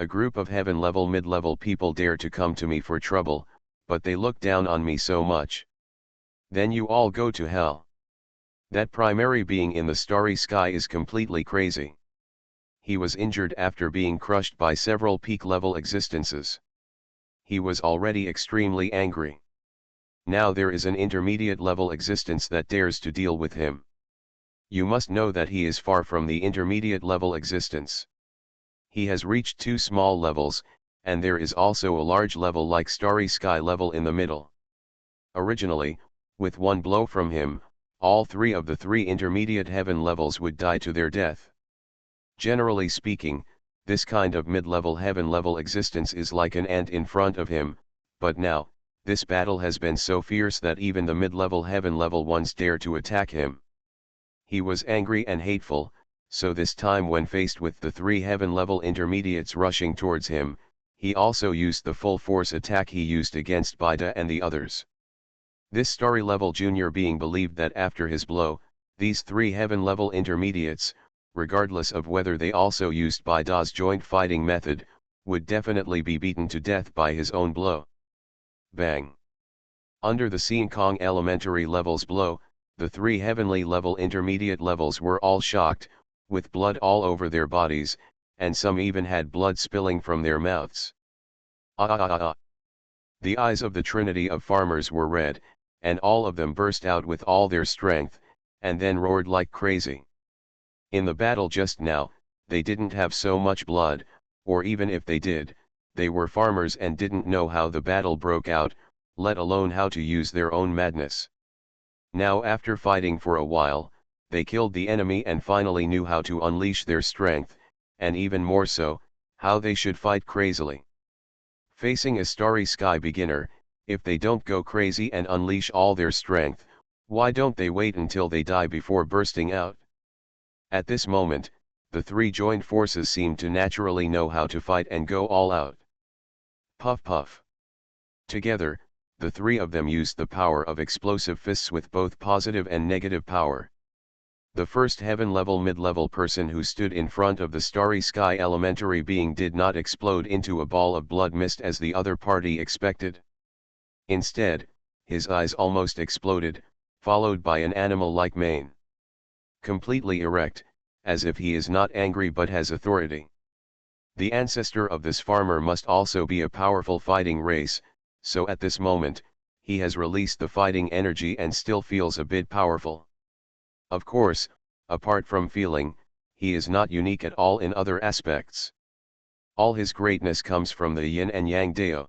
A group of heaven-level mid-level people dare to come to me for trouble, but they look down on me so much. Then you all go to hell. That primary being in the starry sky is completely crazy. He was injured after being crushed by several peak-level existences. He was already extremely angry. Now there is an intermediate-level existence that dares to deal with him. You must know that he is far from the intermediate-level existence. He has reached 2 small levels, and there is also a large level like starry sky level in the middle. Originally, with one blow from him, all 3 of the 3 intermediate heaven levels would die to their death. Generally speaking, this kind of mid-level heaven level existence is like an ant in front of him, but now, this battle has been so fierce that even the mid-level heaven level ones dare to attack him. He was angry and hateful, so this time when faced with the 3 heaven-level intermediates rushing towards him, he also used the full force attack he used against Bida and the others. This starry-level junior being believed that after his blow, these 3 heaven-level intermediates, regardless of whether they also used Bida's joint fighting method, would definitely be beaten to death by his own blow. Bang! Under the Sean Kong elementary level's blow, the 3 heavenly level intermediate levels were all shocked, with blood all over their bodies, and some even had blood spilling from their mouths. The eyes of the trinity of farmers were red, and all of them burst out with all their strength, and then roared like crazy. In the battle just now, they didn't have so much blood, or even if they did, they were farmers and didn't know how the battle broke out, let alone how to use their own madness. Now after fighting for a while, they killed the enemy and finally knew how to unleash their strength, and even more so, How they should fight crazily. Facing a starry sky beginner, if they don't go crazy and unleash all their strength, why don't they wait until they die before bursting out? At this moment, the three joined forces seemed to naturally know how to fight and go all out. Puff puff. Together, the three of them used the power of explosive fists with both positive and negative power. The first heaven-level mid-level person who stood in front of the starry sky elementary being did not explode into a ball of blood mist as the other party expected. Instead, his eyes almost exploded, followed by an animal-like mane. Completely erect, as if he is not angry but has authority. The ancestor of this farmer must also be a powerful fighting race, so at this moment, he has released the fighting energy and still feels a bit powerful. Of course, apart from feeling, he is not unique at all in other aspects. All his greatness comes from the yin and yang dao.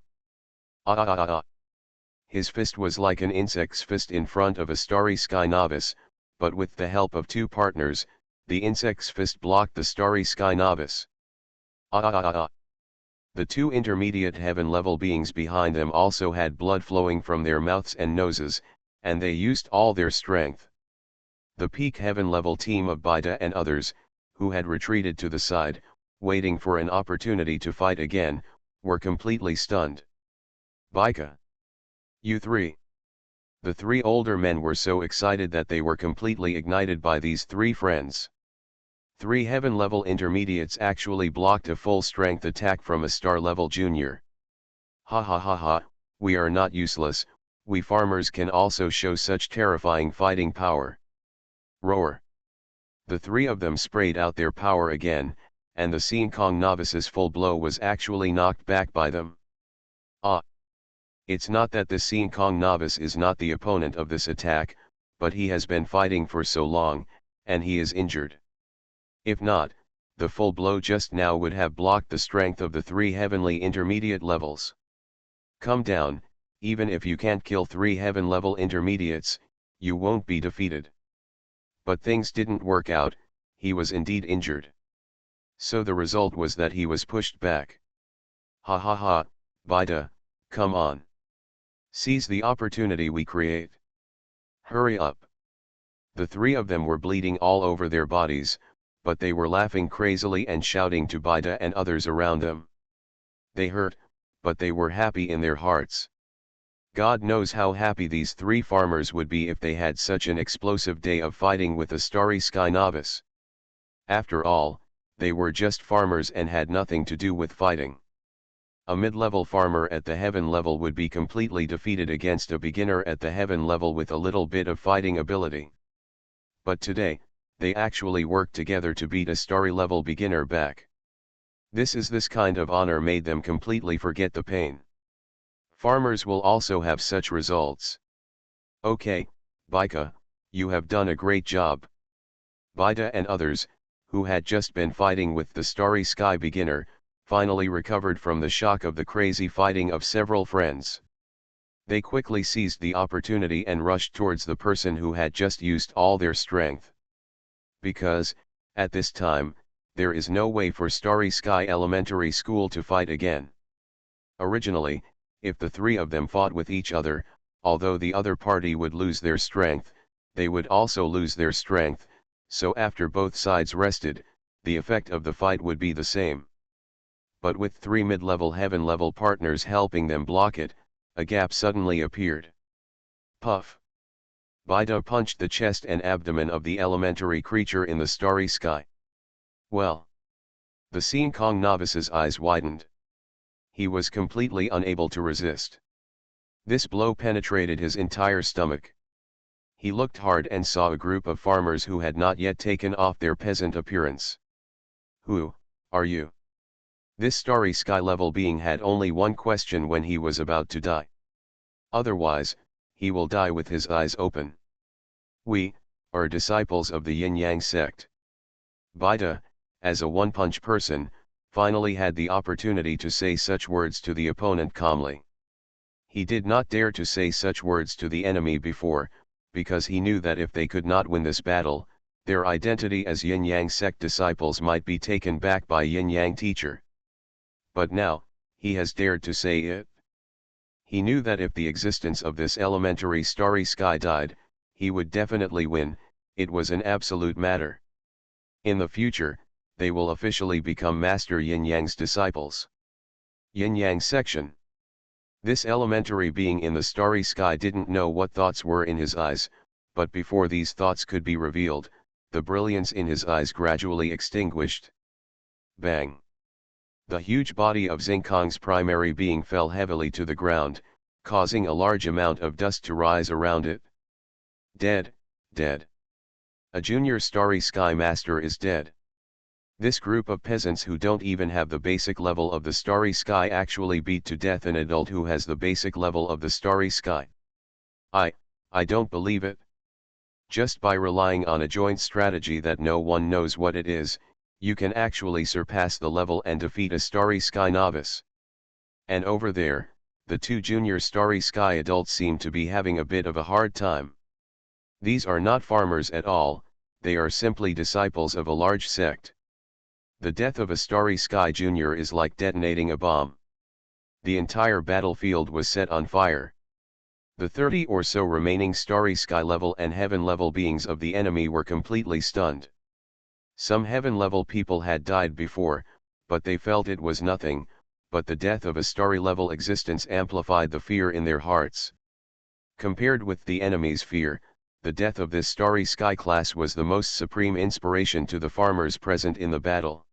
His fist was like an insect's fist in front of a starry sky novice, but with the help of two partners, the insect's fist blocked the starry sky novice. The two intermediate heaven-level beings behind them also had blood flowing from their mouths and noses, and they used all their strength. The peak heaven-level team of Baida and others, who had retreated to the side, waiting for an opportunity to fight again, were completely stunned. Baika! You three! The three older men were so excited that they were completely ignited by these three friends. Three heaven-level intermediates actually blocked a full-strength attack from a star-level junior. Ha ha ha ha, we are not useless, we farmers can also show such terrifying fighting power. Roar. The three of them sprayed out their power again, and the Sien Kong novice's full blow was actually knocked back by them. It's not that the Sien Kong novice is not the opponent of this attack, but he has been fighting for so long, and he is injured. If not, the full blow just now would have blocked the strength of the three heavenly intermediate levels. Come down, even if you can't kill three heaven-level intermediates, you won't be defeated. But things didn't work out, he was indeed injured. So the result was that he was pushed back. Ha ha ha, Baida, come on. Seize the opportunity we create. Hurry up. The three of them were bleeding all over their bodies, but they were laughing crazily and shouting to Baida and others around them. They hurt, but they were happy in their hearts. God knows how happy these three farmers would be if they had such an explosive day of fighting with a starry sky novice. After all, they were just farmers and had nothing to do with fighting. A mid-level farmer at the heaven level would be completely defeated against a beginner at the heaven level with a little bit of fighting ability. But today, they actually worked together to beat a starry level beginner back. This kind of honor made them completely forget the pain. Farmers will also have such results. Okay, Baika, you have done a great job. Baida and others, who had just been fighting with the starry sky beginner, finally recovered from the shock of the crazy fighting of several friends. They quickly seized the opportunity and rushed towards the person who had just used all their strength. Because, at this time, there is no way for Starry Sky Elementary School to fight again. Originally, if the three of them fought with each other, although the other party would lose their strength, they would also lose their strength, so after both sides rested, the effect of the fight would be the same. But with three mid-level heaven-level partners helping them block it, a gap suddenly appeared. Puff! Baida punched the chest and abdomen of the elementary creature in the starry sky. Well! The Sien Kong novice's eyes widened. He was completely unable to resist. This blow penetrated his entire stomach. He looked hard and saw a group of farmers who had not yet taken off their peasant appearance. Who are you? This starry sky level being had only one question when he was about to die. Otherwise, he will die with his eyes open. We are disciples of the Yin-Yang sect. Baida, as a one-punch person, finally had the opportunity to say such words to the opponent calmly. He did not dare to say such words to the enemy before, because he knew that if they could not win this battle, their identity as Yin-Yang sect disciples might be taken back by Yin-Yang teacher. But now, he has dared to say it. He knew that if the existence of this elementary starry sky died, he would definitely win. It was an absolute matter. In the future, they will officially become Master Yin Yang's disciples. Yin Yang section. This elementary being in the starry sky didn't know what thoughts were in his eyes, but before these thoughts could be revealed, the brilliance in his eyes gradually extinguished. Bang! The huge body of Xingkong's primary being fell heavily to the ground, causing a large amount of dust to rise around it. Dead, dead. A junior starry sky master is dead. This group of peasants who don't even have the basic level of the starry sky actually beat to death an adult who has the basic level of the starry sky. I don't believe it. Just by relying on a joint strategy that no one knows what it is, you can actually surpass the level and defeat a starry sky novice. And over there, the two junior starry sky adults seem to be having a bit of a hard time. These are not farmers at all, they are simply disciples of a large sect. The death of a starry sky junior is like detonating a bomb. The entire battlefield was set on fire. The 30 or so remaining starry sky level and heaven level beings of the enemy were completely stunned. Some heaven level people had died before, but they felt it was nothing, but the death of a starry level existence amplified the fear in their hearts. Compared with the enemy's fear, the death of this starry sky class was the most supreme inspiration to the farmers present in the battle.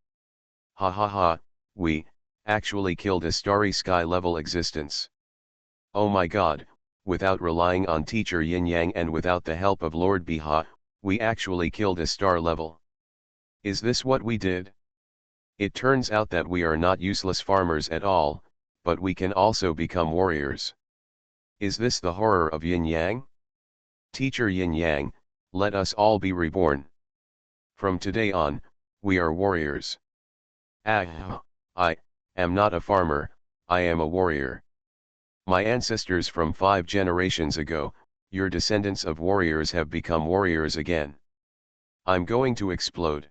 Ha ha ha, we actually killed a starry sky level existence. Oh my god, without relying on teacher Yin Yang and without the help of Lord Biha, we actually killed a star level. Is this what we did? It turns out that we are not useless farmers at all, but we can also become warriors. Is this the horror of Yin Yang? Teacher Yin Yang, let us all be reborn. From today on, we are warriors. I am not a farmer, I am a warrior. My ancestors from 5 generations ago, your descendants of warriors have become warriors again. I'm going to explode.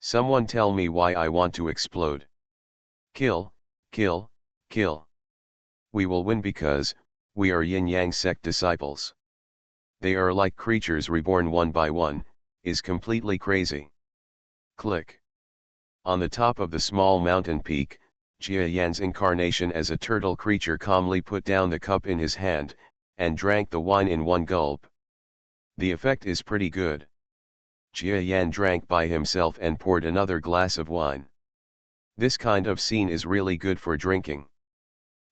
Someone tell me why I want to explode. Kill, kill, kill. We will win because, we are Yin Yang sect disciples. They are like creatures reborn one by one, is completely crazy. Click. On the top of the small mountain peak, Jia Yan's incarnation as a turtle creature calmly put down the cup in his hand, and drank the wine in one gulp. The effect is pretty good. Jia Yan drank by himself and poured another glass of wine. This kind of scene is really good for drinking.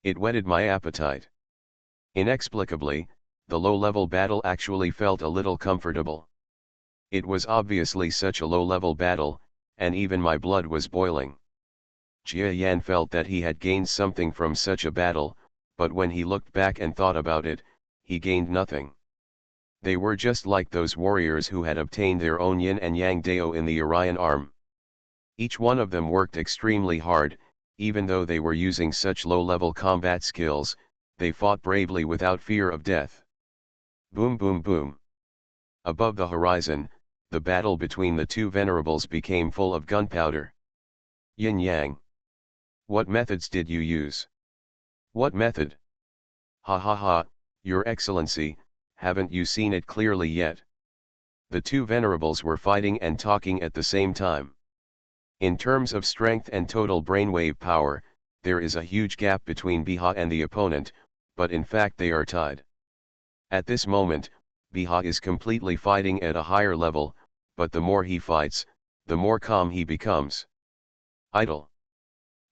It whetted my appetite. Inexplicably, the low-level battle actually felt a little comfortable. It was obviously such a low-level battle, and even my blood was boiling. Jia Yan felt that he had gained something from such a battle, but when he looked back and thought about it, he gained nothing. They were just like those warriors who had obtained their own yin and yang dao in the Orion arm. Each one of them worked extremely hard, even though they were using such low-level combat skills, they fought bravely without fear of death. Boom boom boom. Above the horizon, the battle between the two venerables became full of gunpowder. Yin Yang. What methods did you use? What method? Ha ha ha, Your Excellency, haven't you seen it clearly yet? The two venerables were fighting and talking at the same time. In terms of strength and total brainwave power, there is a huge gap between Biha and the opponent, but in fact they are tied. At this moment, Biha is completely fighting at a higher level, but the more he fights, the more calm he becomes. Idle.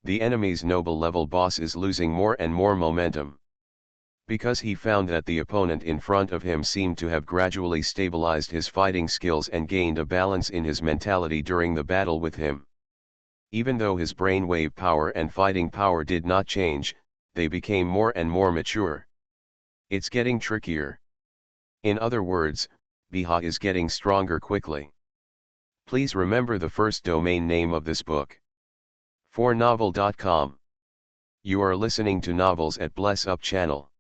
The enemy's noble level boss is losing more and more momentum. Because he found that the opponent in front of him seemed to have gradually stabilized his fighting skills and gained a balance in his mentality during the battle with him. Even though his brainwave power and fighting power did not change, they became more and more mature. It's getting trickier. In other words, Biha is getting stronger quickly. Please remember the first domain name of this book. 4novel.com. You are listening to Novels at Bless Up channel.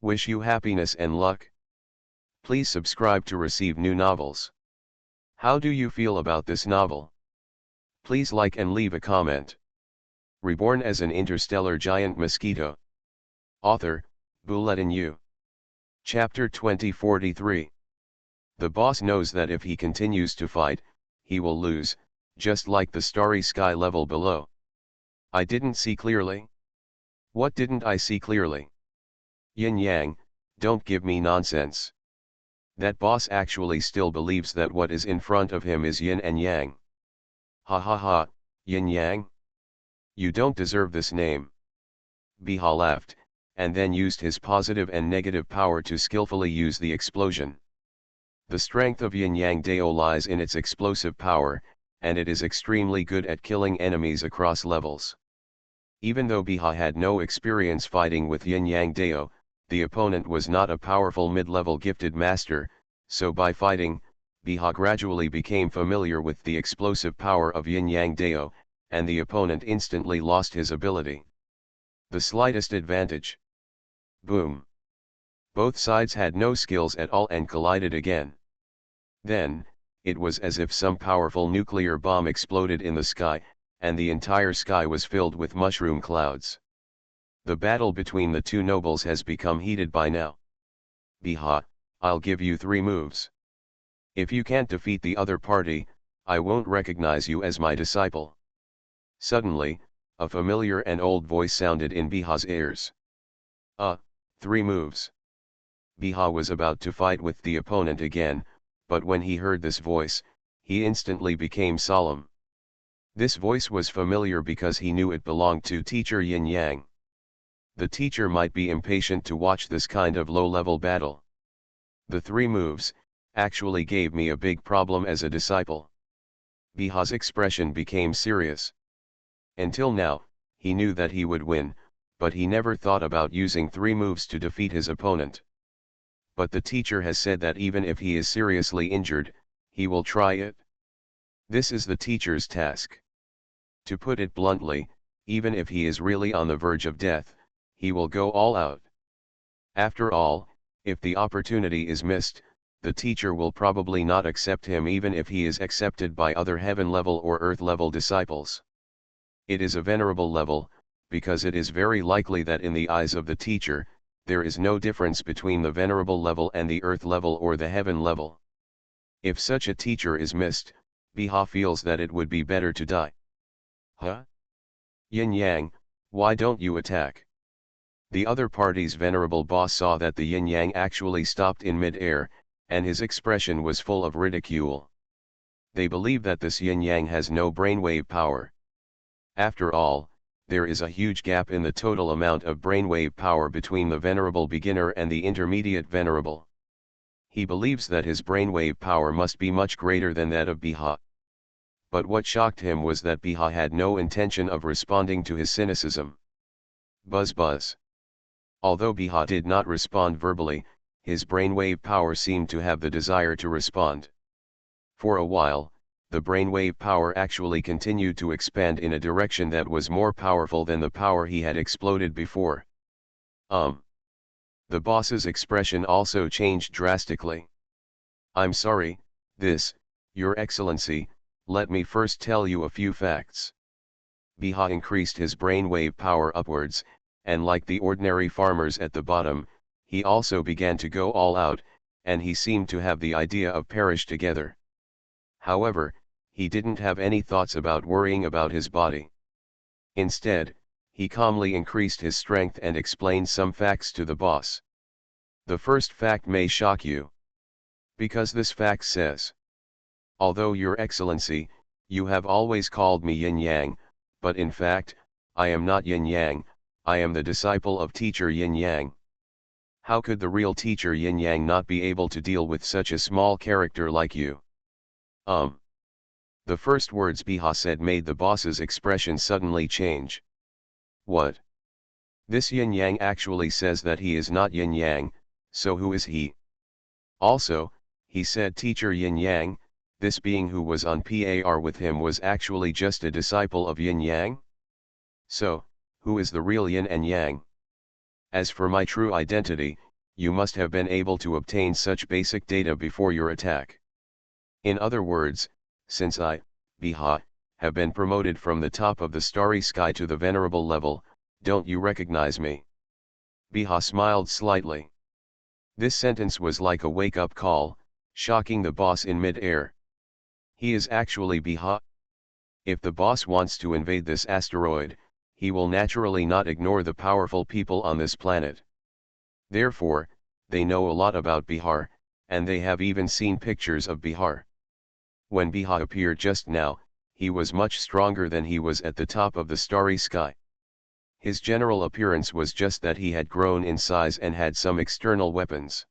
Wish you happiness and luck. Please subscribe to receive new novels. How do you feel about this novel? Please like and leave a comment. Reborn as an interstellar giant mosquito. Author, Bulletin U. Chapter 2043. The boss knows that if he continues to fight, he will lose, just like the starry sky level below. I didn't see clearly. What didn't I see clearly? Yin Yang, don't give me nonsense. That boss actually still believes that what is in front of him is yin and yang. Ha ha ha, yin yang? You don't deserve this name. Biha laughed, and then used his positive and negative power to skillfully use the explosion. The strength of Yin Yang Dao lies in its explosive power, and it is extremely good at killing enemies across levels. Even though Biha had no experience fighting with Yin Yang Dao, the opponent was not a powerful mid-level gifted master, so by fighting, Biha gradually became familiar with the explosive power of Yin Yang Dao, and the opponent instantly lost his ability. The slightest advantage. Boom. Both sides had no skills at all and collided again. Then, it was as if some powerful nuclear bomb exploded in the sky, and the entire sky was filled with mushroom clouds. The battle between the two nobles has become heated by now. Biha, I'll give you 3 moves. If you can't defeat the other party, I won't recognize you as my disciple. Suddenly, a familiar and old voice sounded in Biha's ears. 3 moves. Biha was about to fight with the opponent again, but when he heard this voice, he instantly became solemn. This voice was familiar because he knew it belonged to teacher Yin Yang. The teacher might be impatient to watch this kind of low-level battle. The 3 moves actually gave me a big problem as a disciple. Biha's expression became serious. Until now, he knew that he would win, but he never thought about using 3 moves to defeat his opponent. But the teacher has said that even if he is seriously injured, he will try it. This is the teacher's task. To put it bluntly, even if he is really on the verge of death, he will go all out. After all, if the opportunity is missed, the teacher will probably not accept him even if he is accepted by other heaven-level or earth-level disciples. It is a venerable level, because it is very likely that in the eyes of the teacher, there is no difference between the venerable level and the earth level or the heaven level. If such a teacher is missed, Biha feels that it would be better to die. Huh? Yin Yang, why don't you attack? The other party's venerable boss saw that the Yin Yang actually stopped in mid-air, and his expression was full of ridicule. They believe that this Yin Yang has no brainwave power. After all, there is a huge gap in the total amount of brainwave power between the venerable beginner and the intermediate venerable. He believes that his brainwave power must be much greater than that of Biha. But what shocked him was that Biha had no intention of responding to his cynicism. Buzz buzz. Although Biha did not respond verbally, his brainwave power seemed to have the desire to respond. For a while, the brainwave power actually continued to expand in a direction that was more powerful than the power he had exploded before. The boss's expression also changed drastically. I'm sorry, Your Excellency, let me first tell you a few facts. Biha increased his brainwave power upwards, and like the ordinary farmers at the bottom, he also began to go all out, and he seemed to have the idea of perish together. However, he didn't have any thoughts about worrying about his body. Instead, he calmly increased his strength and explained some facts to the boss. The first fact may shock you. Because this fact says, although Your Excellency, you have always called me Yin Yang, but in fact, I am not Yin Yang, I am the disciple of teacher Yin Yang. How could the real teacher Yin Yang not be able to deal with such a small character like you? The first words Biha said made the boss's expression suddenly change. What? This Yin Yang actually says that he is not Yin Yang, so who is he? Also, he said teacher Yin Yang, this being who was on par with him was actually just a disciple of Yin Yang? So, who is the real Yin and Yang? As for my true identity, you must have been able to obtain such basic data before your attack. In other words, since I, Biha, have been promoted from the top of the starry sky to the venerable level, don't you recognize me? Biha smiled slightly. This sentence was like a wake-up call, shocking the boss in mid-air. He is actually Biha. If the boss wants to invade this asteroid, he will naturally not ignore the powerful people on this planet. Therefore, they know a lot about Bihar, and they have even seen pictures of Bihar. When Biha appeared just now, he was much stronger than he was at the top of the starry sky. His general appearance was just that he had grown in size and had some external weapons.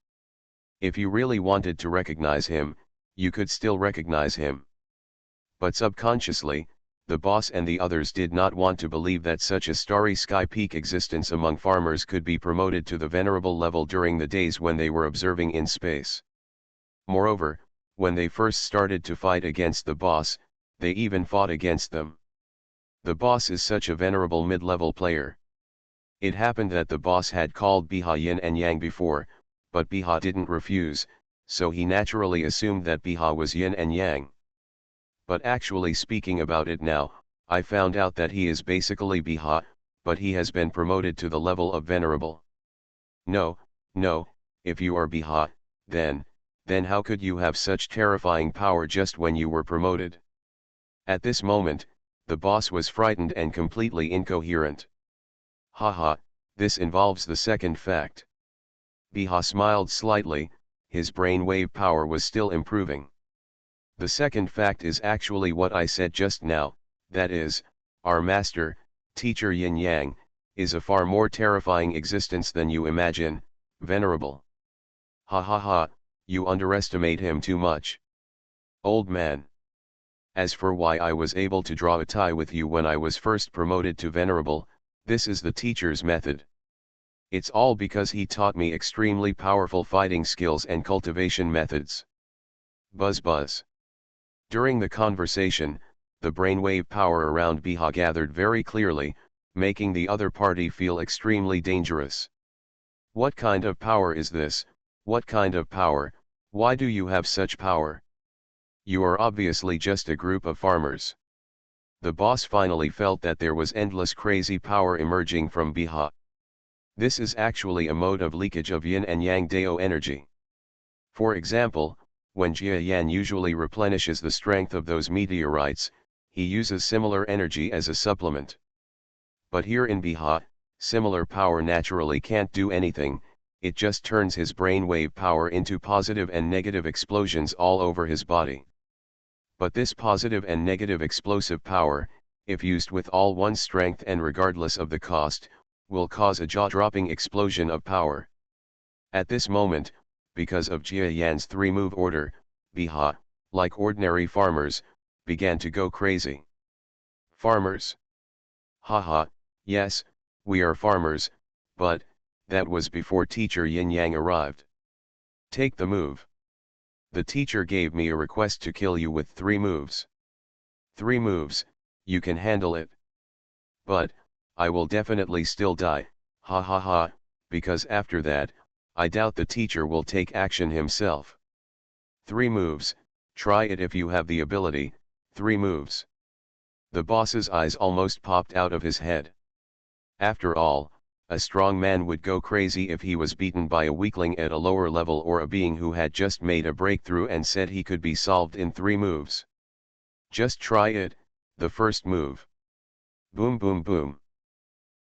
If you really wanted to recognize him, you could still recognize him. But subconsciously, the boss and the others did not want to believe that such a starry sky peak existence among farmers could be promoted to the venerable level during the days when they were observing in space. Moreover, when they first started to fight against the boss, they even fought against them. The boss is such a venerable mid-level player. It happened that the boss had called Biha yin and yang before, but Biha didn't refuse, so he naturally assumed that Biha was yin and yang. But actually speaking about it now, I found out that he is basically Biha, but he has been promoted to the level of venerable. No, if you are Biha, then how could you have such terrifying power just when you were promoted? At this moment, the boss was frightened and completely incoherent. Haha, this involves the second fact. Biha smiled slightly, his brainwave power was still improving. The second fact is actually what I said just now, that is, our master, teacher Yin Yang, is a far more terrifying existence than you imagine, venerable. Ha ha ha, you underestimate him too much. Old man. As for why I was able to draw a tie with you when I was first promoted to venerable, this is the teacher's method. It's all because he taught me extremely powerful fighting skills and cultivation methods. Buzz buzz. During the conversation, the brainwave power around Biha gathered very clearly, making the other party feel extremely dangerous. What kind of power is this? What kind of power? Why do you have such power? You are obviously just a group of farmers. The boss finally felt that there was endless crazy power emerging from Biha. This is actually a mode of leakage of yin and yang dao energy. For example, when Jia Yan usually replenishes the strength of those meteorites, he uses similar energy as a supplement. But here in Biha, similar power naturally can't do anything, it just turns his brainwave power into positive and negative explosions all over his body. But this positive and negative explosive power, if used with all one's strength and regardless of the cost, will cause a jaw-dropping explosion of power. At this moment, because of Jia Yan's 3-move order, Biha, like ordinary farmers, began to go crazy. Farmers? Haha, yes, we are farmers, but that was before teacher Yin Yang arrived. Take the move. The teacher gave me a request to kill you with 3 moves. 3 moves, you can handle it. But, I will definitely still die, ha ha ha, because after that, I doubt the teacher will take action himself. 3 moves, try it if you have the ability, 3 moves. The boss's eyes almost popped out of his head. After all, a strong man would go crazy if he was beaten by a weakling at a lower level or a being who had just made a breakthrough and said he could be solved in 3 moves. Just try it, the first move. Boom boom boom.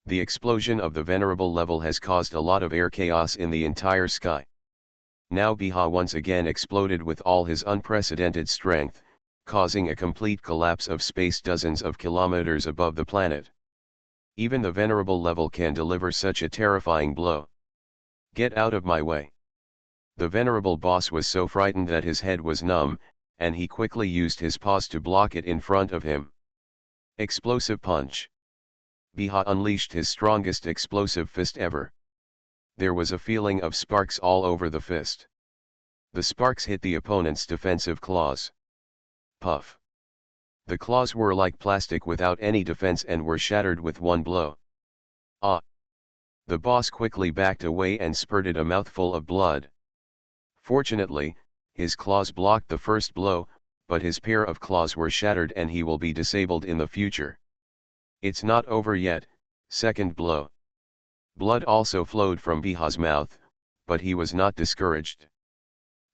The explosion of the venerable level has caused a lot of air chaos in the entire sky. Now Biha once again exploded with all his unprecedented strength, causing a complete collapse of space dozens of kilometers above the planet. Even the venerable level can deliver such a terrifying blow. Get out of my way. The venerable boss was so frightened that his head was numb, and he quickly used his paws to block it in front of him. Explosive punch. Biha unleashed his strongest explosive fist ever. There was a feeling of sparks all over the fist. The sparks hit the opponent's defensive claws. Puff. The claws were like plastic without any defense and were shattered with one blow. Ah! The boss quickly backed away and spurted a mouthful of blood. Fortunately, his claws blocked the first blow, but his pair of claws were shattered and he will be disabled in the future. It's not over yet. Second blow. Blood also flowed from Biha's mouth, but he was not discouraged.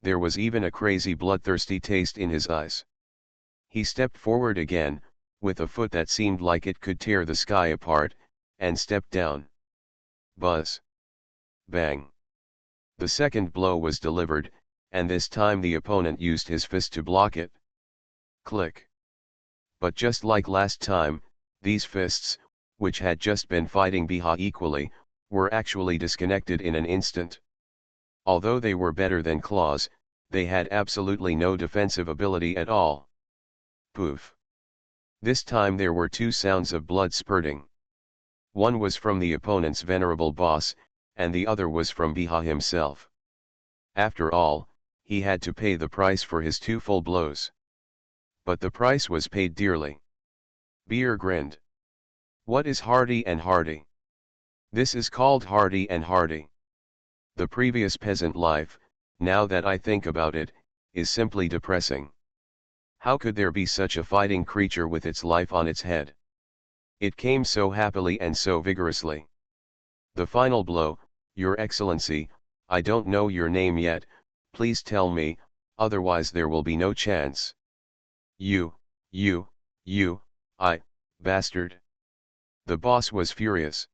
There was even a crazy bloodthirsty taste in his eyes. He stepped forward again, with a foot that seemed like it could tear the sky apart, and stepped down. Buzz. Bang. The second blow was delivered, and this time the opponent used his fist to block it. Click. But just like last time, these fists, which had just been fighting Biha equally, were actually disconnected in an instant. Although they were better than claws, they had absolutely no defensive ability at all. Poof. This time there were two sounds of blood spurting. One was from the opponent's venerable boss, and the other was from Biha himself. After all, he had to pay the price for his two full blows. But the price was paid dearly. Beer grinned. What is Hardy and Hardy? This is called Hardy and Hardy. The previous peasant life, now that I think about it, is simply depressing. How could there be such a fighting creature with its life on its head? It came so happily and so vigorously. The final blow, Your Excellency, I don't know your name yet, please tell me, otherwise there will be no chance. You, bastard. The boss was furious.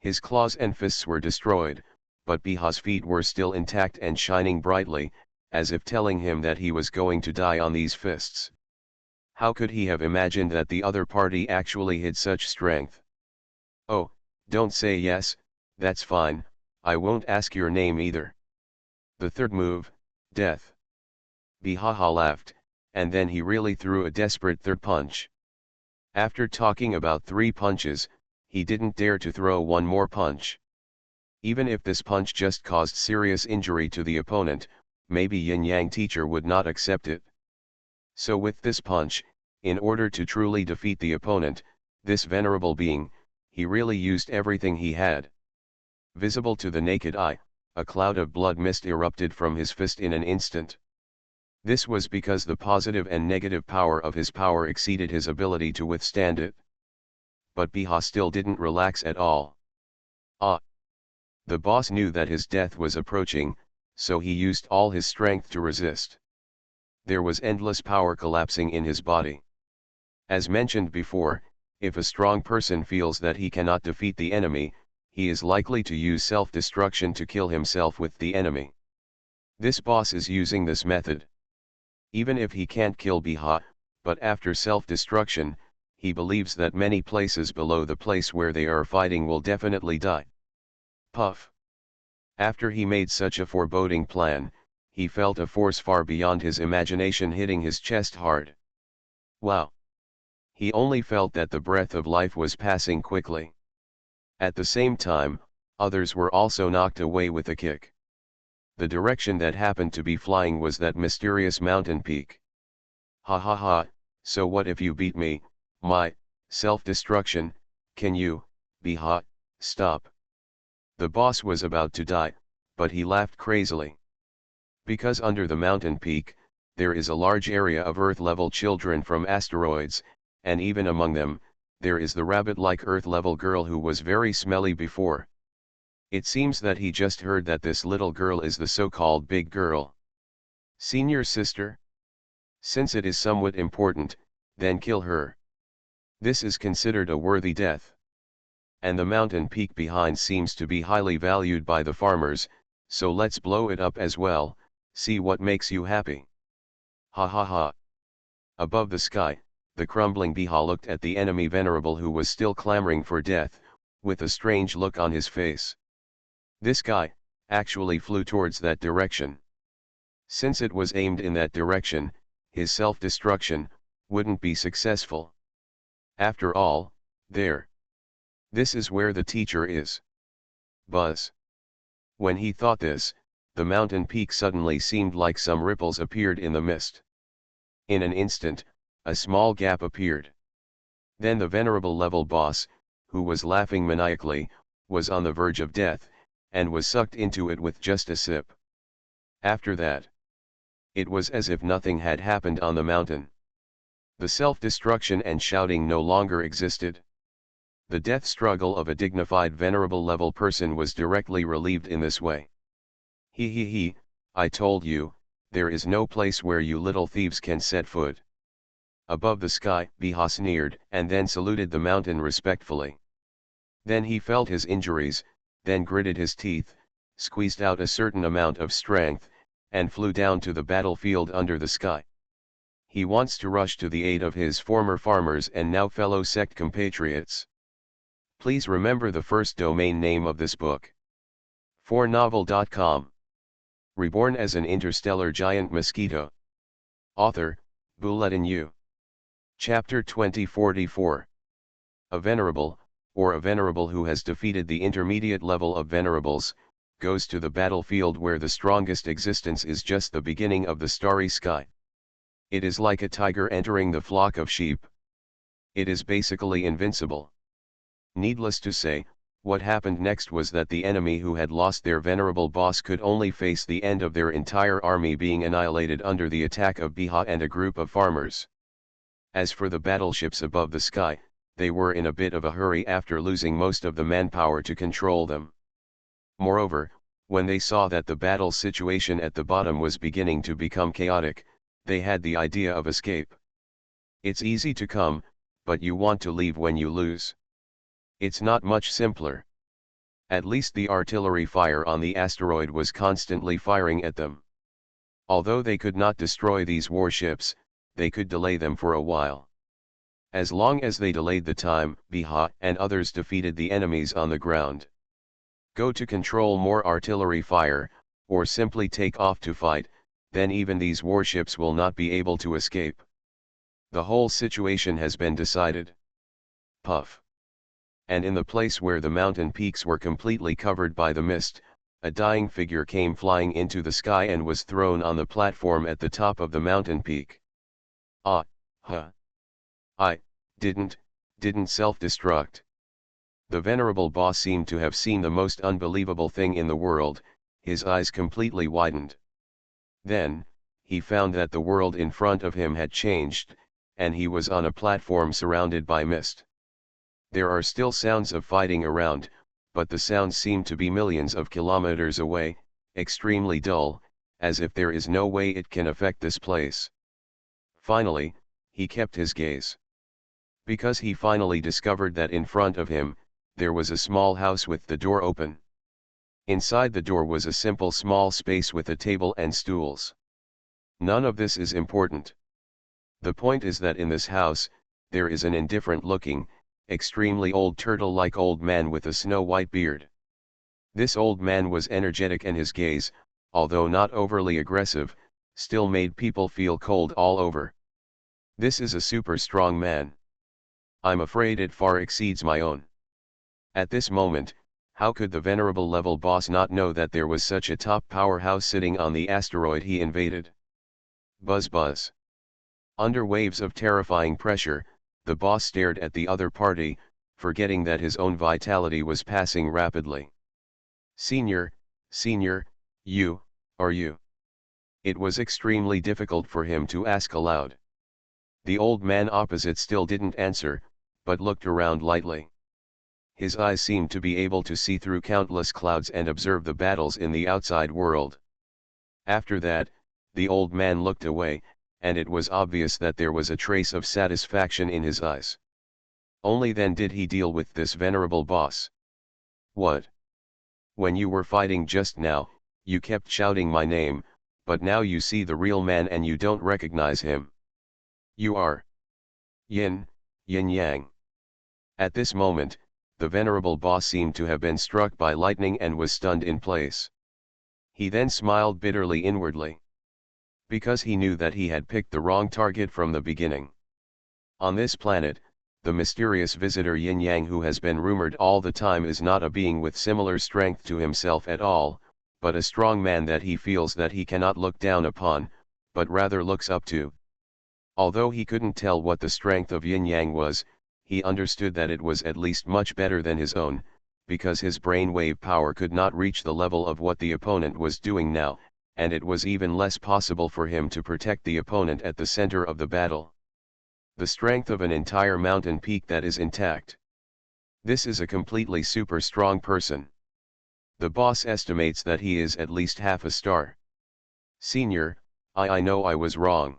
His claws and fists were destroyed, but Biha's feet were still intact and shining brightly, as if telling him that he was going to die on these fists. How could he have imagined that the other party actually had such strength? Oh, don't say yes, that's fine, I won't ask your name either. The third move, death. Bihaha laughed, and then he really threw a desperate third punch. After talking about 3 punches, he didn't dare to throw one more punch. Even if this punch just caused serious injury to the opponent, maybe Yin Yang teacher would not accept it. So with this punch, in order to truly defeat the opponent, this venerable being, he really used everything he had. Visible to the naked eye, a cloud of blood mist erupted from his fist in an instant. This was because the positive and negative power of his power exceeded his ability to withstand it. But Biha still didn't relax at all. The boss knew that his death was approaching, so he used all his strength to resist. There was endless power collapsing in his body. As mentioned before, if a strong person feels that he cannot defeat the enemy, he is likely to use self-destruction to kill himself with the enemy. This boss is using this method. Even if he can't kill Biha, but after self-destruction, he believes that many places below the place where they are fighting will definitely die. Puff. After he made such a foreboding plan, he felt a force far beyond his imagination hitting his chest hard. Wow! He only felt that the breath of life was passing quickly. At the same time, others were also knocked away with a kick. The direction that happened to be flying was that mysterious mountain peak. Ha ha ha, so what if you beat me, my self-destruction, can you, Biha, stop? The boss was about to die, but he laughed crazily. Because under the mountain peak, there is a large area of Earth-level children from asteroids, and even among them, there is the rabbit-like Earth-level girl who was very smelly before. It seems that he just heard that this little girl is the so-called big girl. Senior sister? Since it is somewhat important, then kill her. This is considered a worthy death. And the mountain peak behind seems to be highly valued by the farmers, so let's blow it up as well, see what makes you happy. Ha ha ha. Above the sky, the crumbling Biha looked at the enemy venerable who was still clamoring for death, with a strange look on his face. This guy, actually flew towards that direction. Since it was aimed in that direction, his self-destruction wouldn't be successful. After all, there. This is where the teacher is. Buzz. When he thought this, the mountain peak suddenly seemed like some ripples appeared in the mist. In an instant, a small gap appeared. Then the venerable level boss, who was laughing maniacally, was on the verge of death, and was sucked into it with just a sip. After that, It was as if nothing had happened on the mountain. The self-destruction and shouting no longer existed. The death struggle of a dignified venerable level person was directly relieved in this way. He, I told you, there is no place where you little thieves can set foot. Above the sky, Biha sneered, and then saluted the mountain respectfully. Then he felt his injuries, then gritted his teeth, squeezed out a certain amount of strength, and flew down to the battlefield under the sky. He wants to rush to the aid of his former farmers and now fellow sect compatriots. Please remember the first domain name of this book. 4novel.com. Reborn as an Interstellar Giant Mosquito. Author, Bulletin U. Chapter 2044. A venerable, or a venerable who has defeated the intermediate level of venerables, goes to the battlefield where the strongest existence is just the beginning of the starry sky. It is like a tiger entering the flock of sheep. It is basically invincible. Needless to say, what happened next was that the enemy who had lost their venerable boss could only face the end of their entire army being annihilated under the attack of Biha and a group of farmers. As for the battleships above the sky, they were in a bit of a hurry after losing most of the manpower to control them. Moreover, when they saw that the battle situation at the bottom was beginning to become chaotic, they had the idea of escape. It's easy to come, but you want to leave when you lose. It's not much simpler. At least the artillery fire on the asteroid was constantly firing at them. Although they could not destroy these warships, they could delay them for a while. As long as they delayed the time, Biha and others defeated the enemies on the ground. Go to control more artillery fire, or simply take off to fight, then even these warships will not be able to escape. The whole situation has been decided. Puff. And in the place where the mountain peaks were completely covered by the mist, a dying figure came flying into the sky and was thrown on the platform at the top of the mountain peak. Ah, huh. I didn't self-destruct. The venerable boss seemed to have seen the most unbelievable thing in the world, his eyes completely widened. Then, he found that the world in front of him had changed, and he was on a platform surrounded by mist. There are still sounds of fighting around, but the sounds seem to be millions of kilometers away, extremely dull, as if there is no way it can affect this place. Finally, he kept his gaze. Because he finally discovered that in front of him, there was a small house with the door open. Inside the door was a simple small space with a table and stools. None of this is important. The point is that in this house, there is an indifferent-looking, extremely old turtle-like old man with a snow-white beard. This old man was energetic and his gaze, although not overly aggressive, still made people feel cold all over. This is a super strong man. I'm afraid it far exceeds my own. At this moment, how could the venerable level boss not know that there was such a top powerhouse sitting on the asteroid he invaded? Buzz buzz. Under waves of terrifying pressure, the boss stared at the other party, forgetting that his own vitality was passing rapidly. Senior, are you? It was extremely difficult for him to ask aloud. The old man opposite still didn't answer, but looked around lightly. His eyes seemed to be able to see through countless clouds and observe the battles in the outside world. After that, the old man looked away, and it was obvious that there was a trace of satisfaction in his eyes. Only then did he deal with this venerable boss. What? When you were fighting just now, you kept shouting my name, but now you see the real man and you don't recognize him. You are Yin Yang. At this moment, the venerable boss seemed to have been struck by lightning and was stunned in place. He then smiled bitterly inwardly. Because he knew that he had picked the wrong target from the beginning. On this planet, the mysterious visitor Yin Yang who has been rumored all the time is not a being with similar strength to himself at all, but a strong man that he feels that he cannot look down upon, but rather looks up to. Although he couldn't tell what the strength of Yin Yang was, he understood that it was at least much better than his own, because his brainwave power could not reach the level of what the opponent was doing now, and it was even less possible for him to protect the opponent at the center of the battle. The strength of an entire mountain peak that is intact. This is a completely super strong person. The boss estimates that he is at least half a star. Senior, I know I was wrong.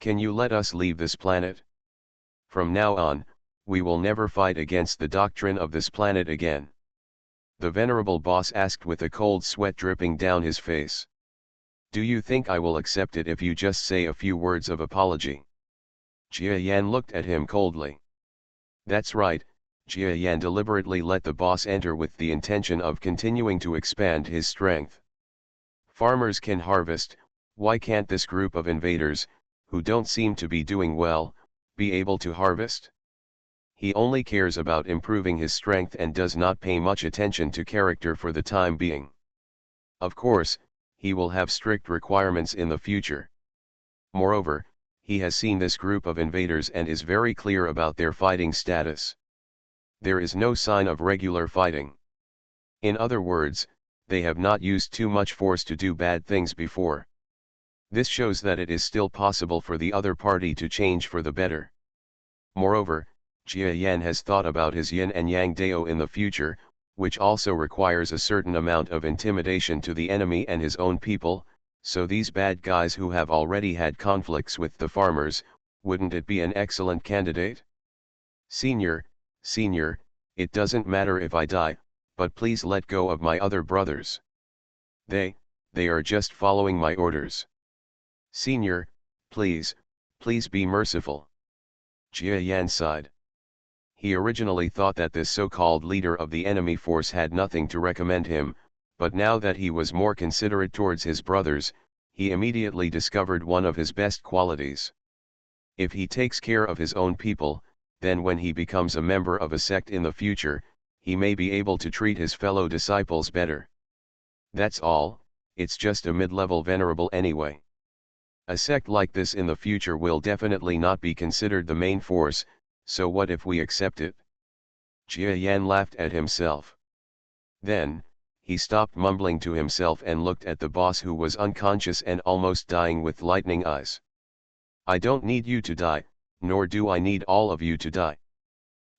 Can you let us leave this planet? From now on, we will never fight against the doctrine of this planet again. The venerable boss asked with a cold sweat dripping down his face. Do you think I will accept it if you just say a few words of apology? Jia Yan looked at him coldly. That's right, Jia Yan deliberately let the boss enter with the intention of continuing to expand his strength. Farmers can harvest, why can't this group of invaders, who don't seem to be doing well, be able to harvest? He only cares about improving his strength and does not pay much attention to character for the time being. Of course, he will have strict requirements in the future. Moreover, he has seen this group of invaders and is very clear about their fighting status. There is no sign of regular fighting. In other words, they have not used too much force to do bad things before. This shows that it is still possible for the other party to change for the better. Moreover, Jia Yan has thought about his yin and yang dao in the future, which also requires a certain amount of intimidation to the enemy and his own people, so these bad guys who have already had conflicts with the farmers, wouldn't it be an excellent candidate? Senior, it doesn't matter if I die, but please let go of my other brothers. They are just following my orders. Senior, please be merciful. Jia Yan sighed. He originally thought that this so-called leader of the enemy force had nothing to recommend him, but now that he was more considerate towards his brothers, he immediately discovered one of his best qualities. If he takes care of his own people, then when he becomes a member of a sect in the future, he may be able to treat his fellow disciples better. That's all, it's just a mid-level venerable anyway. A sect like this in the future will definitely not be considered the main force, so what if we accept it? Jia Yan laughed at himself. Then, he stopped mumbling to himself and looked at the boss who was unconscious and almost dying with lightning eyes. I don't need you to die, nor do I need all of you to die.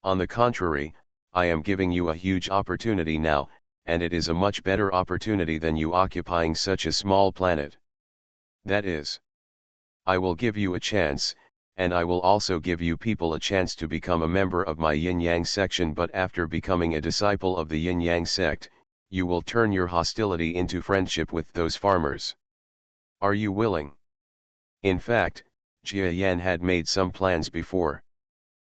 On the contrary, I am giving you a huge opportunity now, and it is a much better opportunity than you occupying such a small planet. That is, I will give you a chance, and I will also give you people a chance to become a member of my yin-yang section, but after becoming a disciple of the yin-yang sect, you will turn your hostility into friendship with those farmers. Are you willing? In fact, Jia Yan had made some plans before.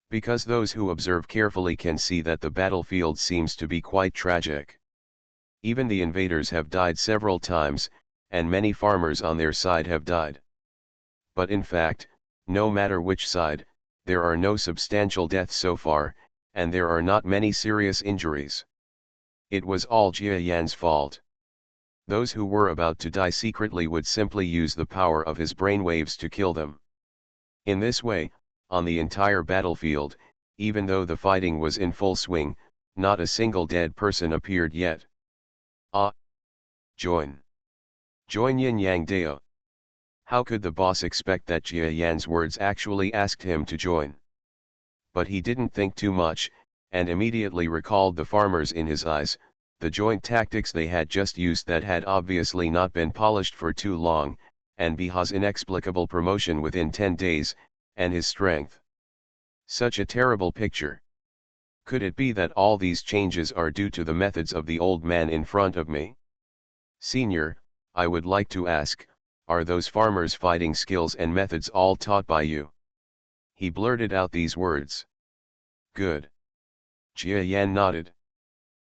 Because those who observe carefully can see that the battlefield seems to be quite tragic. Even the invaders have died several times, and many farmers on their side have died. But in fact, no matter which side, there are no substantial deaths so far, and there are not many serious injuries. It was all Jia Yan's fault. Those who were about to die secretly would simply use the power of his brainwaves to kill them. In this way, on the entire battlefield, even though the fighting was in full swing, not a single dead person appeared yet. Join Yin Yang Dao. How could the boss expect that Jia Yan's words actually asked him to join? But he didn't think too much, and immediately recalled the farmers in his eyes, the joint tactics they had just used that had obviously not been polished for too long, and Biha's inexplicable promotion within 10 days, and his strength. Such a terrible picture. Could it be that all these changes are due to the methods of the old man in front of me? Senior, I would like to ask, are those farmers' fighting skills and methods all taught by you? He blurted out these words. Good. Jia Yan nodded.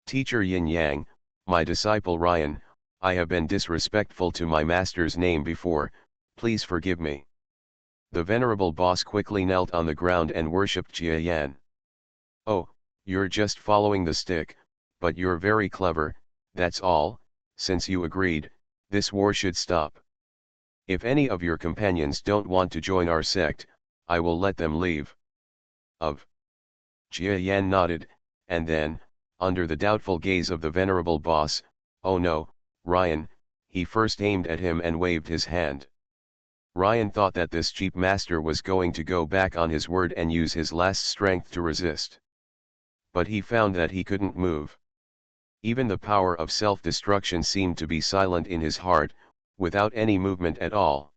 Teacher Yin Yang, my disciple Ryan, I have been disrespectful to my master's name before, please forgive me. The venerable boss quickly knelt on the ground and worshipped Jia Yan. Oh, you're just following the stick, but you're very clever, that's all, since you agreed, this war should stop. If any of your companions don't want to join our sect, I will let them leave. Jia Yan nodded, and then, under the doubtful gaze of the venerable boss, oh no, Ryan, he first aimed at him and waved his hand. Ryan thought that this cheap master was going to go back on his word and use his last strength to resist. But he found that he couldn't move. Even the power of self-destruction seemed to be silent in his heart, without any movement at all.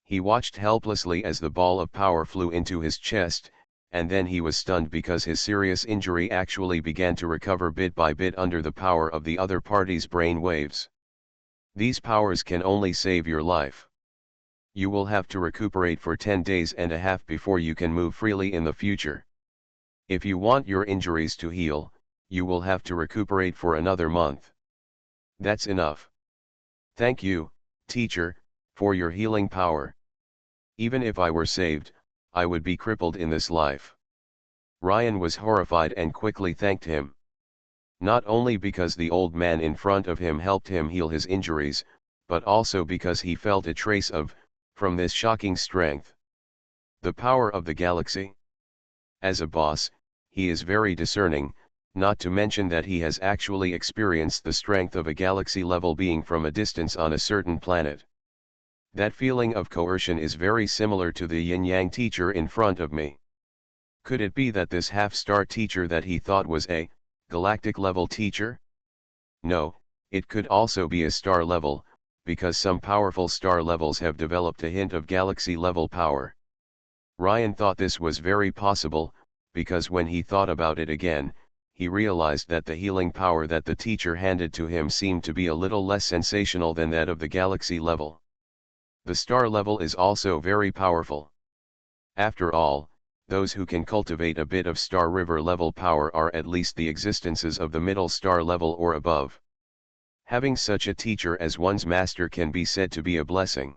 He watched helplessly as the ball of power flew into his chest, and then he was stunned because his serious injury actually began to recover bit by bit under the power of the other party's brain waves. These powers can only save your life. You will have to recuperate for 10 days and a half before you can move freely in the future. If you want your injuries to heal, you will have to recuperate for another month. That's enough. Thank you, teacher, for your healing power. Even if I were saved, I would be crippled in this life. Ryan was horrified and quickly thanked him. Not only because the old man in front of him helped him heal his injuries, but also because he felt a trace of, from this shocking strength. The power of the galaxy. As a boss, he is very discerning, not to mention that he has actually experienced the strength of a galaxy-level being from a distance on a certain planet. That feeling of coercion is very similar to the yin-yang teacher in front of me. Could it be that this half-star teacher that he thought was a galactic-level teacher? No, it could also be a star level, because some powerful star levels have developed a hint of galaxy-level power. Ryan thought this was very possible, because when he thought about it again, he realized that the healing power that the teacher handed to him seemed to be a little less sensational than that of the galaxy level. The star level is also very powerful. After all, those who can cultivate a bit of star river level power are at least the existences of the middle star level or above. Having such a teacher as one's master can be said to be a blessing.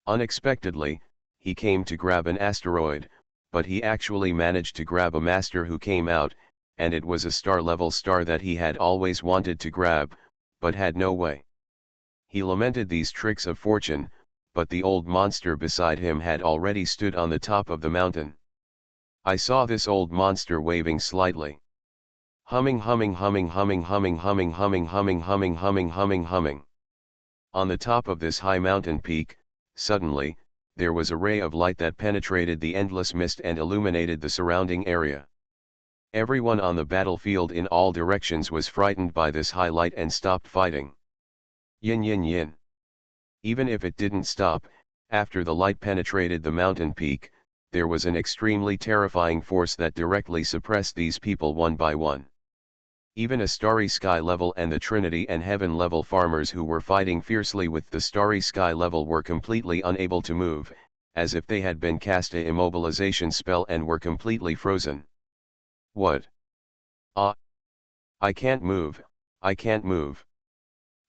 Unexpectedly, he came to grab an asteroid, but he actually managed to grab a master who came out, and it was a star-level star that he had always wanted to grab, but had no way. He lamented these tricks of fortune, but the old monster beside him had already stood on the top of the mountain. I saw this old monster waving slightly. Humming. On the top of this high mountain peak, suddenly, there was a ray of light that penetrated the endless mist and illuminated the surrounding area. Everyone on the battlefield in all directions was frightened by this high light and stopped fighting. Yin. Even if it didn't stop, after the light penetrated the mountain peak, there was an extremely terrifying force that directly suppressed these people one by one. Even a starry sky level and the Trinity and heaven level farmers who were fighting fiercely with the starry sky level were completely unable to move, as if they had been cast a immobilization spell and were completely frozen. What? I can't move, I can't move.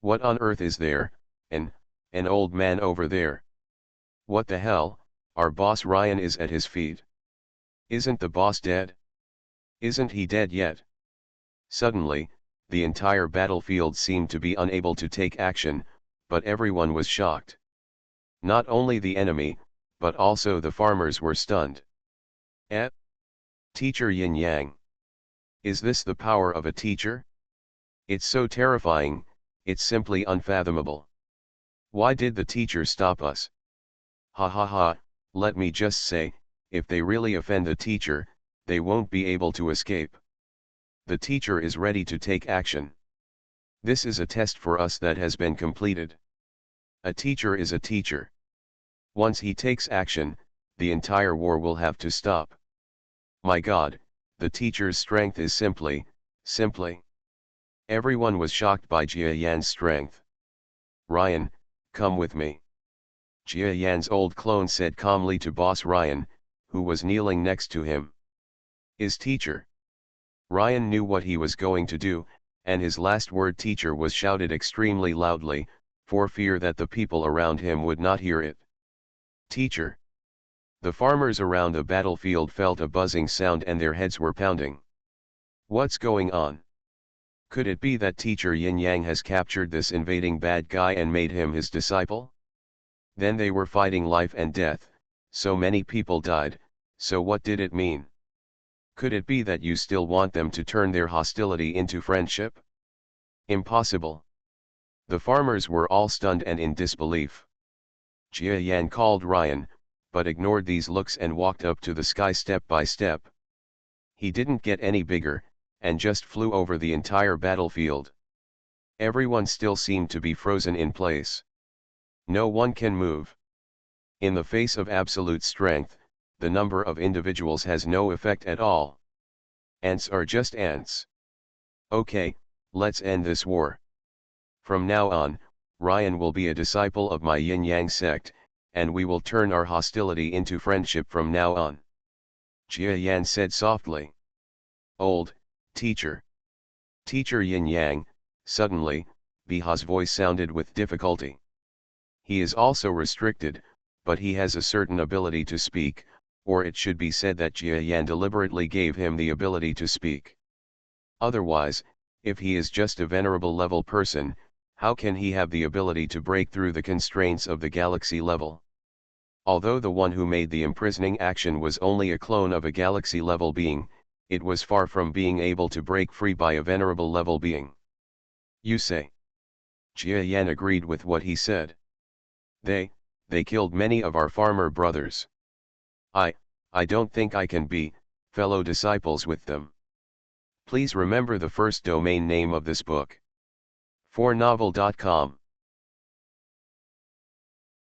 What on earth is there, an old man over there? What the hell, our boss Ryan is at his feet. Isn't the boss dead? Isn't he dead yet? Suddenly, the entire battlefield seemed to be unable to take action, but everyone was shocked. Not only the enemy, but also the farmers were stunned. Teacher Yin Yang. Is this the power of a teacher? It's so terrifying, it's simply unfathomable. Why did the teacher stop us? Ha, let me just say, if they really offend the teacher, they won't be able to escape. The teacher is ready to take action. This is a test for us that has been completed. A teacher is a teacher. Once he takes action, the entire war will have to stop. My God, the teacher's strength is simply. Everyone was shocked by Jia Yan's strength. Ryan, come with me. Jia Yan's old clone said calmly to boss Ryan, who was kneeling next to him. Is teacher. Ryan knew what he was going to do, and his last word teacher was shouted extremely loudly, for fear that the people around him would not hear it. Teacher. The farmers around the battlefield felt a buzzing sound and their heads were pounding. What's going on? Could it be that teacher Yin Yang has captured this invading bad guy and made him his disciple? Then they were fighting life and death, so many people died, so what did it mean? Could it be that you still want them to turn their hostility into friendship? Impossible. The farmers were all stunned and in disbelief. Jia Yan called Ryan, but ignored these looks and walked up to the sky step by step. He didn't get any bigger, and just flew over the entire battlefield. Everyone still seemed to be frozen in place. No one can move. In the face of absolute strength, the number of individuals has no effect at all. Ants are just ants. Okay, let's end this war. From now on, Ryan will be a disciple of my yin-yang sect, and we will turn our hostility into friendship from now on. Jia Yan said softly. Old teacher. Teacher Yin-Yang. Suddenly, Biha's voice sounded with difficulty. He is also restricted, but he has a certain ability to speak, or it should be said that Jia Yan deliberately gave him the ability to speak. Otherwise, if he is just a venerable level person, how can he have the ability to break through the constraints of the galaxy level? Although the one who made the imprisoning action was only a clone of a galaxy level being, it was far from being able to break free by a venerable level being. You say. Jia Yan agreed with what he said. They killed many of our farmer brothers. I don't think I can be fellow disciples with them. Please remember the first domain name of this book. 4novel.com